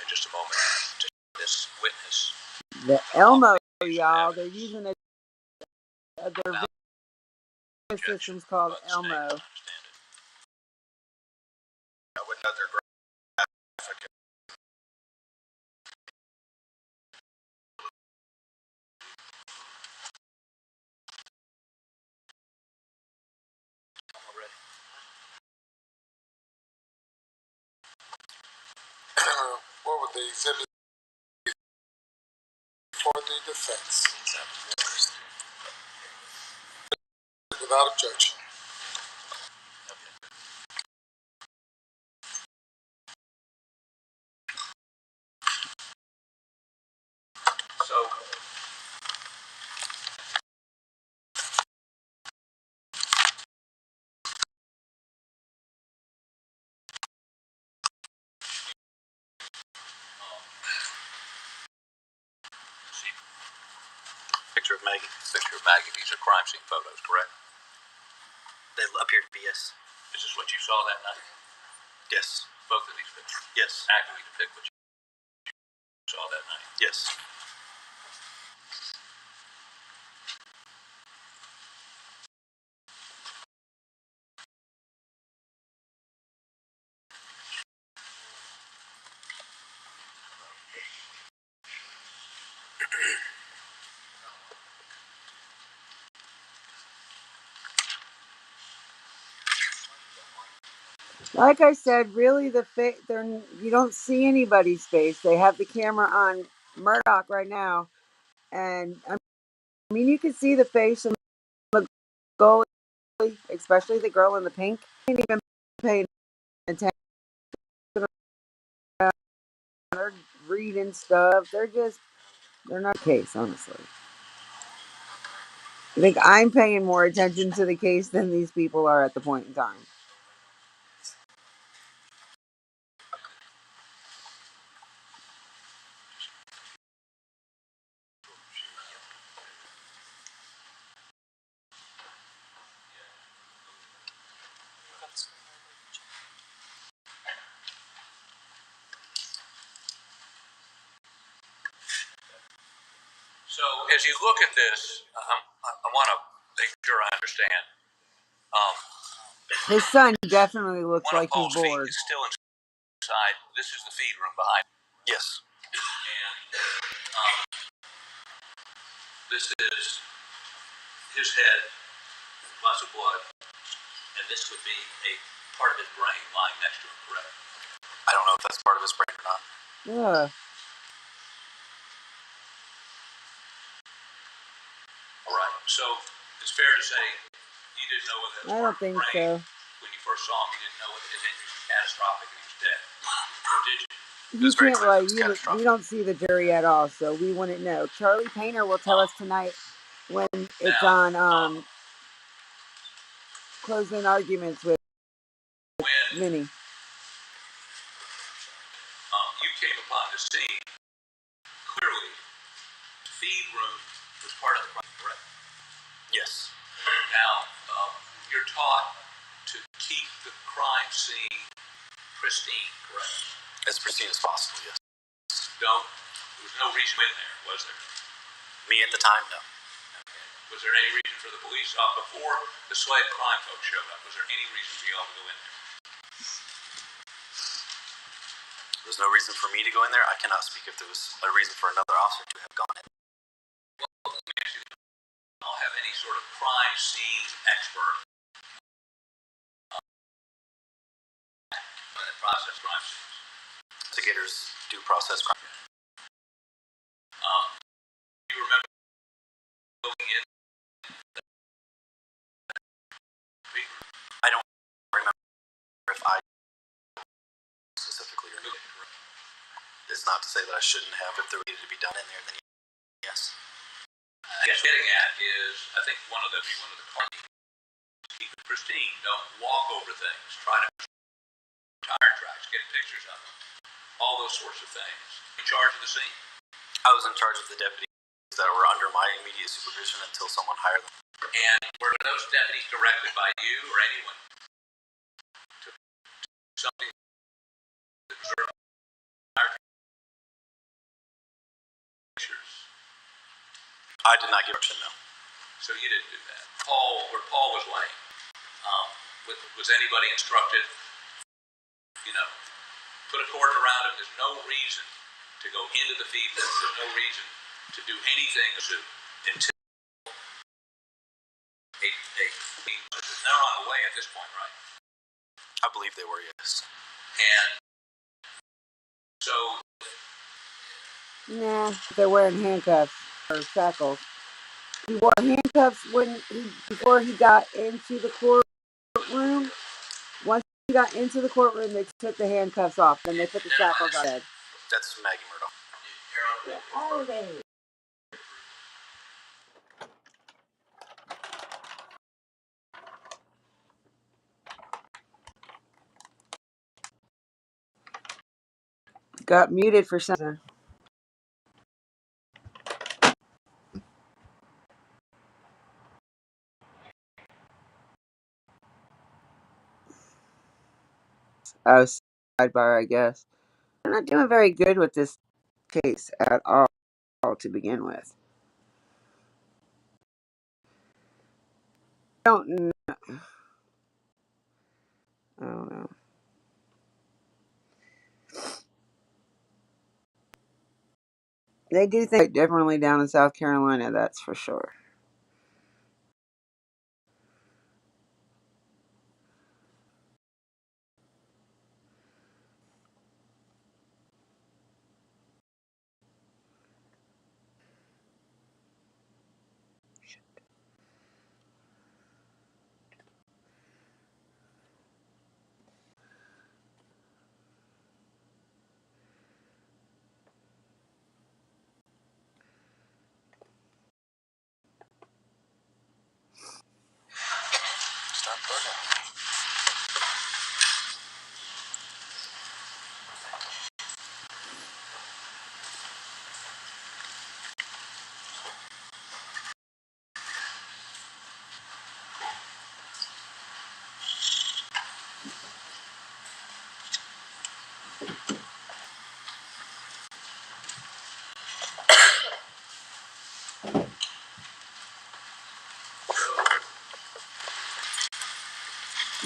in just a moment to this witness. The Elmo, y'all. They're using their video system's called Elmo. I wouldn't know their graphic. What would the exhibit for the defense? Without objection. So, picture of Maggie. Picture of Maggie. These are crime scene photos, correct? They appear to be, yes. Is this what you saw that night? Yes. Both of these pictures? Yes. Accurately depict what you saw that night? Yes. Like I said, really, you don't see anybody's face. They have the camera on Murdaugh right now, and I mean, you can see the face of the goalie, especially the girl in the pink. Ain't even paying attention. They're reading stuff. They're not case, honestly. I think I'm paying more attention to the case than these people are at the point in time. So as you look at this, I want to make sure I understand. His son definitely looks One of like he's Paul's feet bored. is still inside. This is the feed room behind. Yes. And this is his head, lots of blood, and this would be a part of his brain lying next to him, correct? I don't know if that's part of his brain or not. Yeah. All right. So it's fair to say you didn't know whether that was I part don't of his think brain. so. When you first saw him, you didn't know whether his injuries were catastrophic and he was dead. Or did you? You very can't clear lie. it was We catastrophic. don't see the jury at all, so we wouldn't know. Charlie Painter will tell us tonight when it's Now, on closing arguments with when Minnie. you came upon the scene, clearly the feed room was part of the crime, correct? Yes. Now, you're taught to keep the crime scene pristine, correct? As pristine as possible, yes. There was no reason in there, was there? Me at the time, no. Was there any reason for the police, before the slave crime folks showed up, was there any reason for y'all to go in there? There was no reason for me to go in there. I cannot speak if there was a reason for another officer to have gone in. Well, let me ask you, I don't have any sort of crime scene expert that process crime scenes. Investigators do process crime. You remember going in? I don't remember if I specifically or not. It's not to say that I shouldn't have. If there needed to be done in there, then yes. I guess what I'm getting at is, I think one of the crime, keep it pristine. Don't walk over things. Try to tire tracks, get pictures of them. All those sorts of things. In charge of the scene? I was in charge of the deputies that were under my immediate supervision until someone hired them. And were those deputies directed by you or anyone to something that deserved pictures? I did not give direction, no. So you didn't do that. Where Paul was laying, was anybody instructed, put a cordon around him? There's no reason to go into the feed room. There's no reason to do anything until they're on the way at this point, right? I believe they were, yes. And so, Nah, they're wearing handcuffs or shackles. He wore handcuffs before he got into the courtroom. Once he got into the courtroom, they took the handcuffs off. Then they put the shackles on his head. That's Maggie Murdaugh. Get out of there. Got muted for some. Oh, sidebar, I guess. They're not doing very good with this case at all to begin with. I don't know. They do think differently down in South Carolina, that's for sure. Start burning.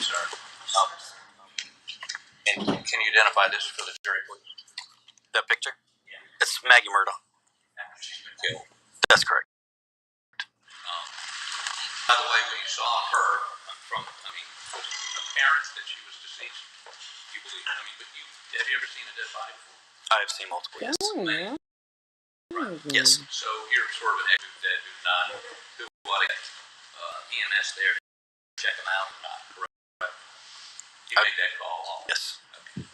Sir. And can you identify this for the jury, please? That picture? It's Maggie Murdaugh. After she's been killed. That's correct. By the way, when you saw her, was it apparent that she was deceased? You believe? But have you ever seen a dead body before? I have seen multiple, yes. Many. Right. Yes. So you're sort of an expert dead who's not, who wanted EMS there to check them out or not, correct? You made that call. Yes. Okay.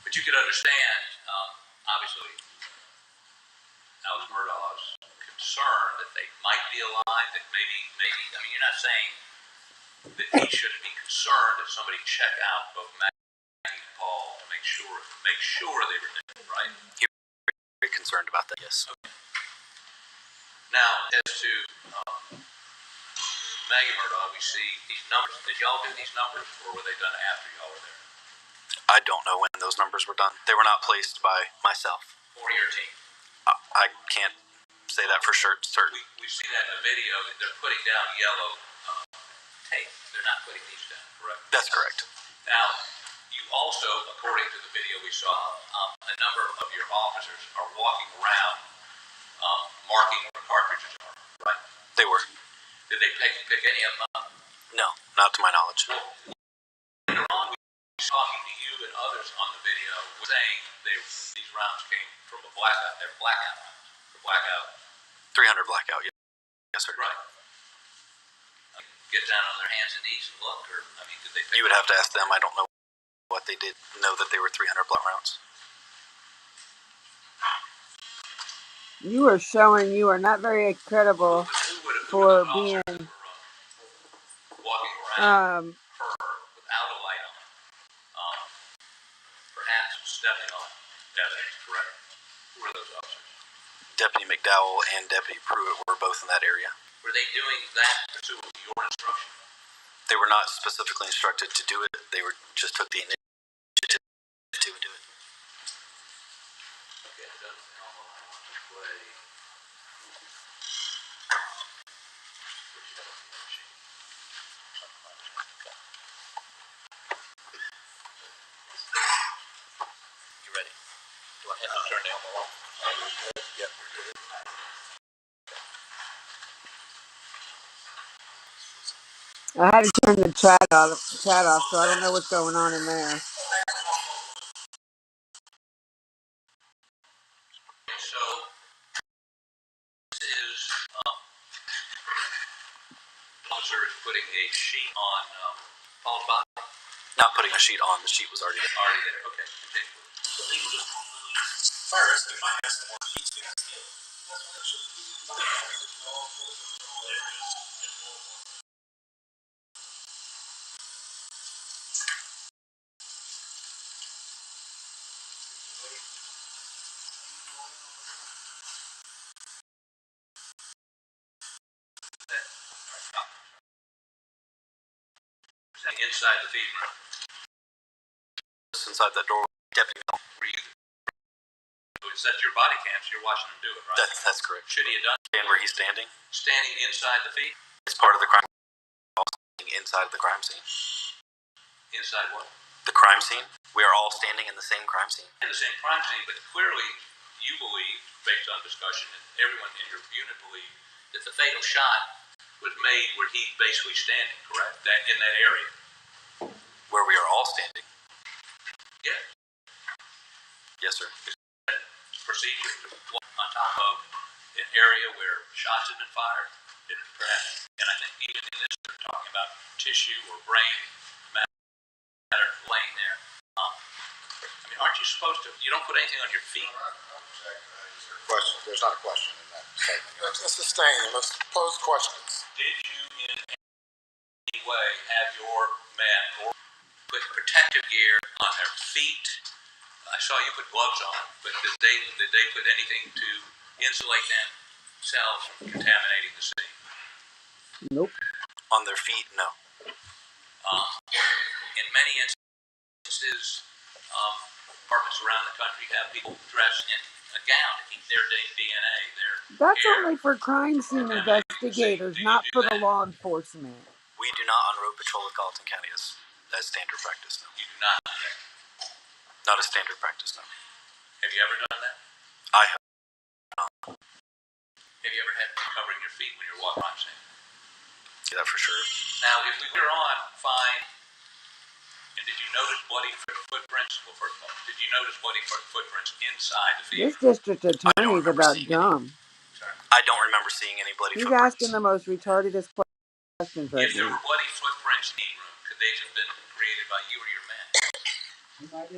But you could understand, obviously, Alice Murdaugh's concern that they might be alive, that maybe, you're not saying that he shouldn't be concerned if somebody check out both Maggie and Paul to make sure they were dead, right? You're very concerned about that, yes. Okay. Now, as to Maggie Murdaugh, we see these numbers. Did y'all do these numbers, or were they done after y'all were there? I don't know when those numbers were done. They were not placed by myself. Or your team? I can't say that for sure, certain. We see that in the video that they're putting down yellow tape. They're not putting these down, correct? That's correct. Now, you also, according to the video we saw, a number of your officers are walking around marking where cartridges are, right? They were. Did they pick any of them up? No, not to my knowledge. Well, later on, we were talking to you and others on the video saying these rounds came from a blackout. They're blackout rounds. Blackout. 300 blackout, yes, sir. Right. Get down on their hands and knees and look, or did they? You would have to ask them. I don't know what they did. Know that they were 300 block rounds. You are showing you are not very credible for being Walking around her without a light on, perhaps stepping on evidence, correct? Who are those officers? Deputy McDowell and Deputy Pruitt were both in that area. Were they doing that pursuant to your instruction? They were not specifically instructed to do it. They just took the initiative to do it. Okay, it doesn't sound like I want to play. You ready? Do I have to turn down the light? Yep. I had to turn the chat off, so I don't know what's going on in there. So, this is officer is putting a sheet on Paul's body. Not putting a sheet on. The sheet was already there. Already there. Okay, continue. First, they might have some more heat to it. Inside the feed room. inside that door. Deputy Mel. Were you? Is that your body cams? You're watching him do it, right? That's correct. Should he have done? And where he's standing? Standing inside the feet? It's part of the crime. Inside of the crime scene. Inside what? The crime scene. We are all standing in the same crime scene. In the same crime scene, but clearly you believe, based on discussion, and everyone in your unit believed, that the fatal shot was made where he's basically standing, correct? That in that area. Where we are all standing. Yeah. Yes, sir. Procedure to walk on top of an area where shots have been fired, perhaps, and I think even in this, they're talking about tissue or brain matter laying there. I mean, aren't you supposed to? You don't put anything on your feet. Question. There's not a question in that statement. Let's sustain. Let's pose questions. Did you in any way have your men or put protective gear on their feet? I saw you put gloves on, but did they put anything to insulate themselves from contaminating the scene? Nope. On their feet, no. In many instances, apartments around the country have people dressed in a gown to keep their DNA. That's only for crime scene investigators, not for the law enforcement. We do not on road patrol of Gallatin County as standard practice, no. You do not do that. Not a standard practice, no. Have you ever done that? I have. Have you ever had covering your feet when you're walking around? See that for sure. Now, if we were on, fine. And did you notice bloody footprints? Well, first of all, did you notice bloody footprints inside the field? This district attorney is about dumb. I don't remember seeing any bloody He's footprints. asking the most retardedest questions right If there now. were bloody footprints in the room, could they have been created by you or your men?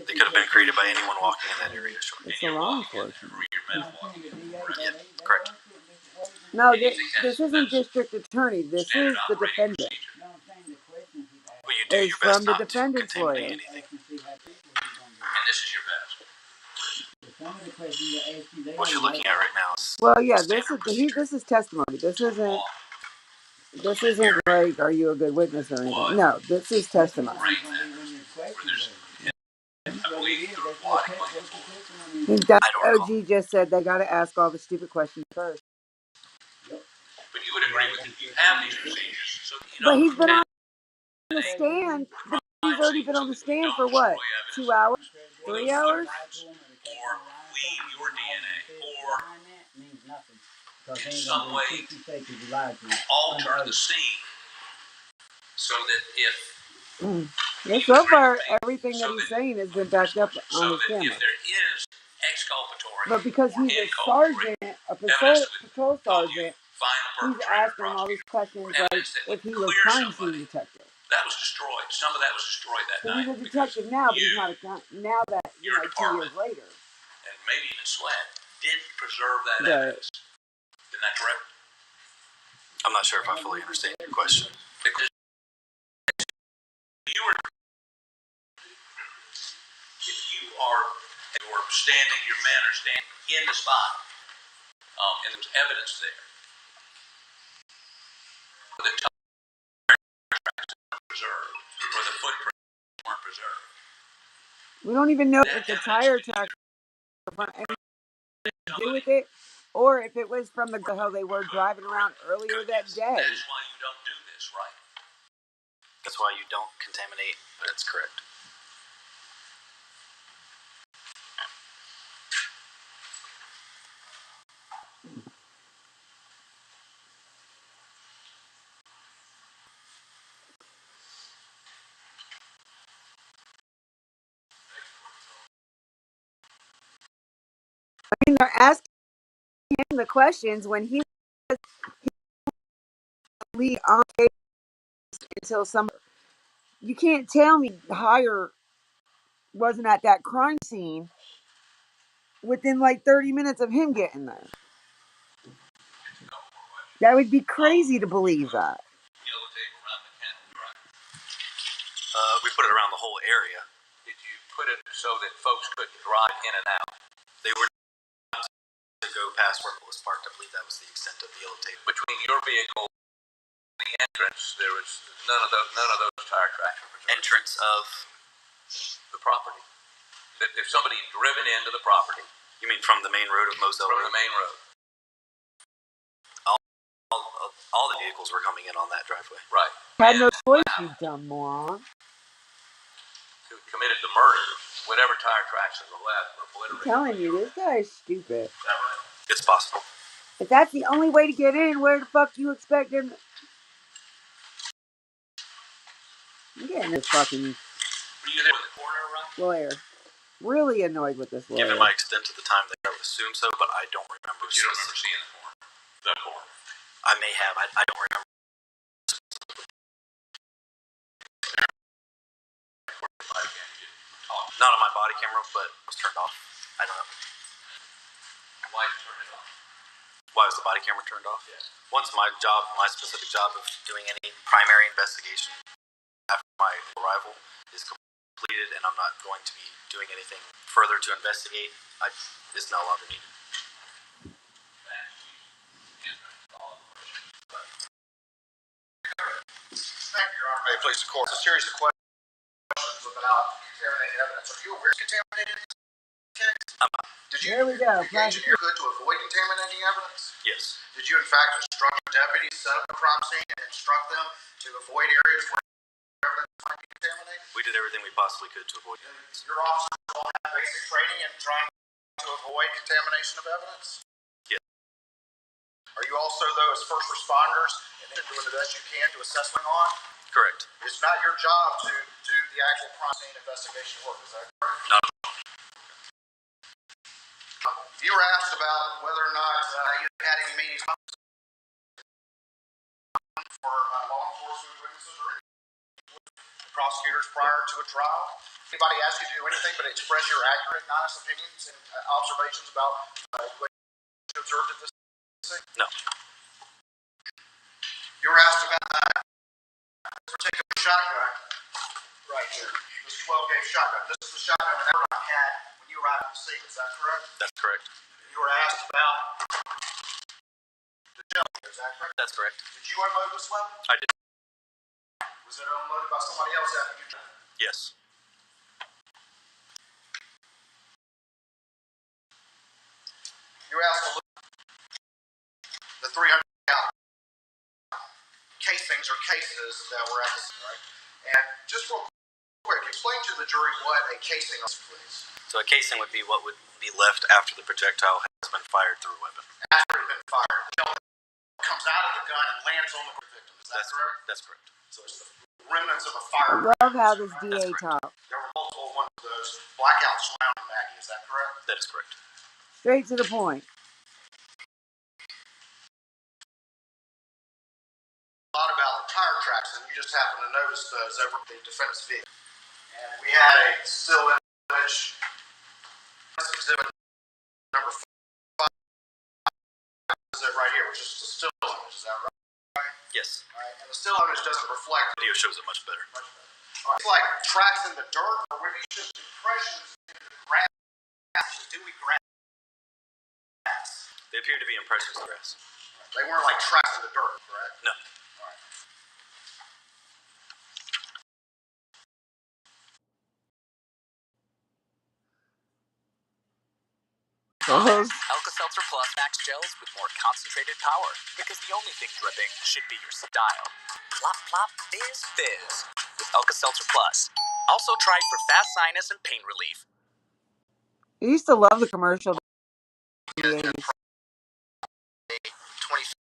They could have been created by anyone walking in that area, sure. It's the law enforcement. Or your men walking. Yeah, correct. No, this isn't district attorney. This is the defendant. Well, you do It's your best from the not to defendant's contaminate lawyer. anything. And this is your best. What you're looking at right now is Well, yeah, standard procedure. this is testimony. This isn't like, are you a good witness or anything? No, this is testimony. I believe there were body claims. OG just said they got to ask all the stupid questions first. But you would agree with you have these procedures, so you But don't. he's been on the stand. He's already been on the stand for what? 2 hours? 3 hours? Or leave your DNA, or in some way alter the scene, so that if Well, so far, everything that he's saying has been backed up on his camera. if there is exculpatory, But because he's a sergeant, a patrol sergeant, he's asking all these questions like if he was crime scene detective. that was destroyed. Some of that was destroyed that So night. he's a detective now, but he's not a now that 2 years later. And maybe even Sweat did preserve that evidence. Isn't that correct? I'm not sure if I fully understand your question. Because you were, if you are standing, your men are standing in the spot, and there's evidence there. The tire tracks weren't preserved, or the footprints weren't preserved. We don't even know if the tire tracks have anything to do with it, or if it was from the how they were driving around earlier that day. That's why you don't do this, right? That's why you don't contaminate. That's correct. I mean, they're asking him the questions when he lead on case until some. You can't tell me Hire wasn't at that crime scene within like 30 minutes of him getting there. That would be crazy to believe that. We put it around the whole area. Did you put it so that folks could drive in and out? They were to go past where it was parked. I believe that was the extent of the yellow tape. Between your vehicle and the entrance, there was none of those tire tracks were preserved. Entrance of The property. If somebody driven into the property. You mean from the main road of Moselle From Road? the main road. All the vehicles were coming in on that driveway. Right. Had no choice, you dumb moron. Who committed the murder, whatever tire tracks that were left were obliterated. I'm telling you, this guy is stupid. Is that right? It's possible. If that's the only way to get in, where the fuck do you expect him to... I'm getting this fucking Were you there when the coroner arrived? lawyer. Really annoyed with this lawyer. Given my extent at the time, I would assume so, but I don't remember. You don't remember seeing the coroner? I may have. I don't remember. Not on my body camera, but it was turned off. I don't know. Why did you turn it off? Why was the body camera turned off? Yes. Once my specific job of doing any primary investigation after my arrival is completed, and I'm not going to be doing anything further to investigate, it's no longer needed. Thank you, Your Honor. May it please the court. It's a series of questions about contaminated evidence. Are you aware of contaminated evidence? Did you There we go. engage in your good to avoid contaminating evidence? Yes. Did you, in fact, instruct your deputies, set up a crime scene, and instruct them to avoid areas where evidence might be contaminated? We did everything we possibly could to avoid it. Your officers all have basic training in trying to avoid contamination of evidence? Yes. Are you also, though, as first responders, doing the best you can to assess what's going on? Correct. It's not your job to do the actual crime scene investigation work, is that correct? Not. You were asked about whether or not you had any meetings for law enforcement witnesses or prosecutors prior to a trial. Anybody ask you to do anything but express your accurate, honest opinions and observations about what you observed at this scene? No. You were asked about this particular shotgun right here, this 12-gauge shotgun. This is the shotgun that Murdaugh had when you arrived at the scene. Is that correct? That's correct. You were asked about the gel. Is that correct? That's correct. Did you unload this weapon? I did. Was it unloaded by somebody else after you did it? Yes. You were asked to look at the 300 casings or cases that were at the scene, right? And just real quick, explain to the jury what a casing is, please. So a casing would be what would be left after the projectile has been fired through a weapon. After it had been fired, the shell comes out of the gun and lands on the victim. Is that correct? That's correct. So it's the remnants of a I fire. love how this DA talks. There were multiple ones of those blackouts surrounding Maggie. Is that correct? That is correct. Straight to the point. A lot about the tire tracks, and you just happen to notice those over the defendant's vehicle. And we had a still image, exhibit number 5, is it right here, which is the still image, is that right? Yes. All right, and the still image doesn't reflect. Video shows it much better. All right. It's like tracks in the dirt, or were these just impressions in the grass, in the dewy grass? They appear to be impressions of grass. They weren't like tracks in the dirt, correct? No. All right. Alka-Seltzer Plus Max Gels with more concentrated power. Because the only thing dripping should be your style. Plop, plop, fizz, fizz. With Alka-Seltzer Plus. Also tried for fast sinus and pain relief. I used to love the commercial in the 80s. 25.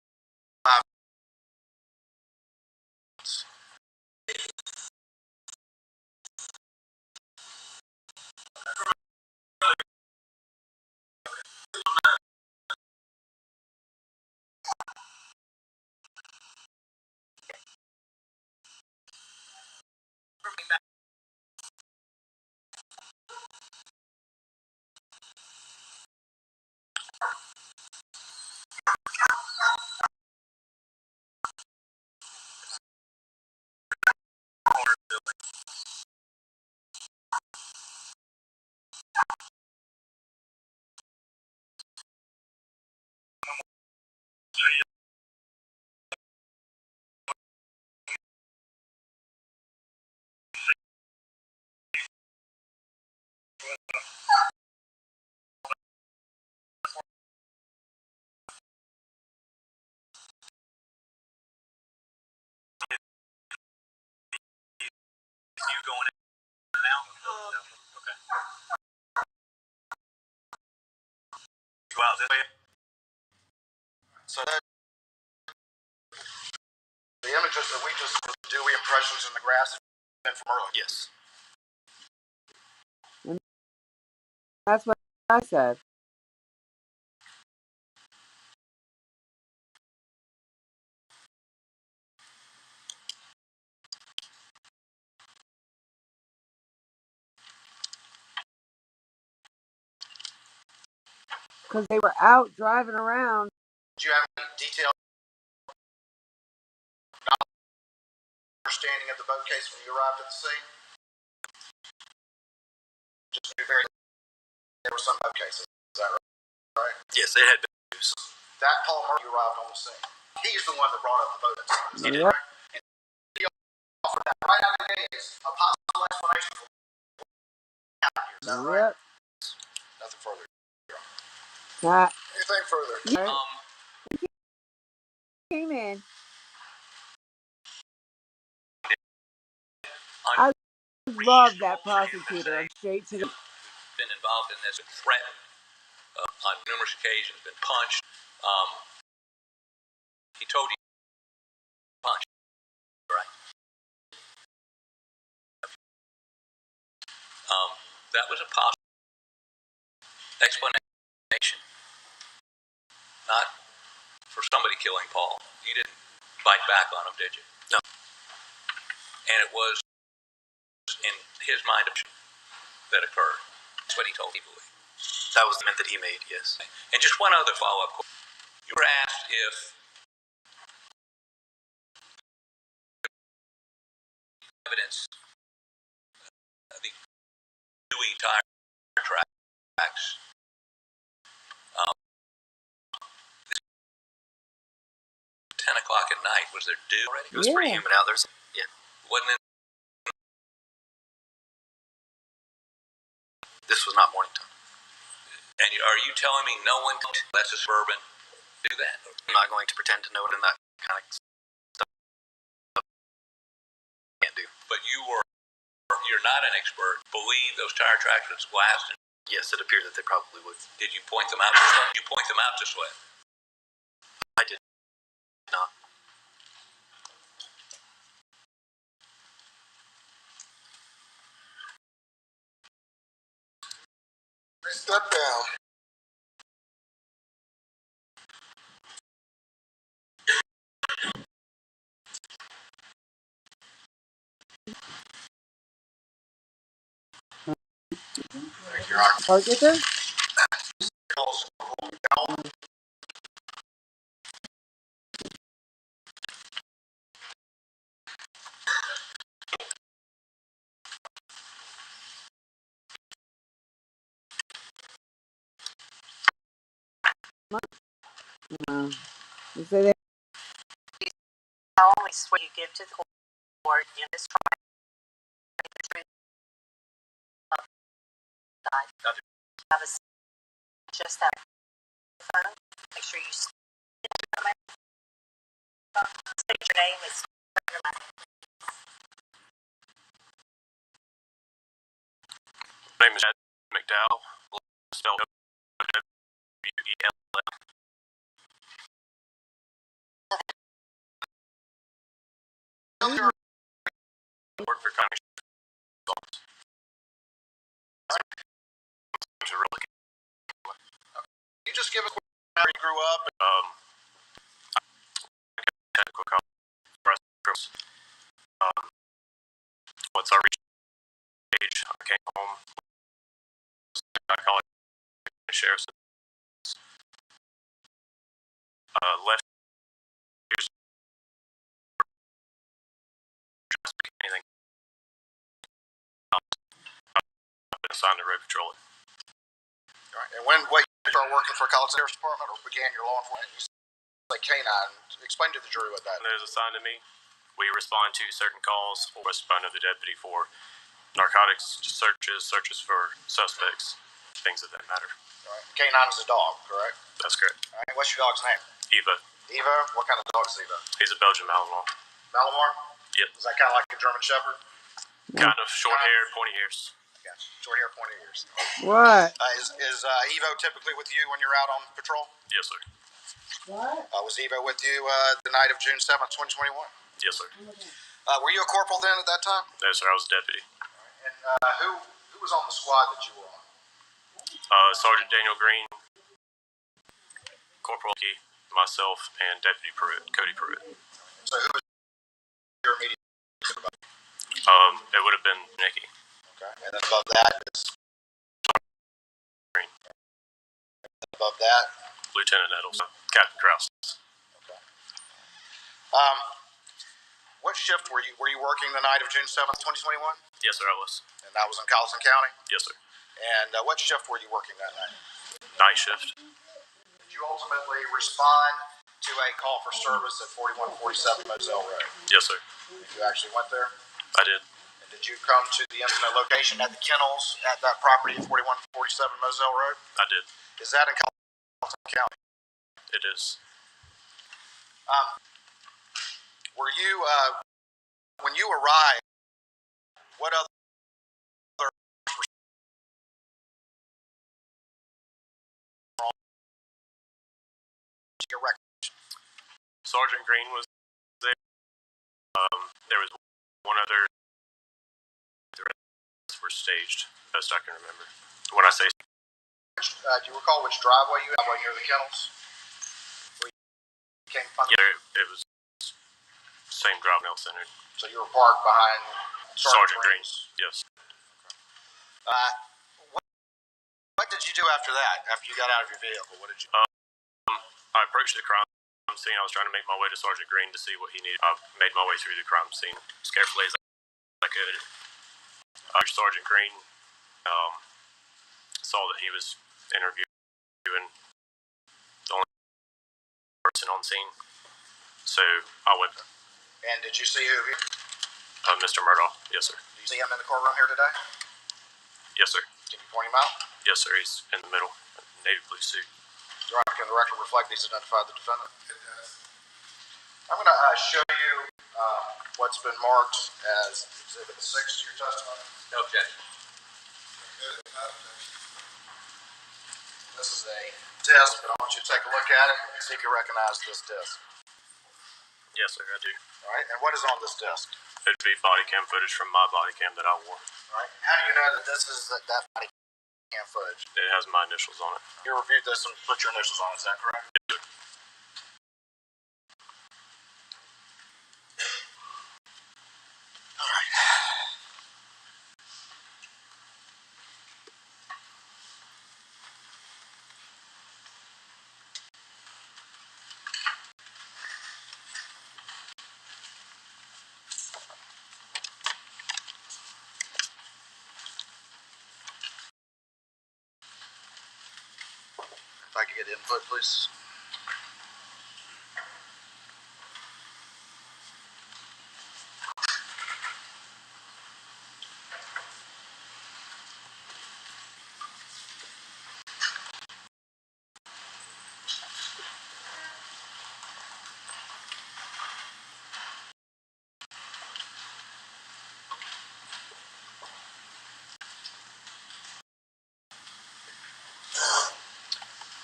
going in and out? No. Okay. Go out this way. So that the images that we just do, we impressions in the grass and from earlier. Yes. That's what I said. Because they were out driving around. Do you have any detailed understanding of the boat case when you arrived at the scene? Just to be very, there were some boat cases. Is that right? Yes, it had been used. That Paul Murdaugh arrived on the scene. He's the one that brought up the boat incident. He did. Yep. And he offered that right out of the gate is a possible explanation for what happened. Is that right? Nothing further. Anything further? Yeah. Came in. I love that prosecutor. Straight to the. Been involved in this, threatened on numerous occasions, been punched. He told you punch, right? That was a possible explanation, not for somebody killing Paul. You didn't bite back on him, did you? No. And it was in his mind that occurred. That's what he told people. That was the comment that he made, yes. And just one other follow-up question. You were asked if evidence of the Dewey tire tracks 10 o'clock at night, was there dew already? It was pretty humid out there. Yeah. Wasn't it? This was not morning time. And are you telling me no one can let a suburban do that? I'm not going to pretend to know it in that kind of stuff. Can't do. But you're not an expert. Believe those tire tracks would last. Yes, it appeared that they probably would. Did you point them out to sweat? You point them out to sweat. I did not. Step down. Thank you, Your Honor. Target them? You say that? The only swear you give to the court in this trial is the truth of life. Have a just that phone. Make sure you state your name is My name is Chad McDowell, spelled W-E-L-L. Work for county. You just give us where you grew up. Technical college. Once I reached age, I came home. I call it sheriff's. Left years. Anything. I've been assigned to road patrol. All right. And what you started working for a college sheriff's department or began your law enforcement? You say canine. Explain to the jury what that is. There's assigned to me. We respond to certain calls or respond to the deputy for narcotics searches for suspects, things of that matter. All right. Canine is a dog, correct? That's correct. All right. What's your dog's name? Eva. Eva? What kind of dog is Eva? He's a Belgian Malinois. Malinois? Yep. Is that kind of like a German Shepherd? No. Kind of short hair, pointy ears. Gotcha. Short hair, pointy ears. What? Is Evo typically with you when you're out on patrol? Yes, sir. Was Evo with you the night of June 7th, 2021? Yes, sir. Were you a corporal then at that time? No, sir. I was a deputy. And who was on the squad that you were on? Sergeant Daniel Green, Corporal Key, myself, and Deputy Pruitt, Cody Pruitt. So who was your immediate? It would have been Nikki. Okay. And then above that is Green. Above that, Lieutenant Nettles, Captain Krause. okay. What shift were you working the night of June 7th, 2021? Yes, sir. I was. And that was in Colleton County? Yes, sir. And what shift were you working that night? Night shift. Did you ultimately respond to a call for service at 4147 Moselle Road? Yes, sir. You actually went there? I did. And did you come to the incident location at the kennels at that property at 4147 Moselle Road? I did. Is that in Colleton County? It is. Were you, when you arrived, what other your record? Sergeant Green was there. There was one other. The rest were staged, best I can remember. When I say, Do you recall which driveway you had near the kennels? Where you came from? yeah, it was same drive nail center. So you were parked behind Sergeant Green. Yes. What did you do after that? After you got out of your vehicle, what did you do? I approached the crime scene. I was trying to make my way to Sergeant Green to see what he needed. I made my way through the crime scene as carefully as I could. Sergeant Green saw that he was interviewing the only person on scene, so I went. And did you see who? Mr. Murdaugh. Yes, sir. Do you see him in the courtroom here today? Yes, sir. Can you point him out? Yes, sir. He's in the middle, navy blue suit. Your Honor, can the record reflect he's identified the defendant? It does. I'm going to show you what's been marked as Exhibit 6 to your testimony. No objection. This is a disc, but I want you to take a look at it and see if you recognize this disc. Yes, sir. I do. All right, and what is on this disc? It'd be body cam footage from my body cam that I wore. All right, how do you know that this is that body cam footage? It has my initials on it. You reviewed this and put your initials on it, is that correct? Yes, sir. All right. If I could get input, please.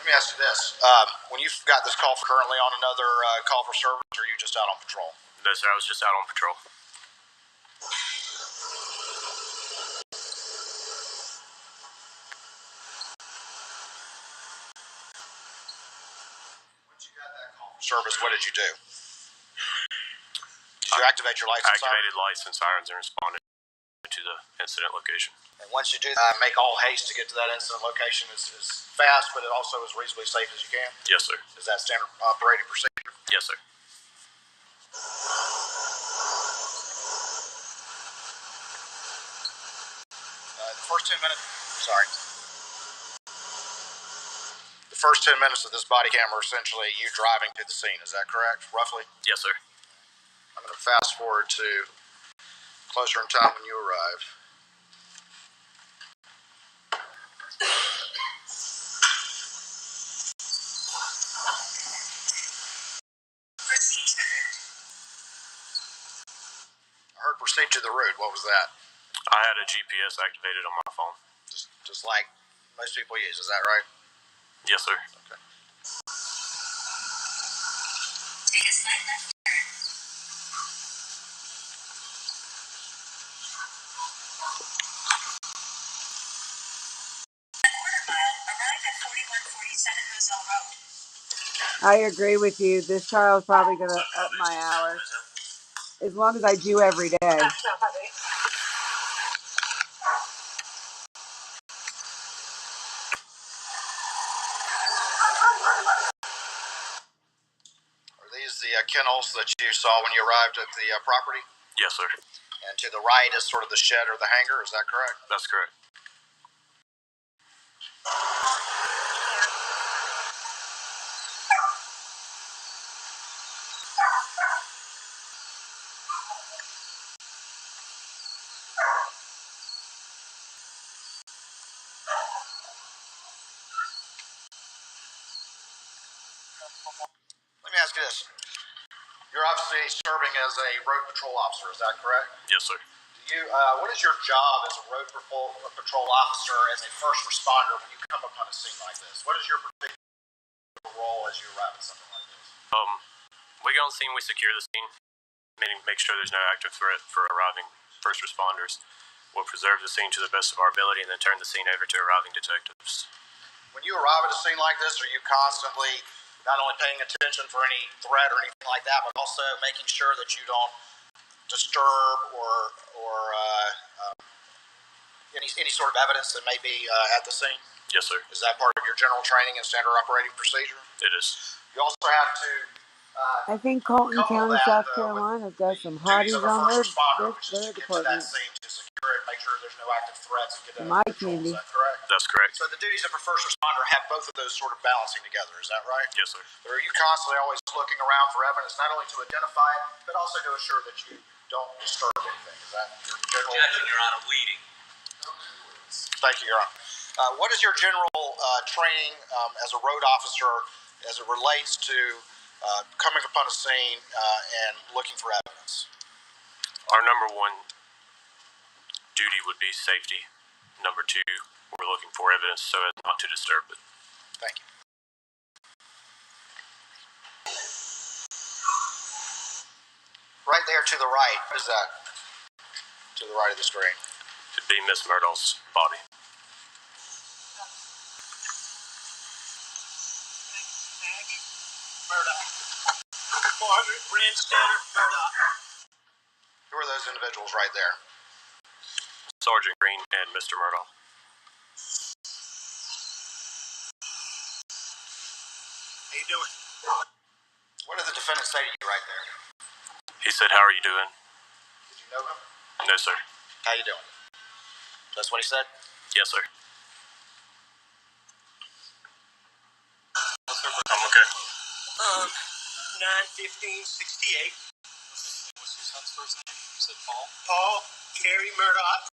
Let me ask you this. When you got this call currently on another call for service, or are you just out on patrol? No, sir. I was just out on patrol. Once you got that call for service, what did you do? Did you activate your lights? Activated lights and sirens and responded to the incident location. And once you do that, make all haste to get to that incident location as fast, but it also as reasonably safe as you can. Yes, sir. Is that standard operating procedure? Yes, sir. The first 10 minutes, sorry. The first 10 minutes of this body cam are essentially you driving to the scene. Is that correct, roughly? Yes, sir. I'm going to fast forward to closer in time when you arrive. I heard proceed to the road. What was that? I had a GPS activated on my phone. Just like most people use, is that right? Yes, sir. Okay. I agree with you. This child's probably going to up my hours as long as I do every day. Are these the kennels that you saw when you arrived at the property? Yes, sir. And to the right is sort of the shed or the hangar, is that correct? That's correct. Let me ask you this. You're obviously serving as a road patrol officer, is that correct? Yes, sir. What is your job as a road patrol officer, as a first responder, when you come upon a scene like this? What is your particular role as you arrive at something like this? We go on scene, we secure the scene, meaning make sure there's no active threat for arriving first responders. We'll preserve the scene to the best of our ability and then turn the scene over to arriving detectives. When you arrive at a scene like this, are you constantly not only paying attention for any threat or anything like that, but also making sure that you don't disturb or any sort of evidence that may be at the scene? Yes, sir. Is that part of your general training and standard operating procedure? It is. You also have to I think Colton couple County, that South with Carolina's got some duties of hotties a on first responder, their, which is to their get to that department. scene, to secure it, make sure there's no active threats, and get that Some under eye control. candy. Is that correct? That's correct. So the duties of a first responder have both of those sort of balancing together. Is that right? Yes, sir. Or are you constantly always looking around for evidence, not only to identify it, but also to assure that you don't disturb anything? Is that your general? Objection, Your Honor. Leading. Thank you, Your Honor. What is your general training as a road officer as it relates to coming upon a scene and looking for evidence? Our number one duty would be safety. Number two, we're looking for evidence so as not to disturb it. Thank you. Right there to the right, what is that? To the right of the screen. It'd be Miss Murdaugh's body. Murdaugh. 400 Brandstetter, Murdaugh. Who are those individuals right there? Sergeant Green and Mr. Murdaugh. How you doing? What did the defendant say to you right there? He said, "How are you doing?" Did you know him? No, sir. How you doing? That's what he said? Yes, sir. I'm okay. 9/15/68. What's your son's first name? You said Paul? Paul Gary Murdaugh.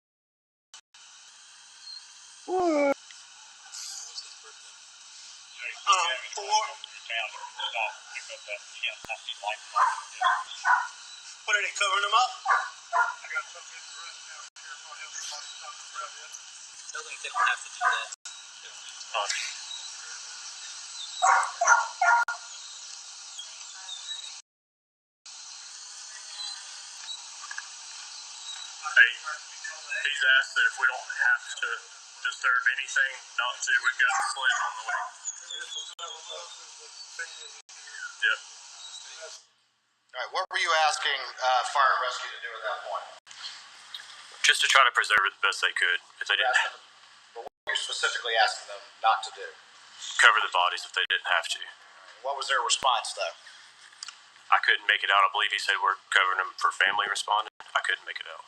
What's his birthday? 4. What are they covering him up? I got something right now. Tell them they don't have to do that. Hey, he's asked that if we don't have to disturb anything, not to. We've got a sled on the way. Yeah. All right, what were you asking fire and rescue to do at that point? Just to try to preserve it the best they could. If they didn't But what were you specifically asking them not to do? cover the bodies if they didn't have to. What was their response, though? I couldn't make it out. I believe he said we're covering them for family responding. I couldn't make it out.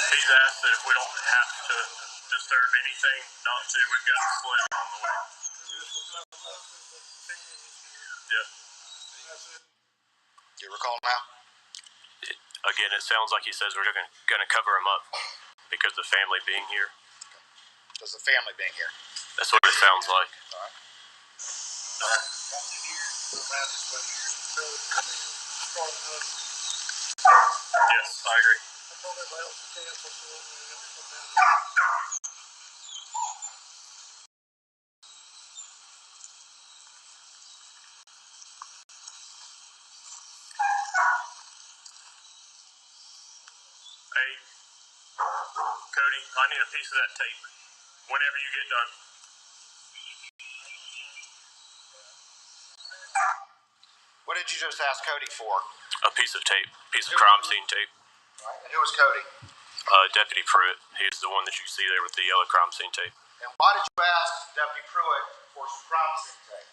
He's asked that if we don't have to disturb anything, not to. We've got a sled on the way. Yeah. Do you recall now? Again, it sounds like he says we're going to cover him up because the family being here. Does the family being here? That's what it sounds like. All right. Yes, I agree. Hey, Cody, I need a piece of that tape whenever you get done. What did you just ask Cody for? A piece of tape, piece of crime scene tape. All right. And who was Cody? Deputy Pruitt. He's the one that you see there with the yellow crime scene tape. And why did you ask Deputy Pruitt for some crime scene tape?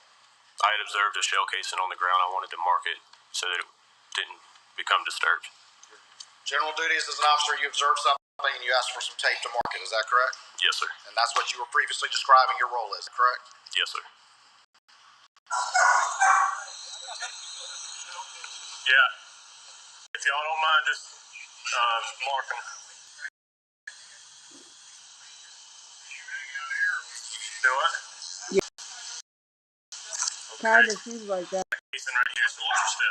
I had observed a shell casing on the ground. I wanted to mark it so that it didn't become disturbed. General duties as an officer, you observed something and you asked for some tape to mark it. Is that correct? Yes, sir. And that's what you were previously describing your role as, correct? Yes, sir. Yeah. If y'all don't mind just marking. Do what? Yeah, kind of seems like that. Casing right here, so watch your step.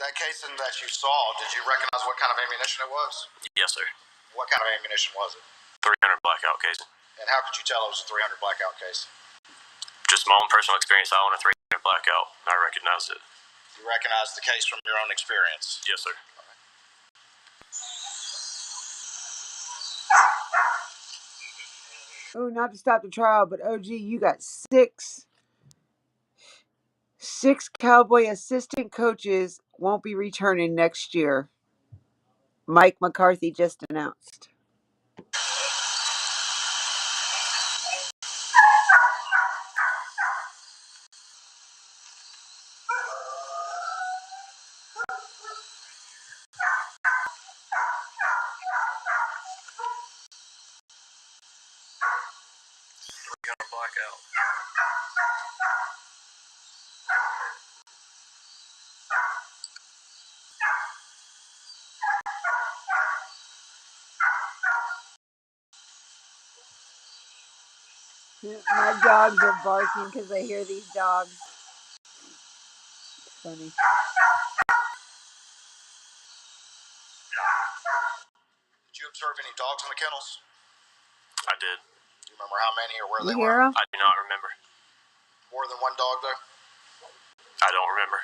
That casing that you saw, did you recognize what kind of ammunition it was? Yes, sir. What kind of ammunition was it? 300 blackout casing. And how could you tell it was a 300 blackout case? Just my own personal experience. I own a 300 blackout, and I recognized it. You recognize the case from your own experience? Yes, sir. Oh, not to stop the trial, but OG, you got six Cowboy assistant coaches won't be returning next year. Mike McCarthy just announced. Blackout. My dogs are barking because I hear these dogs. It's funny. Did you observe any dogs in the kennels? I did. Do you remember how many or where You they hear were? them? I do not remember. More than one dog, though? I don't remember.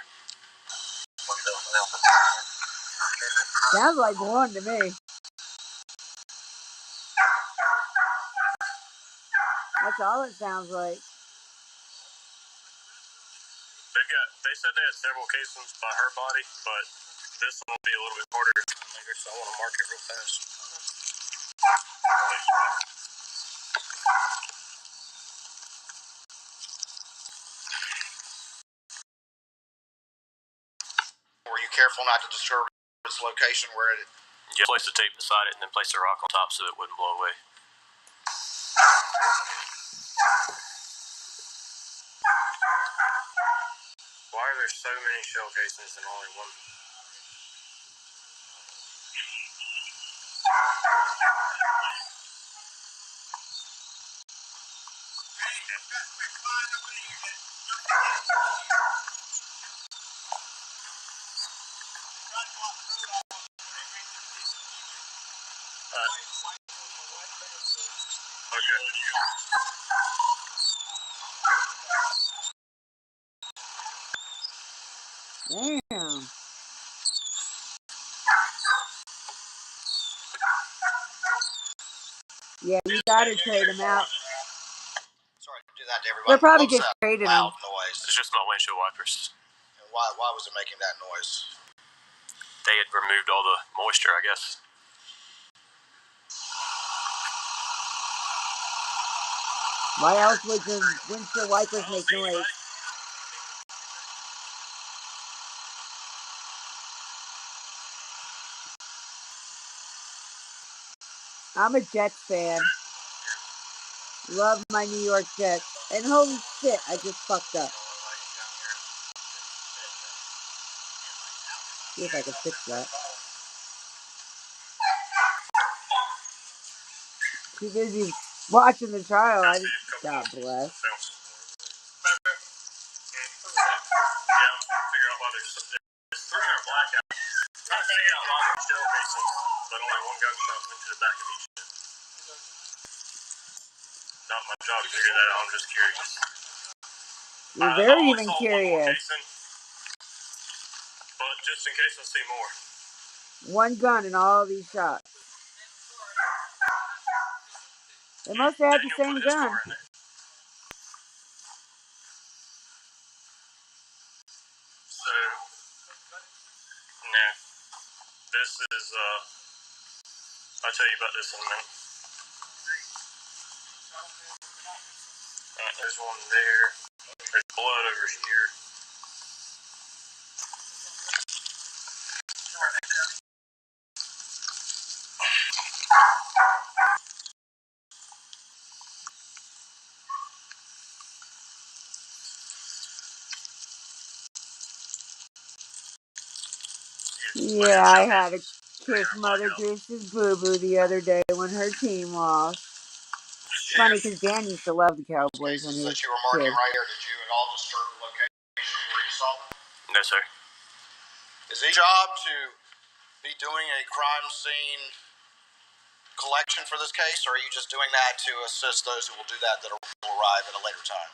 Sounds like one to me. That's all it sounds like. They said they had several casings by her body, but this one will be a little bit harder later, so I want to mark it real fast. Were you careful not to disturb its location where it... Yeah, place the tape beside it and then place the rock on top so it wouldn't blow away. Why are there so many shell casings and only one? Okay. Damn. Yeah, you gotta trade them out. Sorry to do that to everybody. They're probably What was just that trading loud them. noise? It's just my windshield wipers. And why was it making that noise? They had removed all the moisture, I guess. Why else would your windshield wipers make noise? I'm a Jets fan. Love my New York Jets. And holy shit, I just fucked up. See if I can fix that. Too busy Watching the trial, Try to see a couple God more bless. films. Yeah, I'm trying to figure out why there's 300 blackouts. Trying to figure out why there's shell casings, but only one gunshot went to the back of each. Not my job to figure that out. I'm just curious. You're I very only even saw one more curious. casing, but just in case I see more. One gun in all these shots. They must have had the Daniel put same his car gun. in there. So, yeah, this is, I'll tell you about this in a minute. There's one there. There's blood over here. I Yeah, got I shot in had to 300 kiss Mother blackout. Goose's boo-boo the other day when her team lost. It's funny because Dan used to love the Cowboys when he was That you were a marking kid. right here, did you at all disturb the location where you saw them? No, sir. Is it your job to be doing a crime scene collection for this case, or are you just doing that to assist those who will do that will arrive at a later time?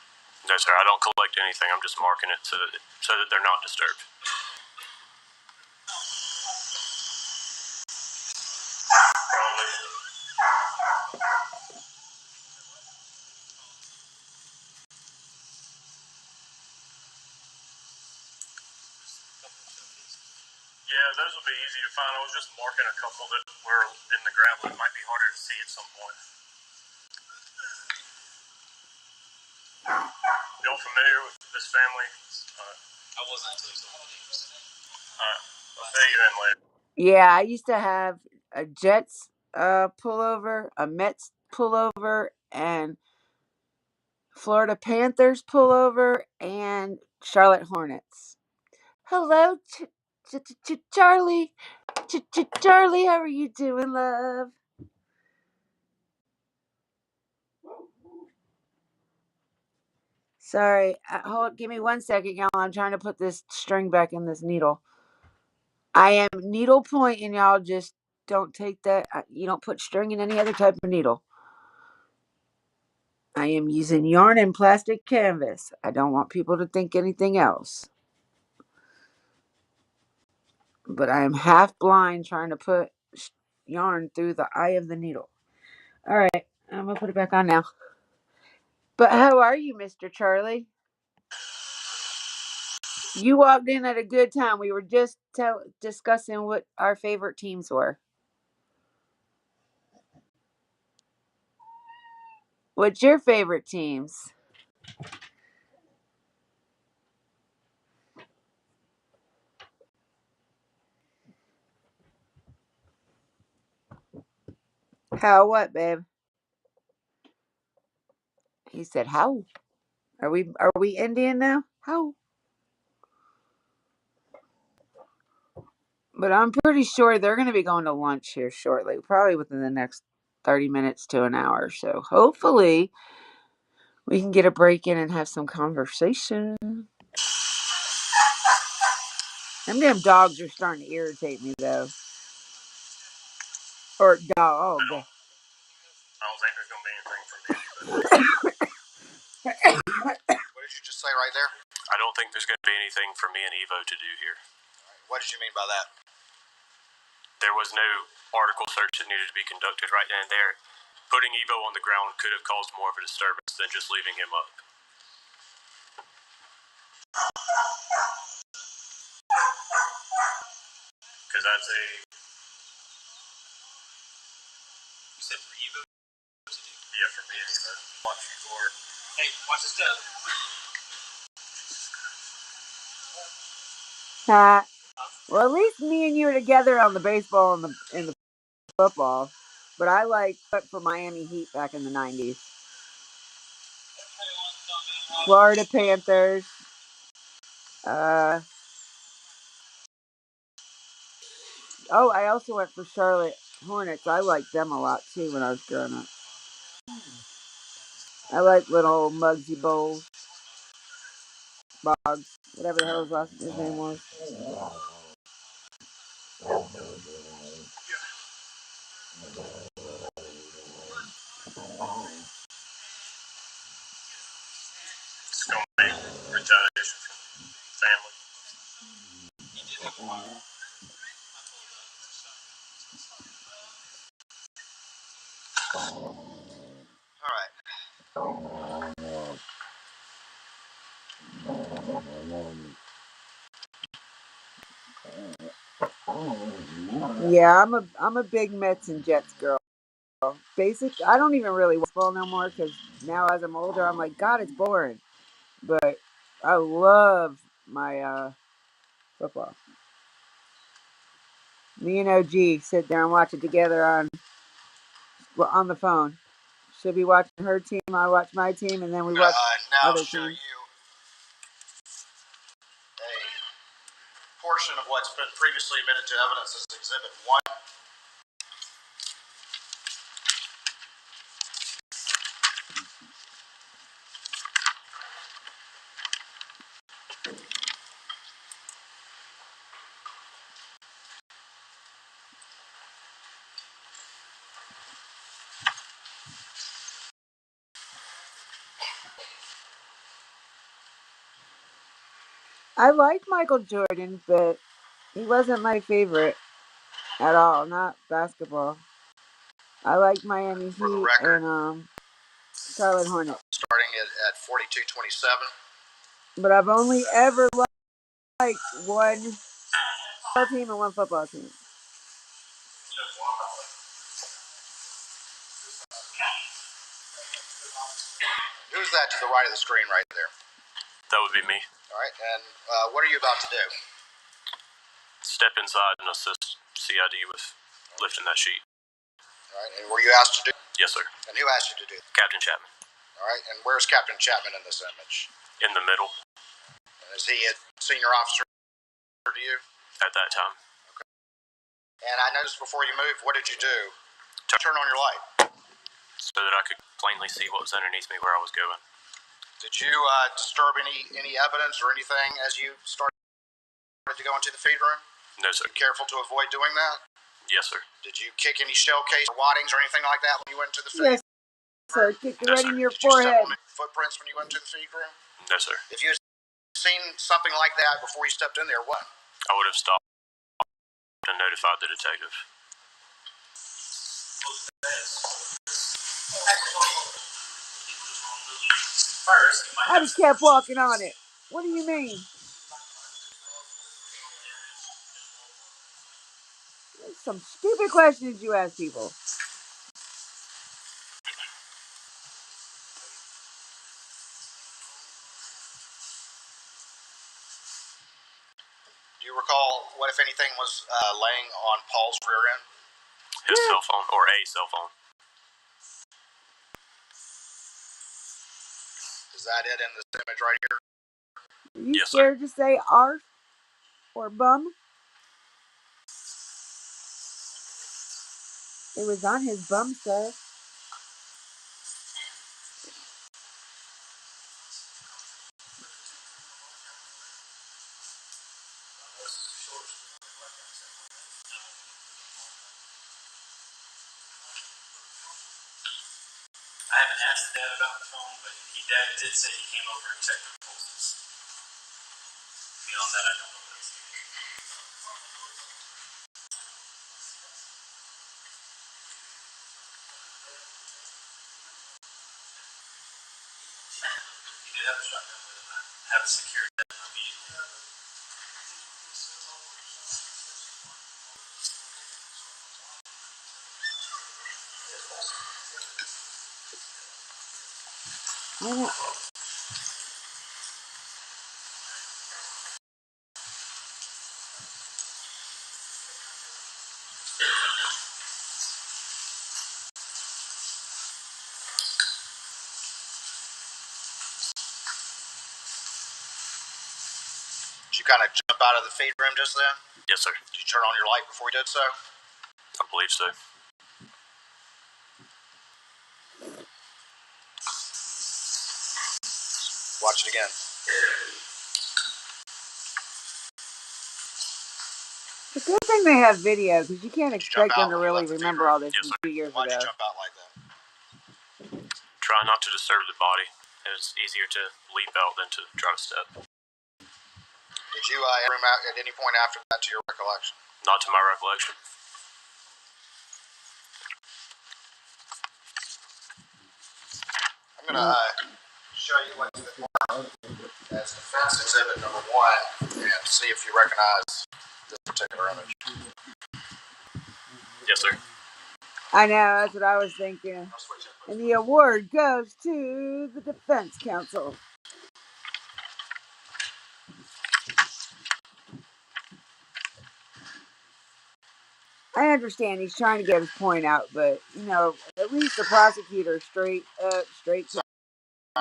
No, sir. I don't collect anything. I'm just marking it so that they're not disturbed. Yeah, those will be easy to find. I was just marking a couple that were in the gravel. It might be harder to see at some point. Y'all familiar with this family? I wasn't until you told me. I'll tell you then later. Yeah, I used to have a Jets pullover, a Mets pullover, and Florida Panthers pullover, and Charlotte Hornets. Hello, Charlie. Charlie, how are you doing, love? Sorry, give me 1 second, y'all. I'm trying to put this string back in this needle. I am needle point, and y'all just don't take that. You don't put string in any other type of needle. I am using yarn and plastic canvas. I don't want people to think anything else. But I am half blind trying to put yarn through the eye of the needle. All right, I'm gonna put it back on now. But how are you, Mr. Charlie? You walked in at a good time. We were just discussing what our favorite teams were. What's your favorite teams? How what, babe? He said, "How? Are we Indian now? How?" But I'm pretty sure they're going to be going to lunch here shortly, probably within the next 30 minutes to an hour. So hopefully we can get a break in and have some conversation. Them damn dogs are starting to irritate me though. Or dog. I don't think there's going to be anything from me. What did you just say right there? I don't think there's going to be anything for me and Evo to do here. What did you mean by that? There was no article search that needed to be conducted right then and there. Putting Evo on the ground could have caused more of a disturbance than just leaving him up. Because that's a... You said for Evo? Yeah, for me and Evo. Watch you for... Hey, watch this stuff. Well, at least me and you are together on the baseball and the football. But I like for Miami Heat back in the 90s. Florida Panthers. I also went for Charlotte Hornets. I liked them a lot too when I was growing up. I like little Muggsy Bowles. Boggs. Whatever the hell his name was. It's going to be retaliation from family. All right. Yeah, I'm a big Mets and Jets girl. I don't even really watch baseball no more because now as I'm older, I'm like, God, it's boring. But I love my football. Me and OG sit there and watch it together on the phone. She'll be watching her team, I watch my team, and then we watch Now other show teams. you a portion of what's been previously admitted to evidence as Exhibit 1. I like Michael Jordan, but he wasn't my favorite at all. Not basketball. I like Miami For the Heat record, and Charlotte Hornets. starting at 42-27. But I've only ever liked one football team and one football team. Who's that to the right of the screen right there? That would be me. All right, and what are you about to do? Step inside and assist CID with lifting that sheet. All right, and were you asked to do? Yes, sir. And who asked you to do? Captain Chapman. All right, and where's Captain Chapman in this image? In the middle. And is he a senior officer to you? At that time. Okay. And I noticed before you moved, what did you do? Turn on your light. So that I could plainly see what was underneath me where I was going. Did you disturb any evidence or anything as you started to go into the feed room? No, sir. Be careful to avoid doing that. Yes, sir. Did you kick any shell case or waddings or anything like that when you went into the feed? Yes, sir. Kick it No, right sir. in your Did you step forehead. on any footprints when you went into the feed room? No, sir. If you had seen something like that before you stepped in there, what? I would have stopped and notified the detective. I just kept walking on it. What do you mean? Some stupid questions you ask people. Do you recall what, if anything, was laying on Paul's rear end? His cell phone, or a cell phone. Is that it in this image right here? Are you Yes, scared to say arse or bum? It was on his bum, sir. I haven't asked Dad about the phone, but Dad did say he came over and checked the pulses. Beyond that, I don't know what else. He did have a shotgun with him. I have it secured in my vehicle. Did you kind of jump out of the feed room just then? Yes, sir. Did you turn on your light before you did so? I believe so. Watch it again. It's a good thing they have video, because you can't expect them to really remember all this Yes, from sir. 2 years Why'd you ago. jump out like that? Try not to disturb the body. It's easier to leap out than to try to step. Did you room out at any point after that to your recollection? Not to my recollection. I'm going to show you what's been marked as defense exhibit number 1 and see if you recognize this particular image. Yes, sir. I know, that's what I was thinking. And the award goes to the defense counsel. I understand he's trying to get his point out, but, you know, at least the prosecutor straight to the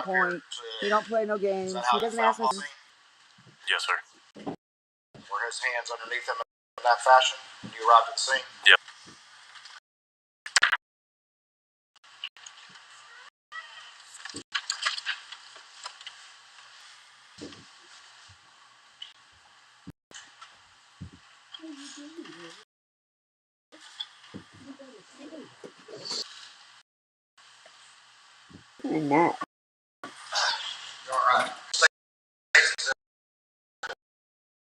point. He don't play no games. He doesn't ask no. Yes, sir. Were his hands underneath him in that fashion when you arrived at the scene? Yep. And that. All right.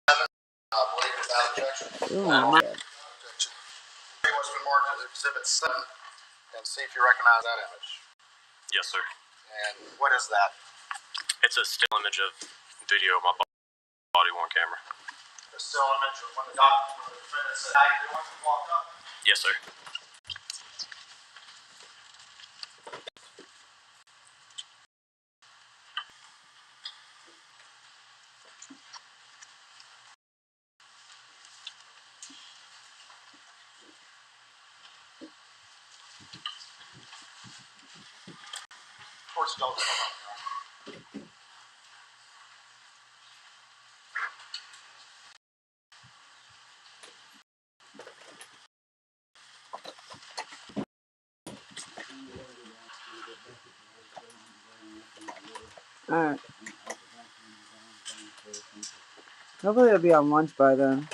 I believe without objection. Ooh, my. Objection. What's been marked as exhibit 7 and see if you recognize that image. Yes, sir. And what is that? It's a still image of video of my body-worn camera. The still image of when the defendant said, "How you doing?" and walked up. Yes, sir. Of course, you don't come up. Alright. Hopefully it'll be on lunch by then.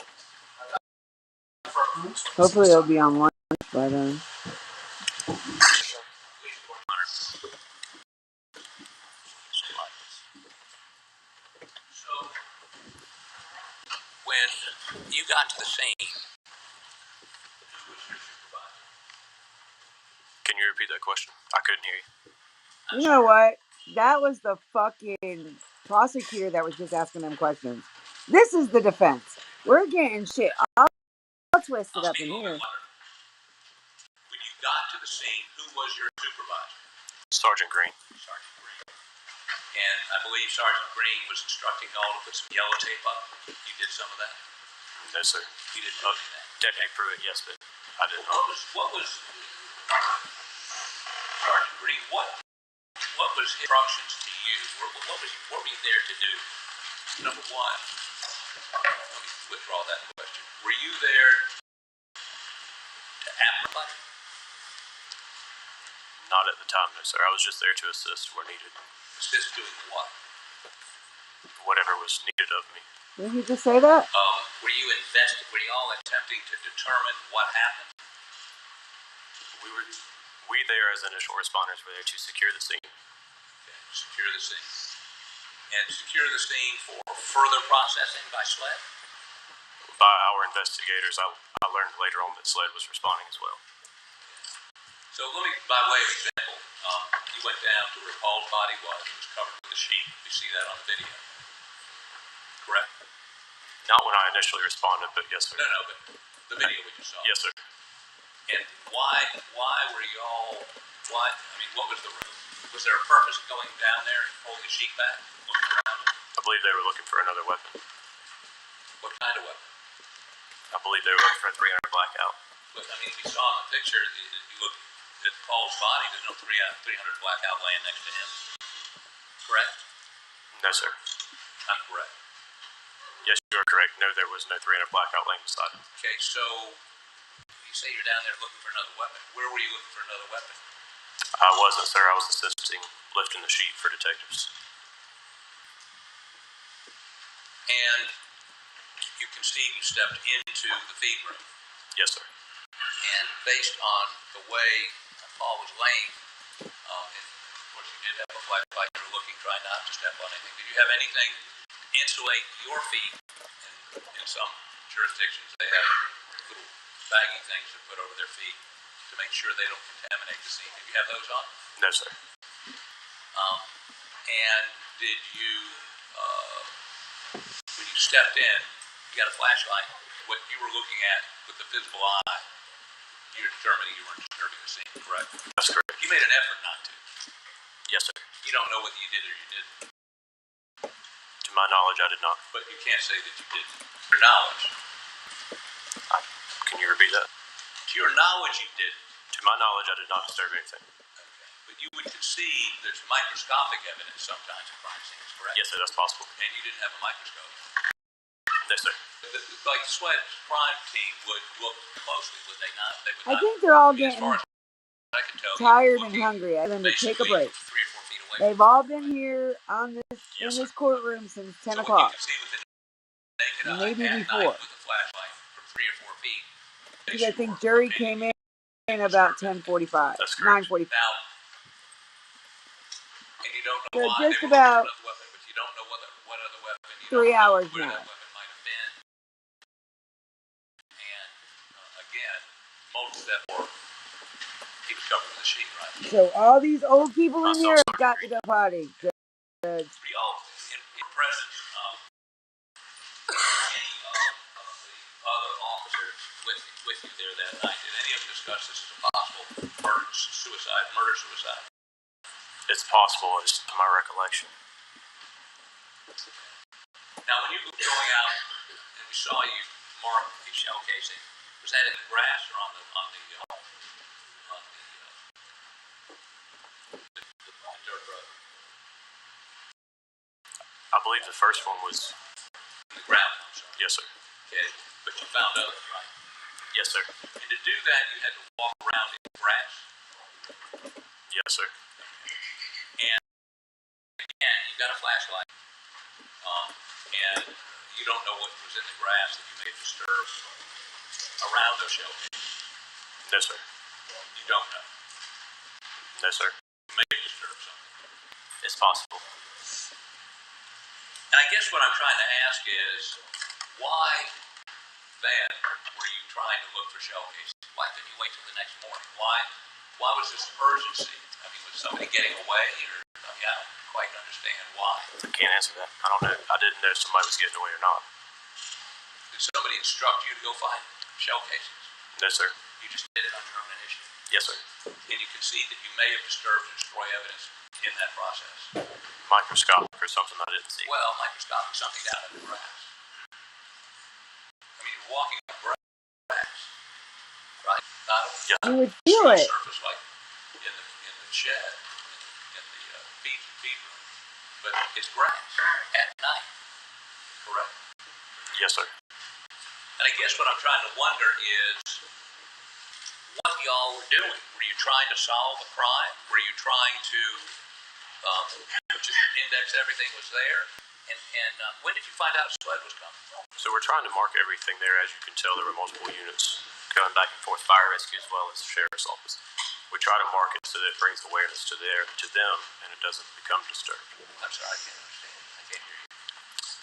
Hopefully it'll be on lunch by then. So, when you got to the scene, Can you repeat that question? I couldn't hear you. You know what? That was the fucking prosecutor that was just asking them questions. This is the defense. We're getting shit all twisted up in here. when you got to the scene, who was your supervisor? Sergeant Green. Sergeant Green. And I believe Sergeant Green was instructing y'all to put some yellow tape up. You did some of that? No, sir. You didn't do that? Deputy Pruitt, yes, but I didn't. What was Sergeant Green? What was his instructions to you? What were you there to do? Number one, let me withdraw that question. Were you there to amplify? Not at the time, no, sir. I was just there to assist where needed. Assist doing what? Whatever was needed of me. Did he just say that? Were you Were y'all attempting to determine what happened? We there as initial responders were there to secure the scene. Okay. Secure the scene. And secure the scene for further processing by SLED? By our investigators, I learned later on that SLED was responding as well. So let me, by way of example, you went down to where Paul's body was. It was covered with a sheet. You see that on the video. Correct? Not when I initially responded, but yes, sir. No, but the video we just saw. Yes, sir. And why were y'all, what was the, was there a purpose of going down there and pulling the sheet back, looking around it? I believe they were looking for another weapon. What kind of weapon? I believe they were looking for a 300 blackout. But, we saw in the picture, you look at Paul's body, there's no 300 blackout laying next to him. Correct? No, sir. I'm correct. Yes, you are correct. No, there was no 300 blackout laying beside him. Okay, so you say you're down there looking for another weapon. Where were you looking for another weapon? I wasn't, sir. I was assisting lifting the sheet for detectives. And you can see you stepped into the feed room. Yes, sir. And based on the way Paul was laying, and of course you did have a flashlight, you were looking, trying not to step on anything. Did you have anything to insulate your feet? In some jurisdictions, they have little baggy things to put over their feet to make sure they don't contaminate the scene. Did you have those on? No, sir. And did you, when you stepped in, you got a flashlight, what you were looking at with the physical eye, you were determining you weren't disturbing the scene, correct? That's correct. You made an effort not to. Yes, sir. You don't know whether you did or you didn't. To my knowledge, I did not. But you can't say that you didn't. To your knowledge. Can you repeat that? To your knowledge, you didn't. To my knowledge, I did not disturb anything. Okay. But you would concede there's microscopic evidence sometimes at crime scenes, correct? Yes, sir, that's possible. And you didn't have a microscope. No, sir. Like Sweat's crime team would look closely, would they not? They would I not. think they're all As getting far as I can tell, tired and hungry. I want them to take a break. 3 or 4 feet away. They've all been here on this Yes, in this sir. courtroom since 10 So o'clock, you can see with the naked eye maybe at before. night with a flashlight from 3 or 4 feet. Because I think jury came in about 10:45, That's correct. 9:45. Now, and you don't know So why just they were about looking for another weapon, but you don't know what other weapon. You 3 don't know hours where now. that weapon might have been. And again, most of that work, he was covered with a sheet, right? So all these old people in here have got to go potty. Judge. We all, in presence of any of the other officers with you there that night, did any of them discuss this as a possible murder-suicide? It's possible, it's to my recollection. Now, when you were going out and we saw you mark the shell casing, was that in the grass or on the dirt road? I believe the first one was... The ground, I'm sorry. Yes, sir. Okay, but you found others, right? Yes, sir. And to do that, you had to walk around in the grass. Yes, sir. And again, you got a flashlight, and you don't know what was in the grass that you may have disturbed around those shell casings. No, sir. You don't know. No, sir. You may have disturbed something. It's possible. And I guess what I'm trying to ask is, why then were you trying to look for shell casings? Why couldn't you wait till the next morning? Why was this urgency? I mean, was somebody getting away, or I don't quite understand why. I can't answer that. I don't know. I didn't know if somebody was getting away or not. Did somebody instruct you to go find shell casings? No, sir. You just did it on your own initiative. Yes, sir. And you concede that you may have disturbed or destroyed evidence in that process. Microscopic or something I didn't see. Well, microscopic, something down in the grass. I mean, you're walking on grass, right? Not You would feel it. surface like in the shed, in the feed room, but it's grass at night, correct? Yes, sir. And I guess what I'm trying to wonder is what y'all were doing. Were you trying to solve a crime? Were you trying to just index everything was there? And when did you find out Sled was coming? So we're trying to mark everything there. As you can tell, there were multiple units going back and forth, fire rescue as well as the sheriff's office. We try to mark it so that it brings awareness to them and it doesn't become disturbed. I'm sorry, I can't understand. I can't hear you.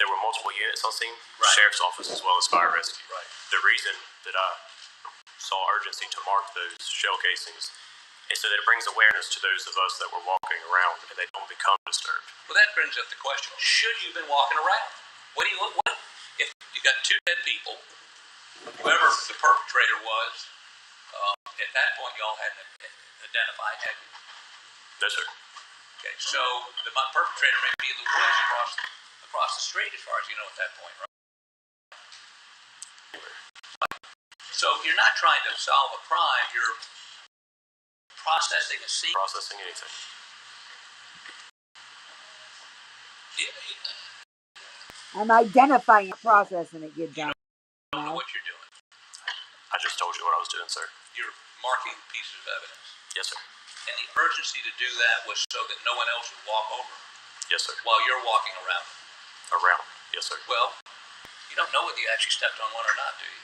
There were multiple units on scene, Right. sheriff's office as well as fire rescue. Right. The reason that I saw urgency to mark those shell casings is so that it brings awareness to those of us that were walking around and they don't become disturbed. Well, that brings up the question: should you have been walking around? What if you got 2 dead people? Whoever the perpetrator was, at that point, y'all hadn't identified, had you? No, sir. Okay, so the perpetrator may be in the woods across the street, as far as you know, at that point, right? So you're not trying to solve a crime; you're processing a scene. Processing anything. I'm identifying it, processing it, get done. You don't know what you're doing. I just told you what I was doing, sir. You're marking pieces of evidence. Yes, sir. And the urgency to do that was so that no one else would walk over Yes, sir. while you're walking around. Around. Yes, sir. Well, you don't know whether you actually stepped on one or not, do you?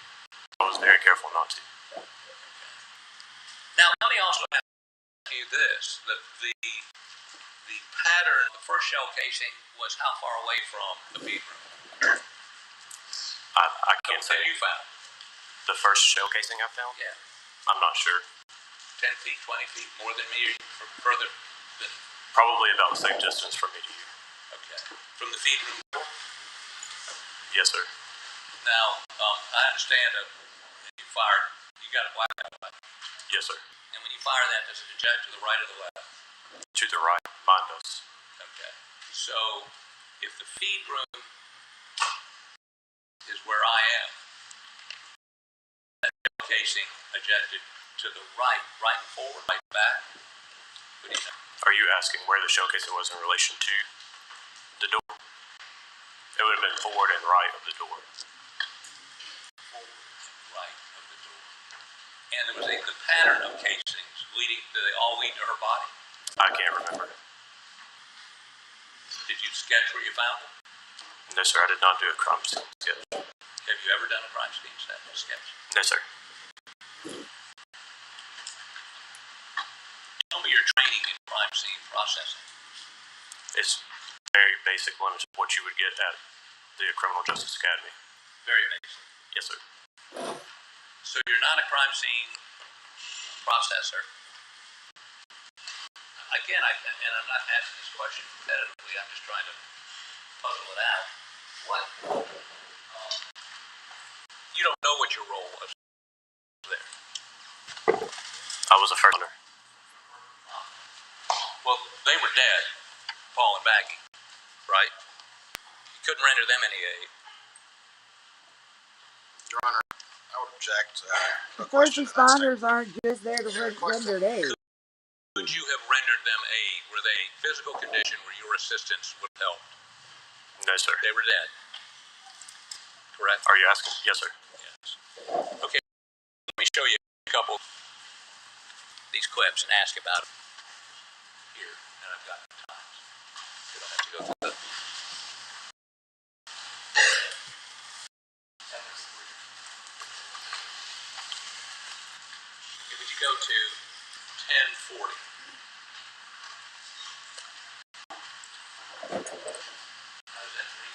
I was very careful not to. Now, let me also ask you this: the pattern, the first shell casing was how far away from the feed room? I can't say. That you found? The first shell casing I found? Yeah. I'm not sure. 10 feet, 20 feet, more than me, or further than? Probably about the same distance from me to you. Okay. From the feed room? Yes, sir. Now, I understand you fired, you got a blackout. Yes, sir. And when you fire that, does it eject to the right or the left? To the right. Mine does. Okay. So, if the feed room is where I am, that casing ejected to the right and forward, right back. What do you know? Are you asking where the shell casing was in relation to the door? It would have been forward and right of the door. Forward and right of the door. And there was the pattern of casings leading, do they all lead to her body? I can't remember. Did you sketch where you found them? No, sir. I did not do a crime scene sketch. Have you ever done a crime scene sketch? No, sir. Tell me your training in crime scene processing. It's very basic limits of what you would get at the Criminal Justice Academy. Very basic. Yes, sir. So you're not a crime scene processor. Again, and I'm not asking this question competitively, I'm just trying to puzzle it out. What? You don't know what your role was there. I was a first runner. Well, they were dead, Paul and Maggie, right? You couldn't render them any aid. Your Honor, I would object. The first responders aren't just there to render aid. Could you have rendered them aid? Were they a physical condition where your assistance would help? No, sir. They were dead. Correct? Are you asking? Yes, sir. Yes. Okay, let me show you a couple of these clips and ask about it here. And I've got times. We don't have to go through them. Okay, would you go to 1040? How does that read?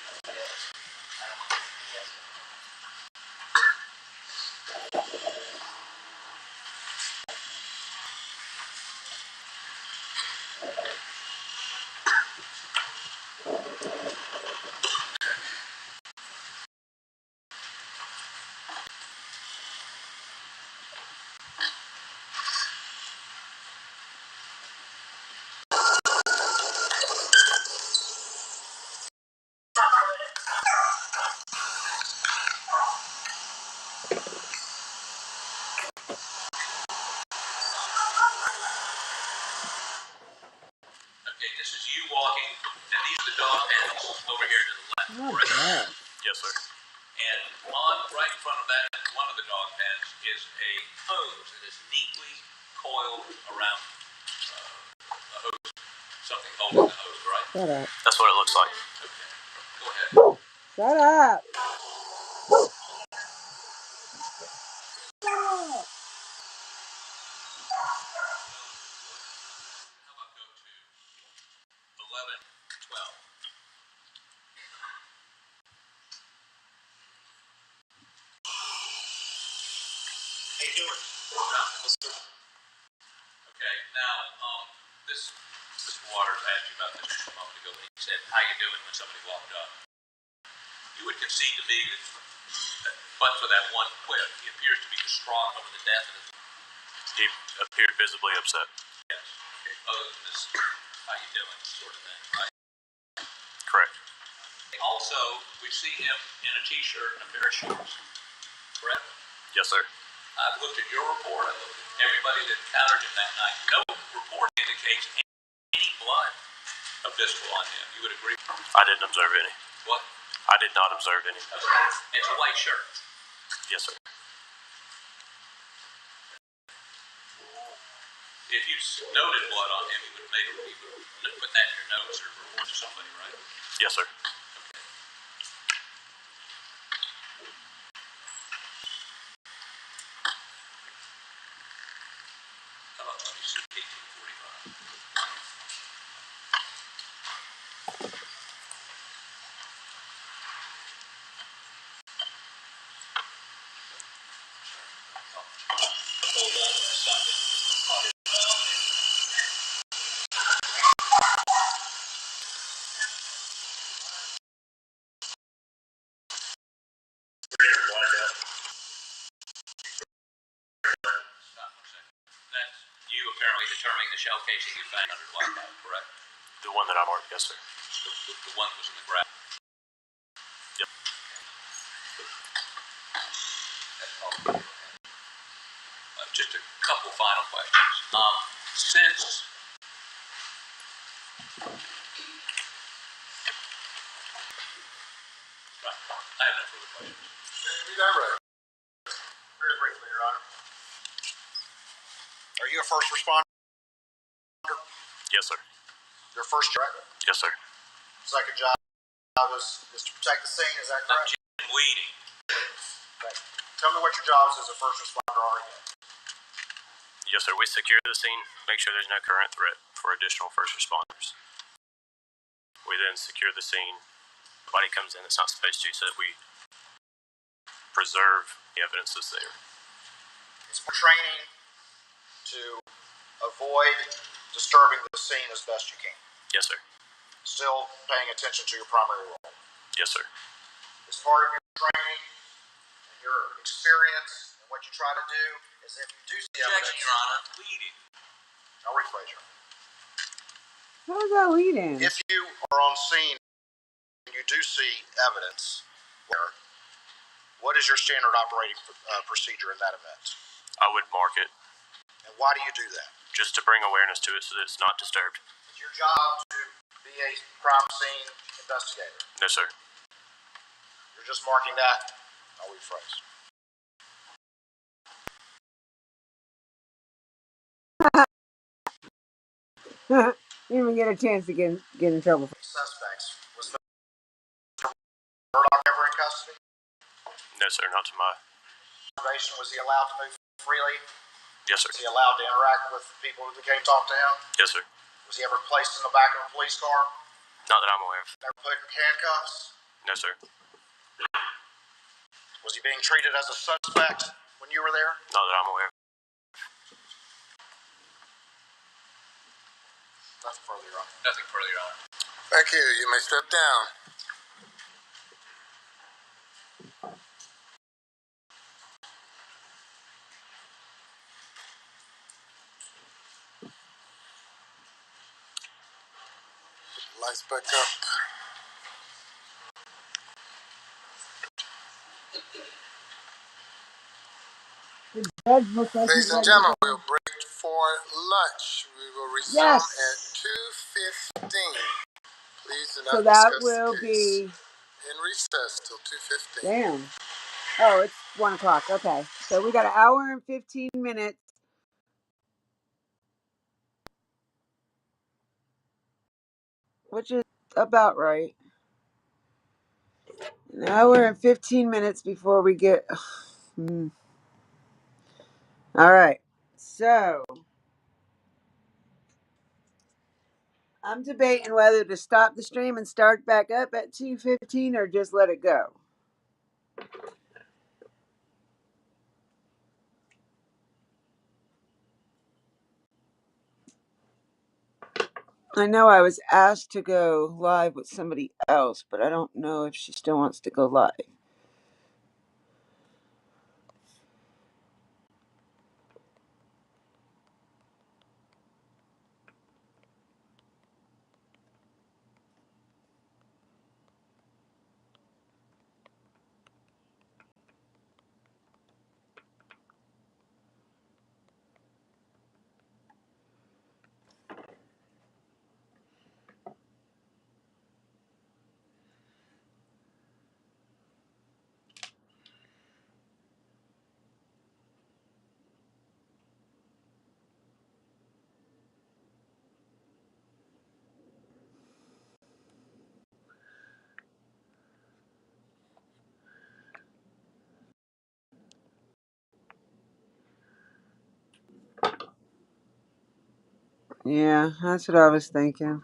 Okay, this is you walking, and these are the dog pens over here to the left. Correct? Yes, sir. And on right in front of that, one of the dog pens is a hose that is neatly coiled around a hose. Something holding the hose, right? Shut up. That's what it looks like. Okay. Go ahead. Shut up. How about go to 11:12? How you doing? Okay, now, this Mr. Waters asked you about this a moment ago when he said, how you doing when somebody walked up? You would concede to me that but for that one clip, he appears to be distraught over the death of his. He appeared visibly upset. Yes. Okay. Other than this, how you doing, sort of thing, right? Correct. Also, we see him in a t-shirt and a pair of shoes. Correct? Yes, sir. I've looked at your report. I looked at everybody that encountered him that night. No report indicates any blood of visceral on him. You would agree? I didn't observe any. What? I did not observe any. Okay. It's a white shirt. Yes, sir. If you noted blood on him, you would put that in your notes or report to somebody, right? Yes, sir. 1845. Hold on a second. That's you apparently determining the shell casing you found under blackout, correct? The one that I marked, yes, sir. The one that was in the ground. Yep. That's all. Just a couple final questions. Since I have no further questions. Very briefly, Your Honor. Are you a first responder? Yes, sir. Your first job? Yes, sir. Second job is to protect the scene, is that correct? Jim Weeding. Okay. Tell me what your jobs as a first responder are again. Yes, sir. We secure the scene, make sure there's no current threat for additional first responders. We then secure the scene. Nobody comes in that's not supposed to, so that we preserve the evidence that's there. It's for training to avoid disturbing the scene as best you can. Yes, sir. Still paying attention to your primary role. Yes, sir. As part of your training and your experience and what you try to do is if you do see Objection, evidence. Your Honor. Weeding. I'll rephrase you. How's that leading? If you are on scene and you do see evidence, what is your standard operating procedure in that event? I would mark it And why do you do that? just to bring awareness to it so that it's not disturbed. Is your job to be a crime scene investigator? No, sir. You're just marking that? I'll rephrase. You didn't even get a chance to get in trouble. Suspects. Was Murdaugh ever in custody? No, sir. Not to my. Was he allowed to move freely? Yes, sir. Was he allowed to interact with people who came talk to him? Yes, sir. Was he ever placed in the back of a police car? Not that I'm aware of. Never put in handcuffs? No, sir. Was he being treated as a suspect when you were there? Not that I'm aware of. Nothing further, Your Honor. Nothing further, Your Honor. Thank you. You may step down. Lights back up. Ladies and gentlemen, we'll break for lunch. We will resume at 2:15. Please do not So that discuss will the case. be In recess till 2:15. damn. Oh, it's 1 o'clock. Okay, so we got an hour and 15 minutes. Which is about right. An hour and 15 minutes before we get. All right. So I'm debating whether to stop the stream and start back up at 2:15 or just let it go. I know I was asked to go live with somebody else, but I don't know if she still wants to go live. Yeah, that's what I was thinking.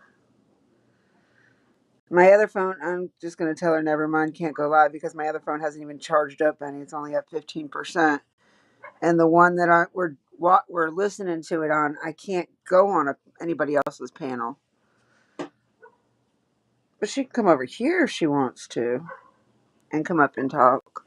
My other phone, I'm just going to tell her never mind, can't go live because my other phone hasn't even charged up any. It's only at 15%. And the one that we're listening to it on, I can't go on anybody else's panel. But she can come over here if she wants to and come up and talk.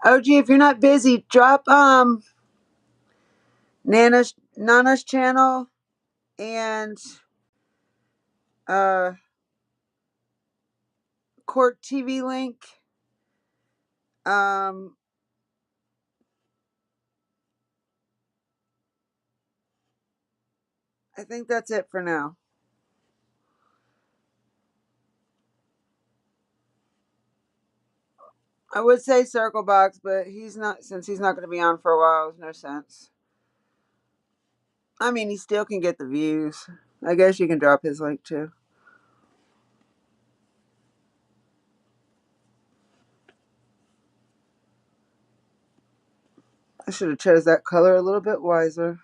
OG, if you're not busy, drop Nana's channel and uh Court TV link. Um I think that's it for now. I would say Circle Box, but he's not going to be on for a while. There's no sense. I mean, he still can get the views. I guess you can drop his link too. I should have chose that color a little bit wiser.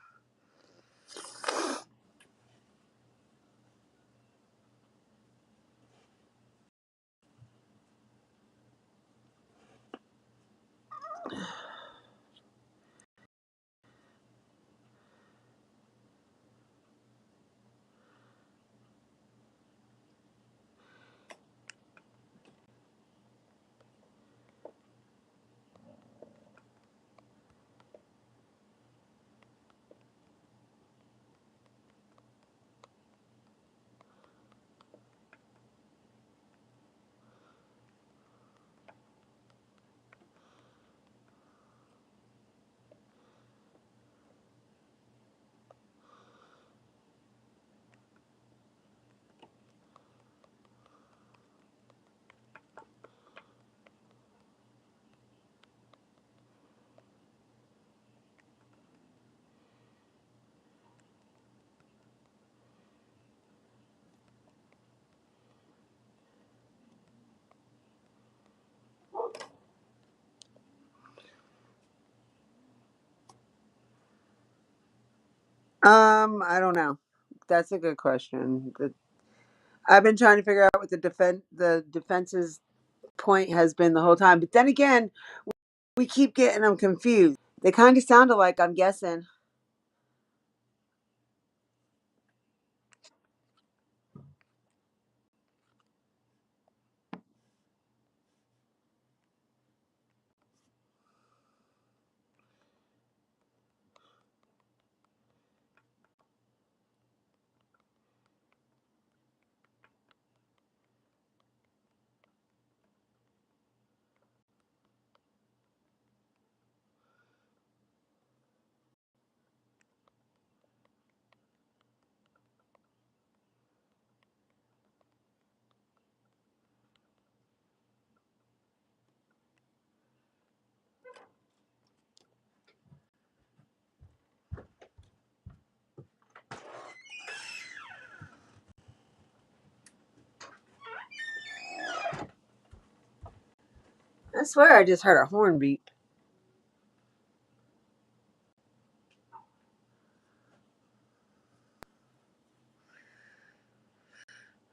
I don't know. That's a good question. I've been trying to figure out what the defense's point has been the whole time. But then again, we keep getting them confused. They kind of sound alike, I'm guessing. I swear I just heard a horn beep.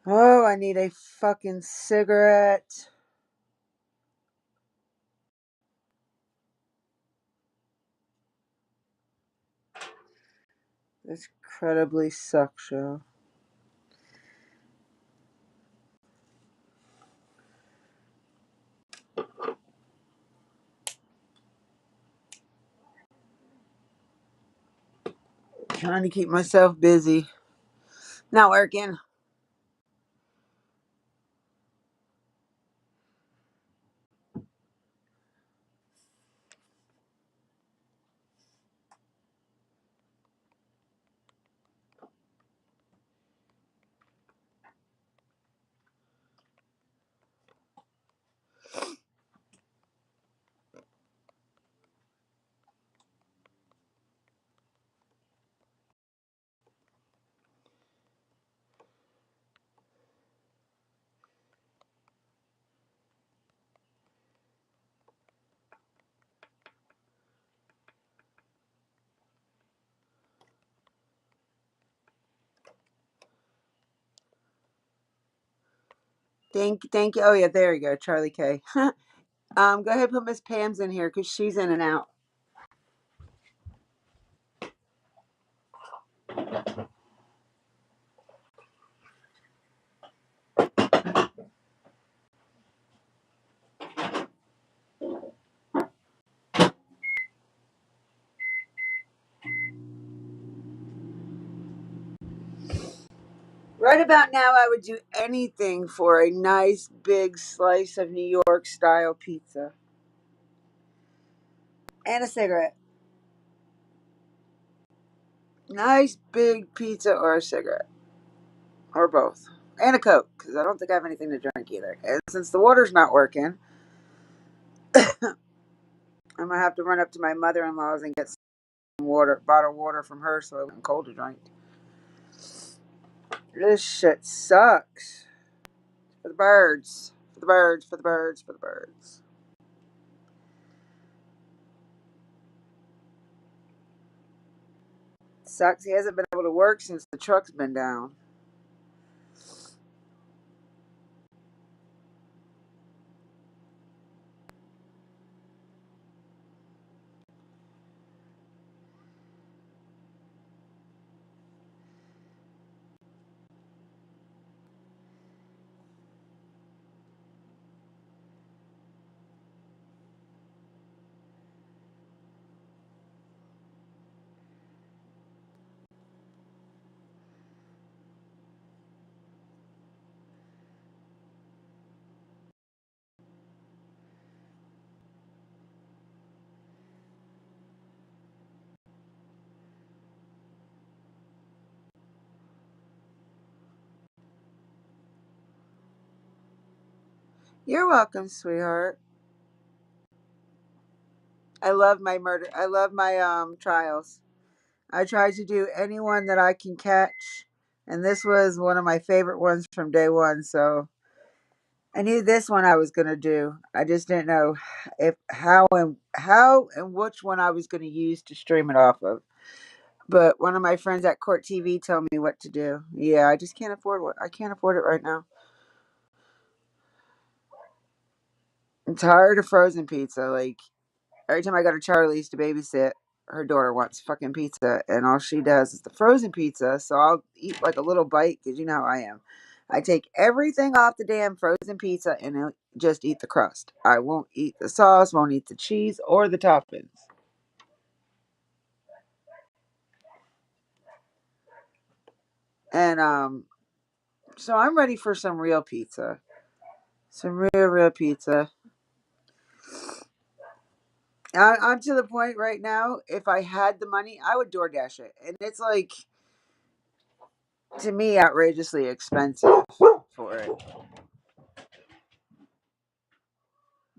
Oh, I need a fucking cigarette. This incredibly sucks show. Trying to keep myself busy. Not working. Thank you. Oh yeah, there you go, Charlie K. Go ahead and put Miss Pam's in here because she's in and out. Right about now, I would do anything for a nice big slice of New York style pizza and a cigarette. Nice big pizza or a cigarette or both, and a Coke because I don't think I have anything to drink either. And since the water's not working, I'm gonna have to run up to my mother-in-law's and get some water, bottled water from her, so I'm cold to drink. This shit sucks. For the birds. For the birds. For the birds. For the birds. Sucks. He hasn't been able to work since the truck's been down. You're welcome, sweetheart. I love my murder. I love my trials. I try to do any one that I can catch, and this was one of my favorite ones from day one. So I knew this one I was gonna do. I just didn't know if how and which one I was gonna use to stream it off of. But one of my friends at Court TV told me what to do. Yeah, I just can't afford what I can't afford it right now. I'm tired of frozen pizza. Like every time I go to Charlie's to babysit, her daughter wants fucking pizza, and all she does is the frozen pizza. So I'll eat like a little bite because you know how I am. I take everything off the damn frozen pizza and I'll just eat the crust. I won't eat the sauce, won't eat the cheese or the toppings. And so I'm ready for some real pizza. Some real pizza. I'm to the point right now, if I had the money, I would DoorDash it. And it's like, to me, outrageously expensive for it.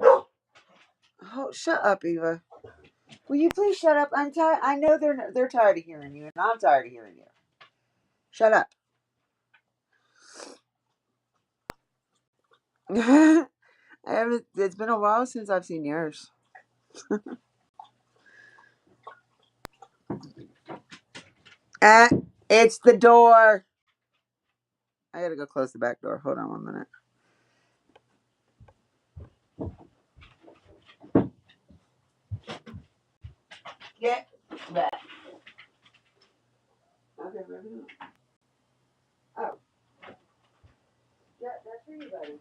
Oh, shut up, Eva. Will you please shut up? I'm tired. I know they're tired of hearing you, and I'm tired of hearing you. Shut up. I haven't. It's been a while since I've seen yours. Ah, it's the door. I gotta go close the back door. Hold on 1 minute. Get back. Okay, baby. Oh, yeah, that's for you, buddy.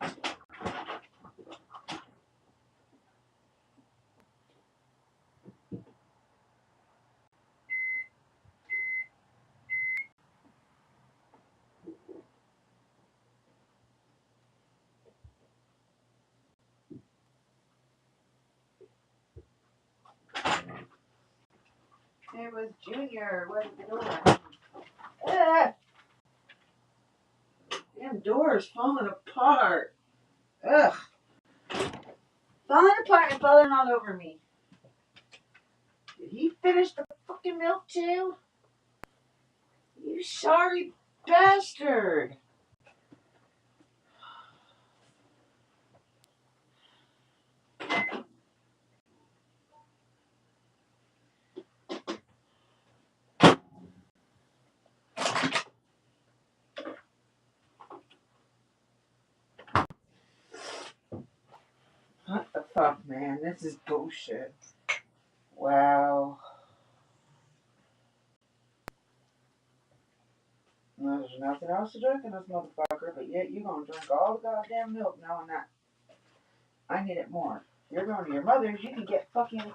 It was Junior. Wasn't the door? Ah, damn door's falling apart. Ugh, falling apart and falling all over me. Did he finish the fucking milk too? You sorry bastard. man, this is bullshit. Wow. There's nothing else to drink in this motherfucker, but yet you gonna drink all the goddamn milk knowing that I need it more. You're going to your mother's, you can get fucking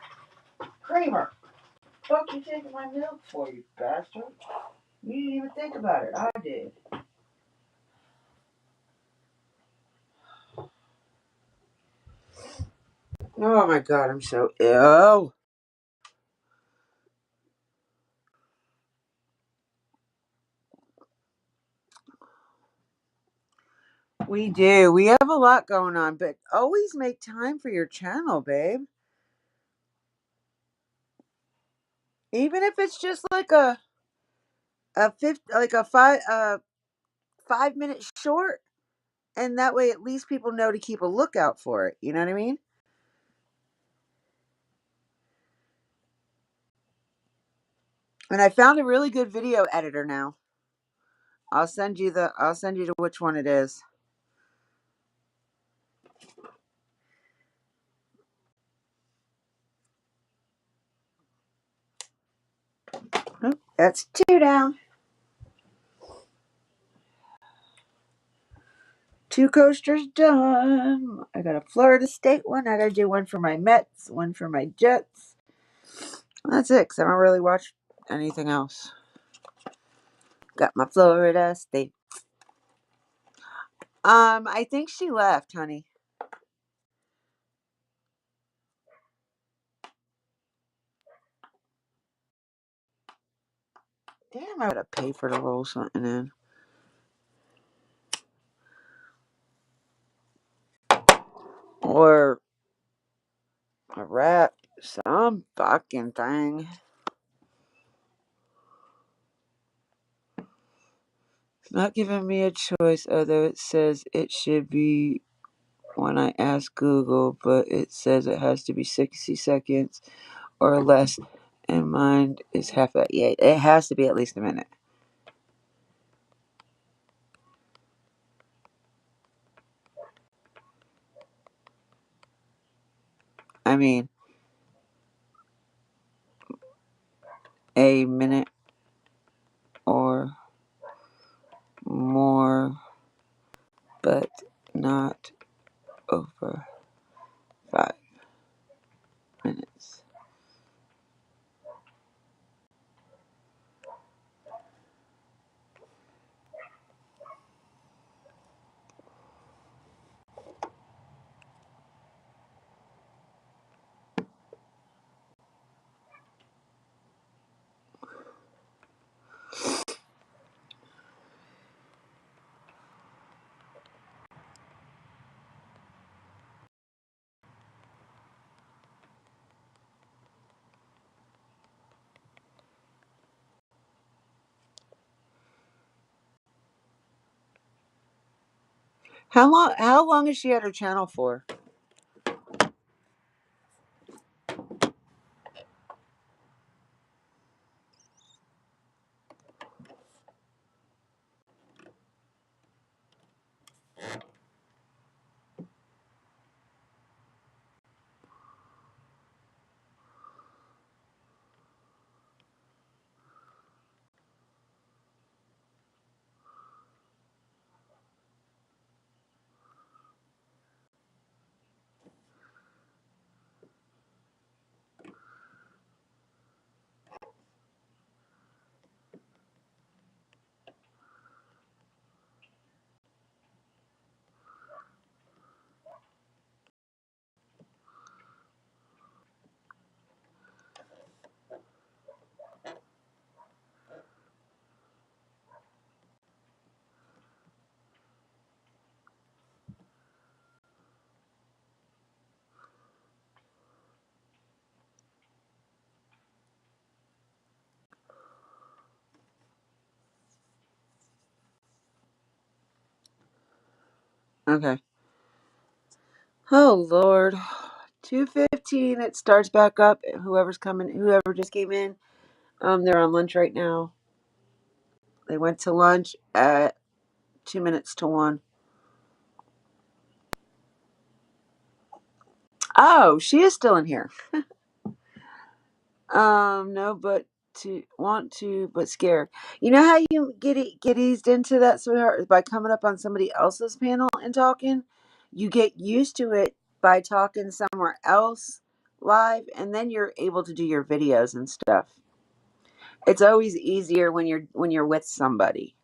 creamer. Fuck you taking my milk for, you bastard. You didn't even think about it. I did. Oh my god, I'm so ill. We do. We have a lot going on, but always make time for your channel, babe. Even if it's just like a 5 minute short, and that way at least people know to keep a lookout for it. You know what I mean? And I found a really good video editor now. I'll send you to which one it is. Oh, that's 2 down. 2 coasters done. I got a Florida State one. I got to do one for my Mets, one for my Jets. That's it, because I don't really watch anything else. Got my Florida State. I think she left, honey. Damn, I gotta pay for to roll something in. Or a wrap. Some fucking thing. It's not giving me a choice, although it says it should be when I ask Google, but it says it has to be 60 seconds or less, and mine is half that. Yeah, it has to be at least a minute. I mean, a minute or more, but not over 5 minutes. How long has she had her channel for? Okay. Oh Lord. 2:15. It starts back up. Whoever just came in, they're on lunch right now. They went to lunch at 2 minutes to 1. Oh, she is still in here. No, but but scared. You know how you get eased into that, sweetheart, by coming up on somebody else's panel and talking. You get used to it by talking somewhere else live, and then you're able to do your videos and stuff. It's always easier when you're with somebody.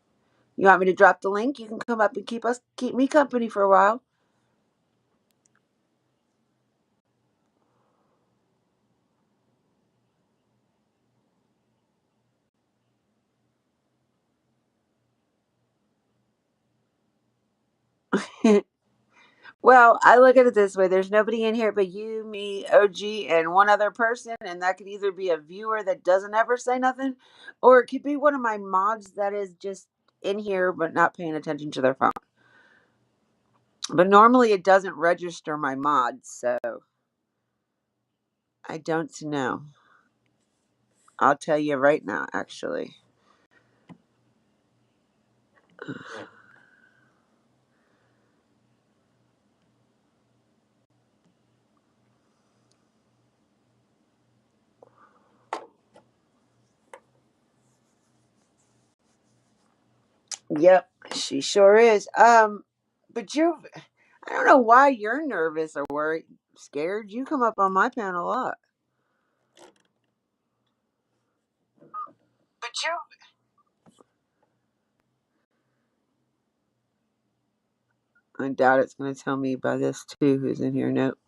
You want me to drop the link? You can come up and keep me company for a while. Well, I look at it this way. There's nobody in here but you, me, OG, and one other person, and that could either be a viewer that doesn't ever say nothing, or it could be one of my mods that is just in here but not paying attention to their phone. But normally it doesn't register my mods, so I don't know. I'll tell you right now, actually. Yep, she sure is. But I don't know why you're nervous or worried, scared. You come up on my panel a lot. But you I doubt it's going to tell me by this too who's in here. Nope.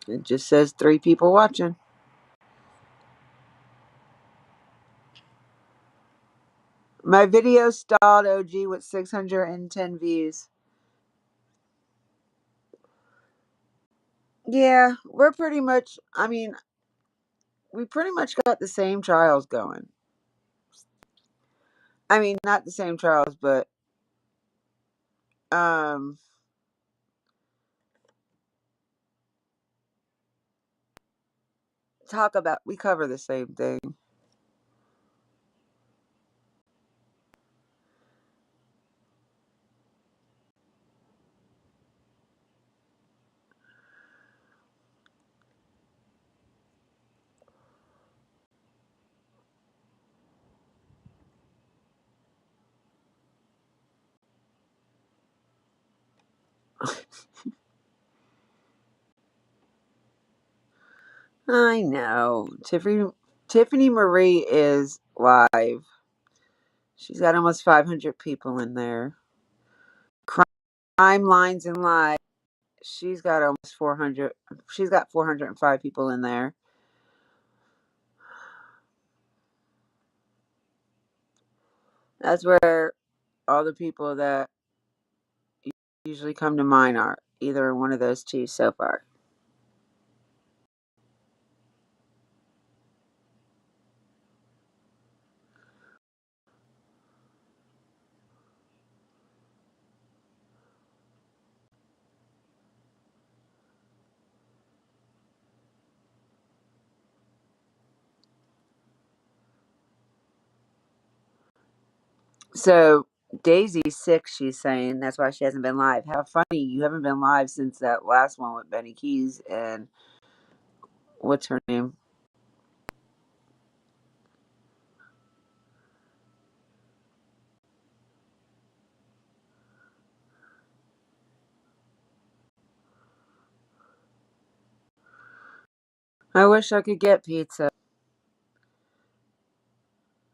It just says 3 people watching. My video stalled, OG, with 610 views. Yeah, we're pretty much, we pretty much got the same trials going. I mean, not the same trials, but, we cover the same thing. I know. Tiffany Marie is live. She's got almost 500 people in there. Crime Lines and Live. She's got almost 400. She's got 405 people in there. That's where all the people that usually come to mine are. Either one of those two so far. So Daisy's sick, she's saying. That's why she hasn't been live. How funny. You haven't been live since that last one with Benny Keys and what's her name? I wish I could get pizza.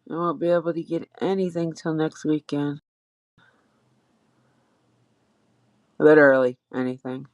I won't be able to get anything till next weekend. Literally anything.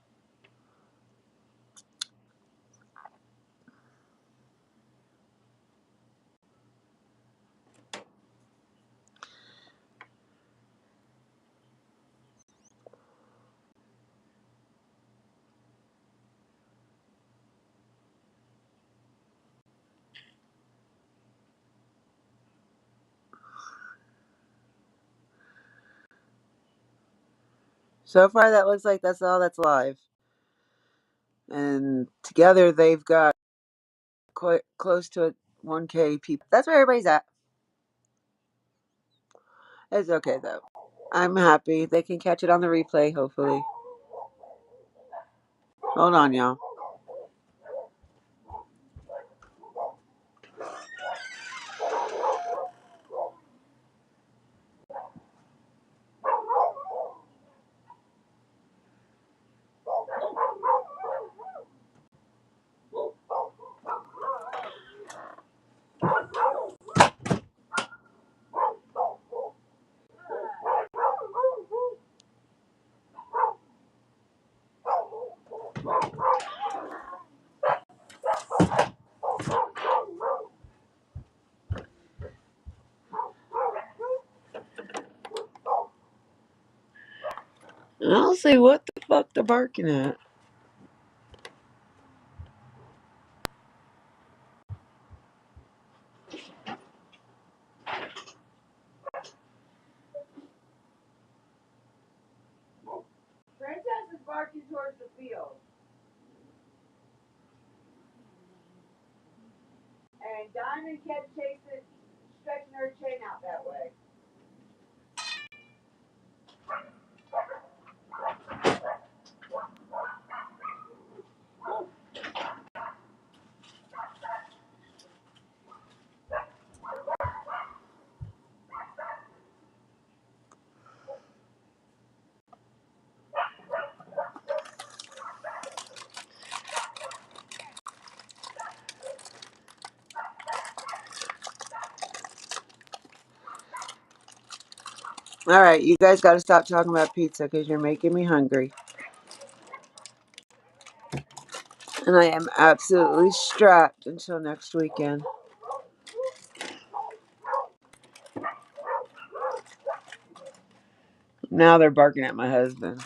So far, that looks like that's all that's live. And together, they've got quite close to 1K people. That's where everybody's at. It's okay, though. I'm happy. They can catch it on the replay, hopefully. Hold on, y'all. I don't see what the fuck they're barking at. Princess is barking towards the field. And Diamond kept chasing, stretching her chain out that way. All right, you guys got to stop talking about pizza because you're making me hungry. And I am absolutely strapped until next weekend. Now they're barking at my husband.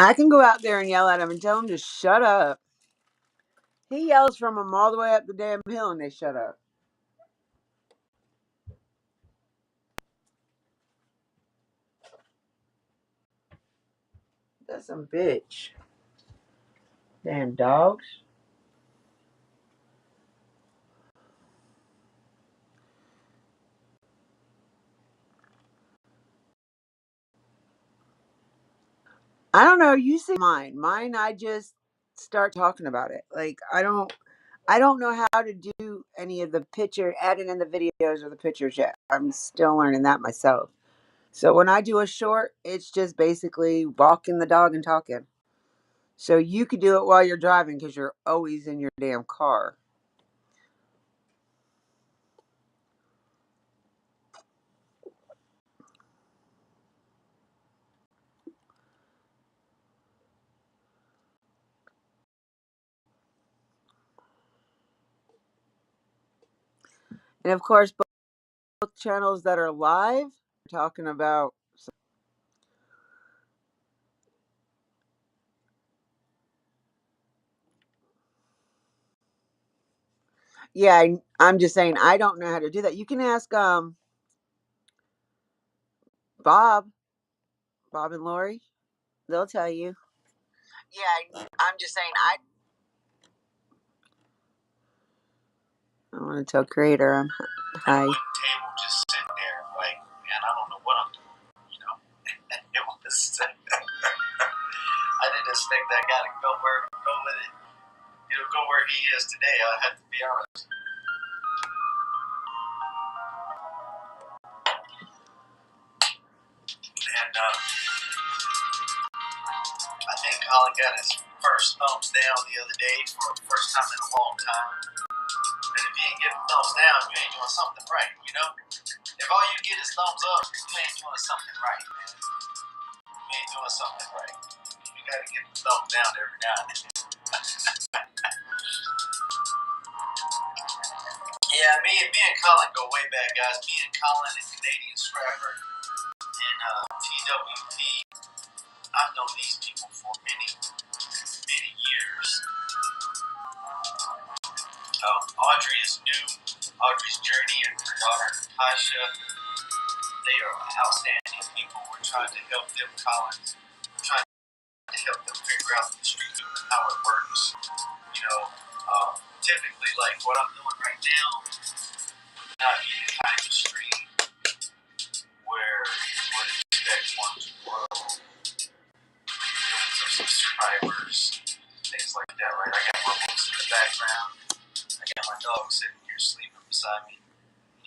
I can go out there and yell at him and tell him to shut up. He yells from them all the way up the damn hill and they shut up. That's some bitch. Damn dogs. I don't know. You see mine. Mine, I just start talking about it. Like, I don't know how to do any of the adding in the videos or the pictures yet. I'm still learning that myself. So when I do a short, it's just basically walking the dog and talking. So you could do it while you're driving because you're always in your damn car. And of course, both channels that are live are talking about. Yeah, I'm just saying I don't know how to do that. You can ask Bob, Bob and Lori. They'll tell you. Yeah, I'm just saying I want to tell Creator I'm hi. One table just sitting there, like, man, I don't know what I'm doing, you know? It was, I didn't expect that guy to go with it, go where he is today. I have to be honest. And I think Colin got his first thumbs down the other day for the first time in a long time. And if you ain't getting thumbs down, you ain't doing something right, you know? If all you get is thumbs up, you ain't doing something right, man. You ain't doing something right. You gotta get the thumbs down every now and then. Yeah, me and Colin go way back, guys. Me and Colin and Canadian Scrapper and TWP. I've known these people for many, many years. Audrey is new. Audrey's journey and her daughter Tasha. They are outstanding people. We're trying to help them, Colin. We're trying to help them figure out the street and how it works. You know, typically, like what I'm doing right now would not be the kind of street where you would expect one to grow, millions of subscribers, things like that, right? I got my books in the background. I got my dog sitting here sleeping beside me.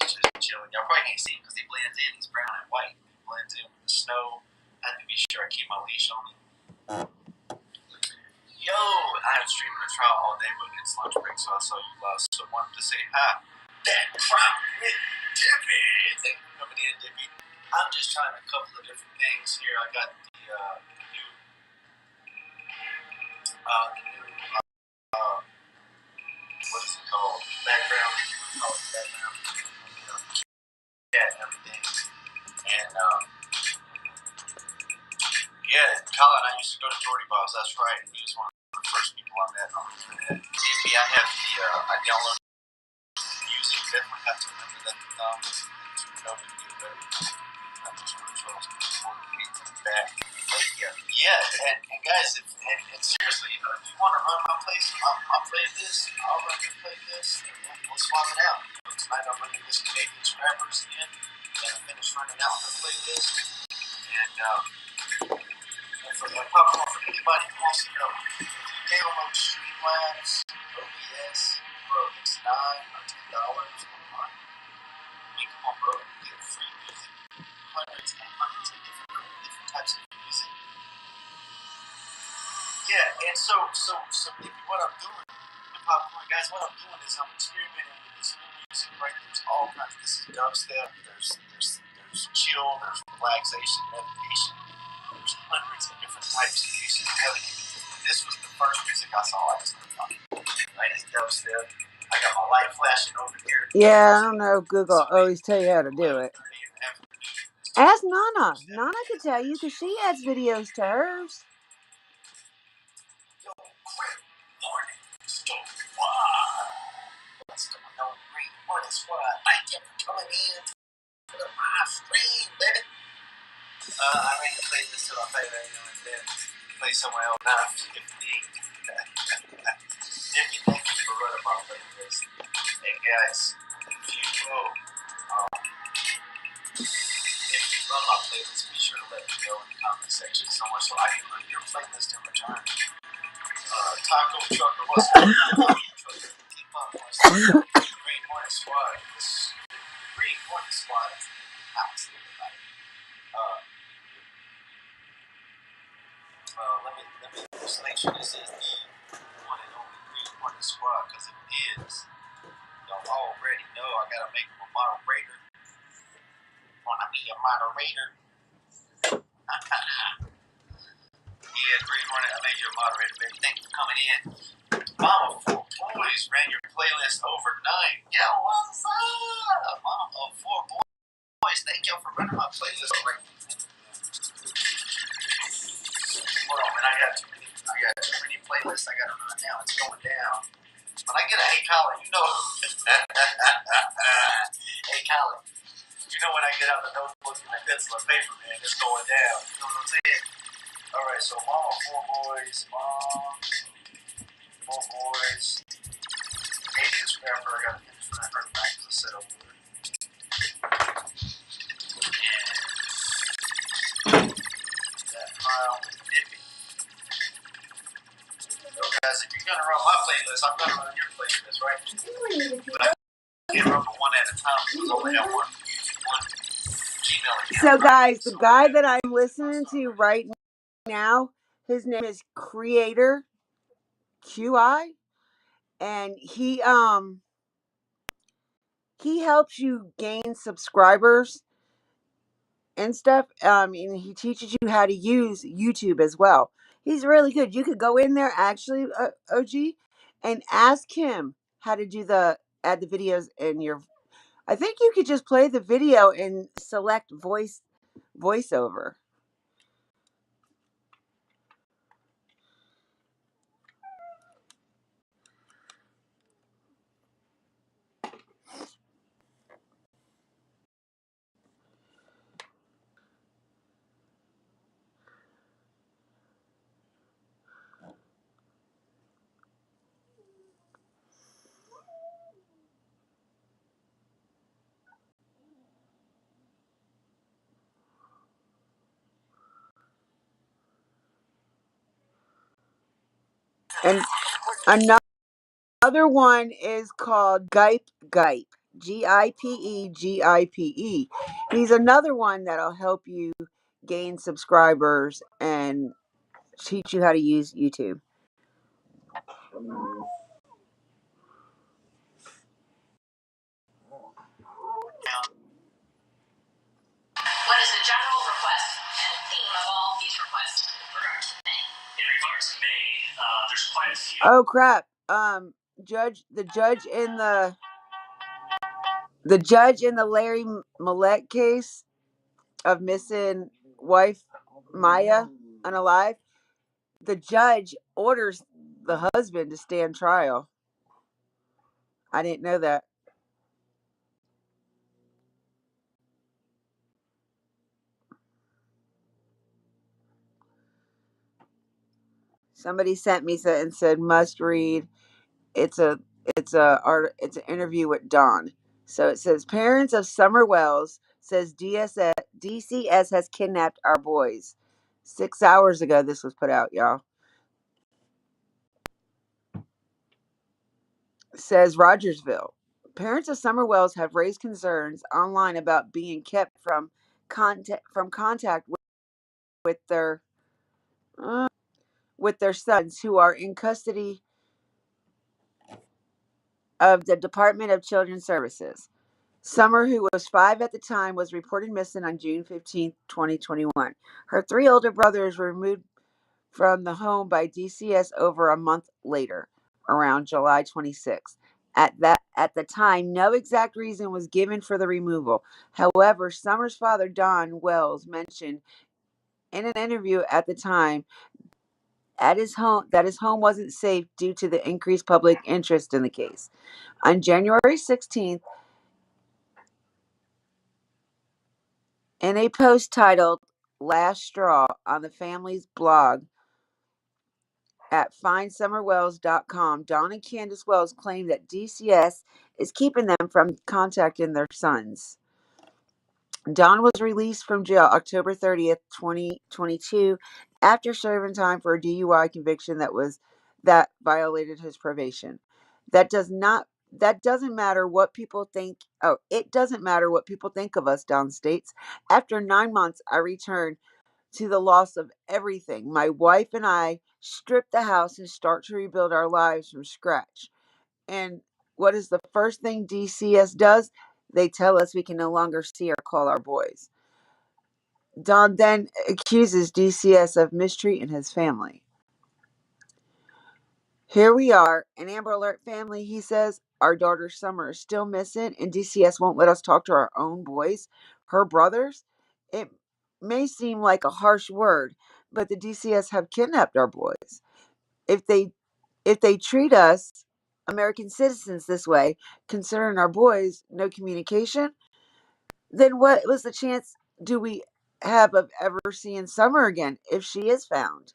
He's just chilling. Y'all probably can't see him because he blends in. He's brown and white. He blends in with the snow. I have to be sure I keep my leash on him. Yo, I was streaming a trial all day, but it's lunch break, so I saw you last. So I wanted to say hi. That crop with Dippy. Thank you for coming in, Dippy. I'm just trying a couple of different things here. I got the new what is it called? Background. Oh, background. Yeah, and everything. And yeah, Colin, I used to go to Jordy Bob's. That's right. He was one of the first people I met on the internet. Dippy, I have the I downloaded music. Definitely have to remember that the thumbs and know to get better. Not just controls before the kids back. But yeah, and guys, and seriously, you know, if you want to run my place, I'll play this. I'll run your playlist, and we'll swap it out. You know, tonight I'm running this Canadian Scrappers again, and I finished running out her playlist. And for anybody who wants to know, if you download Streamlabs, OBS, bro, it's $9 or $10 a month. You come on, bro, you get free music, hundreds and hundreds of different types of music. Yeah, and so what I'm doing, Popcorn guys, what I'm doing is I'm experimenting with this new music, right? There's all kinds. This is dubstep. There's chill. There's relaxation, meditation. There's hundreds of different types of music. This was the first music I saw. I just right? It's dubstep. I got my light flashing over here. Yeah, I don't know if Google always tell you how to do it. Ask Nana. Nana can tell you because she adds videos to hers. Yo, great morning, Story Squad. What's going on, Great Morning Squad? Thank you for coming in to the live stream, baby. I ran the playlist till I play that, you know, and then play somewhere else. 9:15. Thank you for running my playlist. Hey guys, if you will, if you run my playlist, be sure to let me know in the comment section somewhere so I can run your playlist in return. Taco Trucker, what's going on? Keep up, Green Hornet Squad. The Green Hornet Squad is in the house, everybody. Let me just make sure this is the one and only Green Hornet Squad, because if it is, y'all already know I gotta make him a moderator. Wanna be a moderator? Yeah, Green Hornet, I made you a moderator, baby. Thank you for coming in. Mama of 4 boys ran your playlist overnight. Yo, what's up? Mama of 4 boys, thank y'all for running my playlist overnight. Hold on, man, I got too many playlists I gotta run now. It's going down. When I get a hey Colin, you know hey Colin, you know when I get out the notebook and the pencil and paper, man, it's going down. You know what I'm saying? Alright, so Mom of 4 boys, Canadian Scrapper, I gotta finish when I heard back to the setup order. And that trial with Dippy. So guys, if you're gonna run my playlist, I'm gonna run your playlist, right? But I can't run them one at a time because I only have one So, guys, the guy that I'm listening to right now, his name is Creator QI, and he helps you gain subscribers and stuff. And he teaches you how to use YouTube as well. He's really good. You could go in there actually, OG, and ask him how to do the add the videos in your. I think you could just play the video and select voiceover. And another one is called Gipe. Gipe. He's another one that'll help you gain subscribers and teach you how to use YouTube. What is the general request and theme of all these requests in regards to May? In regards to May, there's quite a few. Oh crap! The judge in the Larry Millette case of missing wife Maya unalive. The judge orders the husband to stand trial. I didn't know that. Somebody sent me and said must read. It's a it's an interview with Don. So it says parents of Summer Wells says DCS has kidnapped our boys. 6 hours ago this was put out, y'all. Says Rogersville. Parents of Summer Wells have raised concerns online about being kept from contact with their sons who are in custody of the Department of Children's Services. Summer, who was 5 at the time, was reported missing on June 15, 2021. Her 3 older brothers were removed from the home by DCS over a month later, around July 26th. At the time, no exact reason was given for the removal. However, Summer's father, Don Wells, mentioned in an interview at the time at his home that his home wasn't safe due to the increased public interest in the case. On January 16th, in a post titled Last Straw on the family's blog at findsummerwells.com, Don and Candace Wells claim that DCS is keeping them from contacting their sons. Don was released from jail October 30th, 2022, after serving time for a DUI conviction that violated his probation. That doesn't matter what people think. Oh, it doesn't matter what people think of us, Don states. After 9 months, I returned to the loss of everything. My wife and I strip the house and start to rebuild our lives from scratch. And what is the first thing DCS does? They tell us we can no longer see or call our boys. Don then accuses DCS of mistreating his family. Here we are, an Amber Alert family, he says. Our daughter Summer is still missing, and DCS won't let us talk to our own boys, her brothers. It may seem like a harsh word, but the DCS have kidnapped our boys. If they treat us American citizens this way, considering our boys no communication, then what was the chance do we have of ever seeing Summer again if she is found?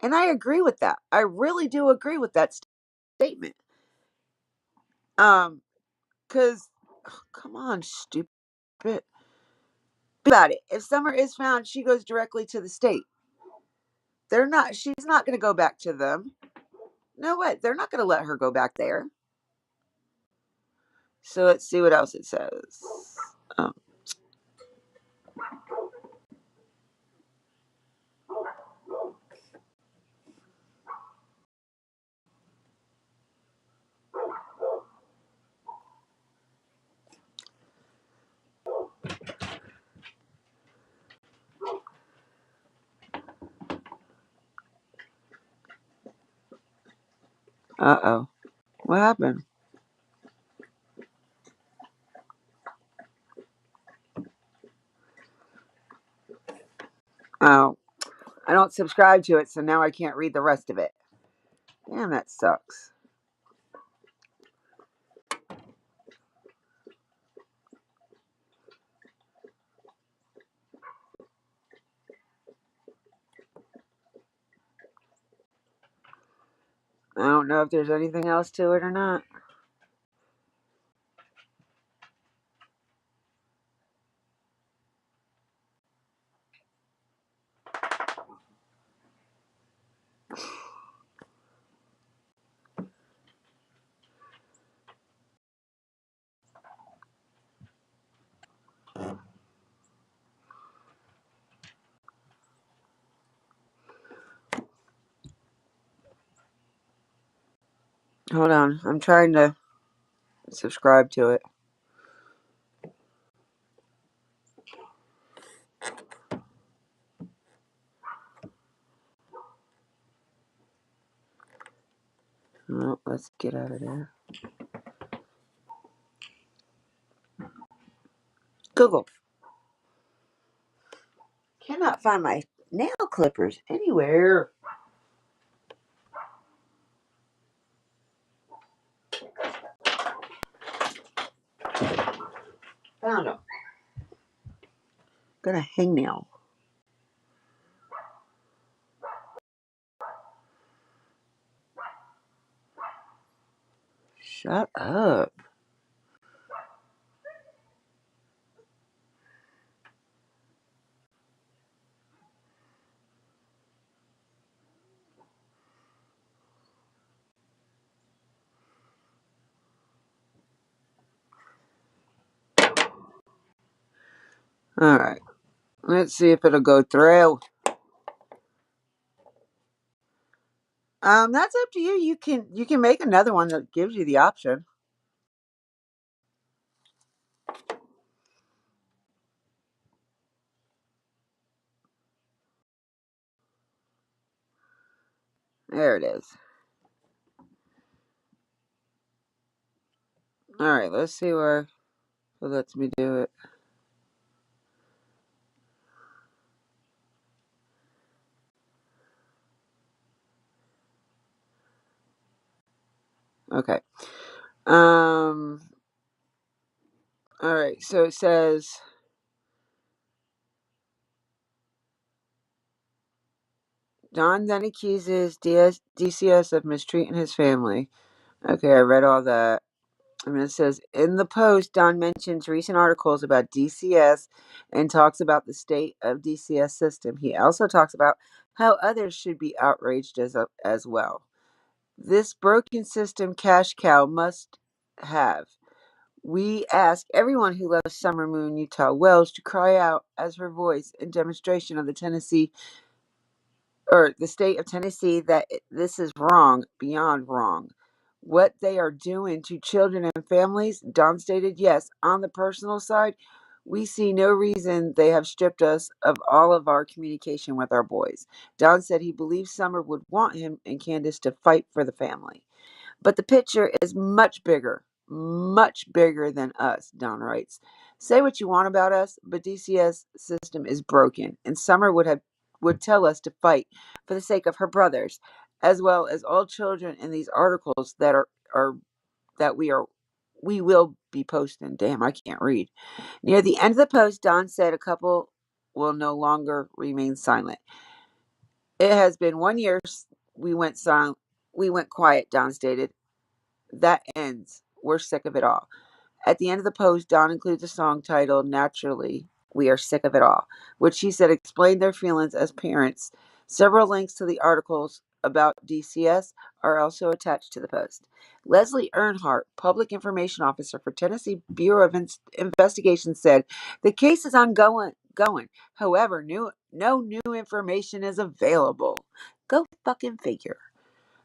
And I agree with that. I really do agree with that statement. Cause come on, stupid. Think about it. If Summer is found, she goes directly to the state. She's not gonna go back to them. No way. They're not gonna let her go back there. So let's see what else it says. Oh, uh-oh. What happened? Oh, I don't subscribe to it, so now I can't read the rest of it. Damn, that sucks. I don't know if there's anything else to it or not. Hold on. I'm trying to subscribe to it. Oh, let's get out of there. Google. Cannot find my nail clippers anywhere. Found them. Got a hangnail. Shut up. Alright. Let's see if it'll go through. That's up to you. You can make another one that gives you the option. There it is. Alright, let's see where it lets me do it. Okay. Alright, so it says Don then accuses DCS of mistreating his family. Okay, I read all that. And it says, in the post, Don mentions recent articles about DCS and talks about the state of DCS system. He also talks about how others should be outraged as well. This broken system cash cow must have. We ask everyone who loves Summer Moon Utah Wells to cry out as her voice in demonstration of the state of Tennessee that this is wrong, beyond wrong. What they are doing to children and families, Don stated, yes, on the personal side, we see no reason they have stripped us of all of our communication with our boys. Don said he believes Summer would want him and Candace to fight for the family. But the picture is much bigger than us, Don writes. Say what you want about us, but DCS system is broken, and Summer would tell us to fight for the sake of her brothers, as well as all children in these articles are that we will be posting. Damn, I can't read. Near the end of the post, Don said a couple will no longer remain silent. It has been 1 year we went silent. We went quiet, Don stated. That ends. We're sick of it all. At the end of the post, Don includes a song titled Naturally, We Are Sick of It All, which he said explained their feelings as parents. Several links to the articles about DCS are also attached to the post. Leslie Earnhardt, Public Information Officer for Tennessee Bureau of Investigation, said the case is ongoing. However, no new information is available. Go fucking figure.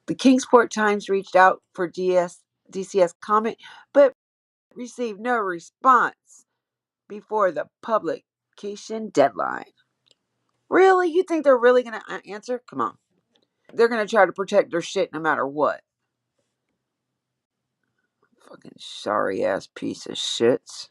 The Kingsport Times reached out for DCS comment, but received no response before the publication deadline. Really? You think they're really going to answer? Come on. They're going to try to protect their shit no matter what. Fucking sorry ass piece of shit.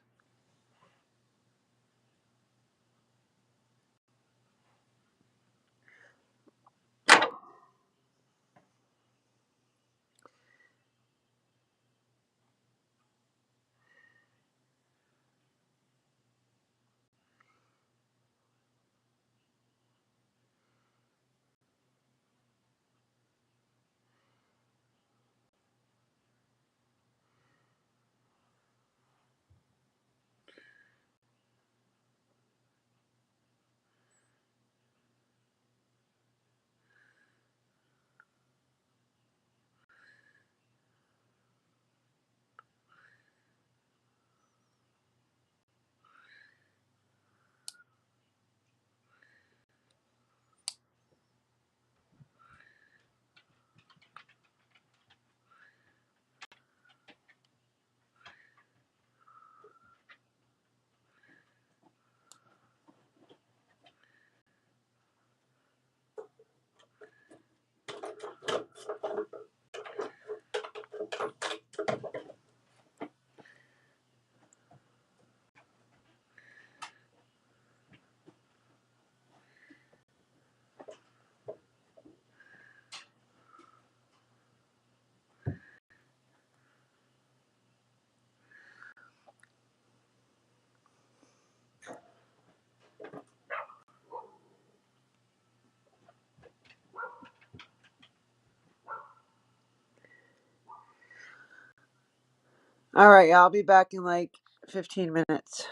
All right, I'll be back in like 15 minutes.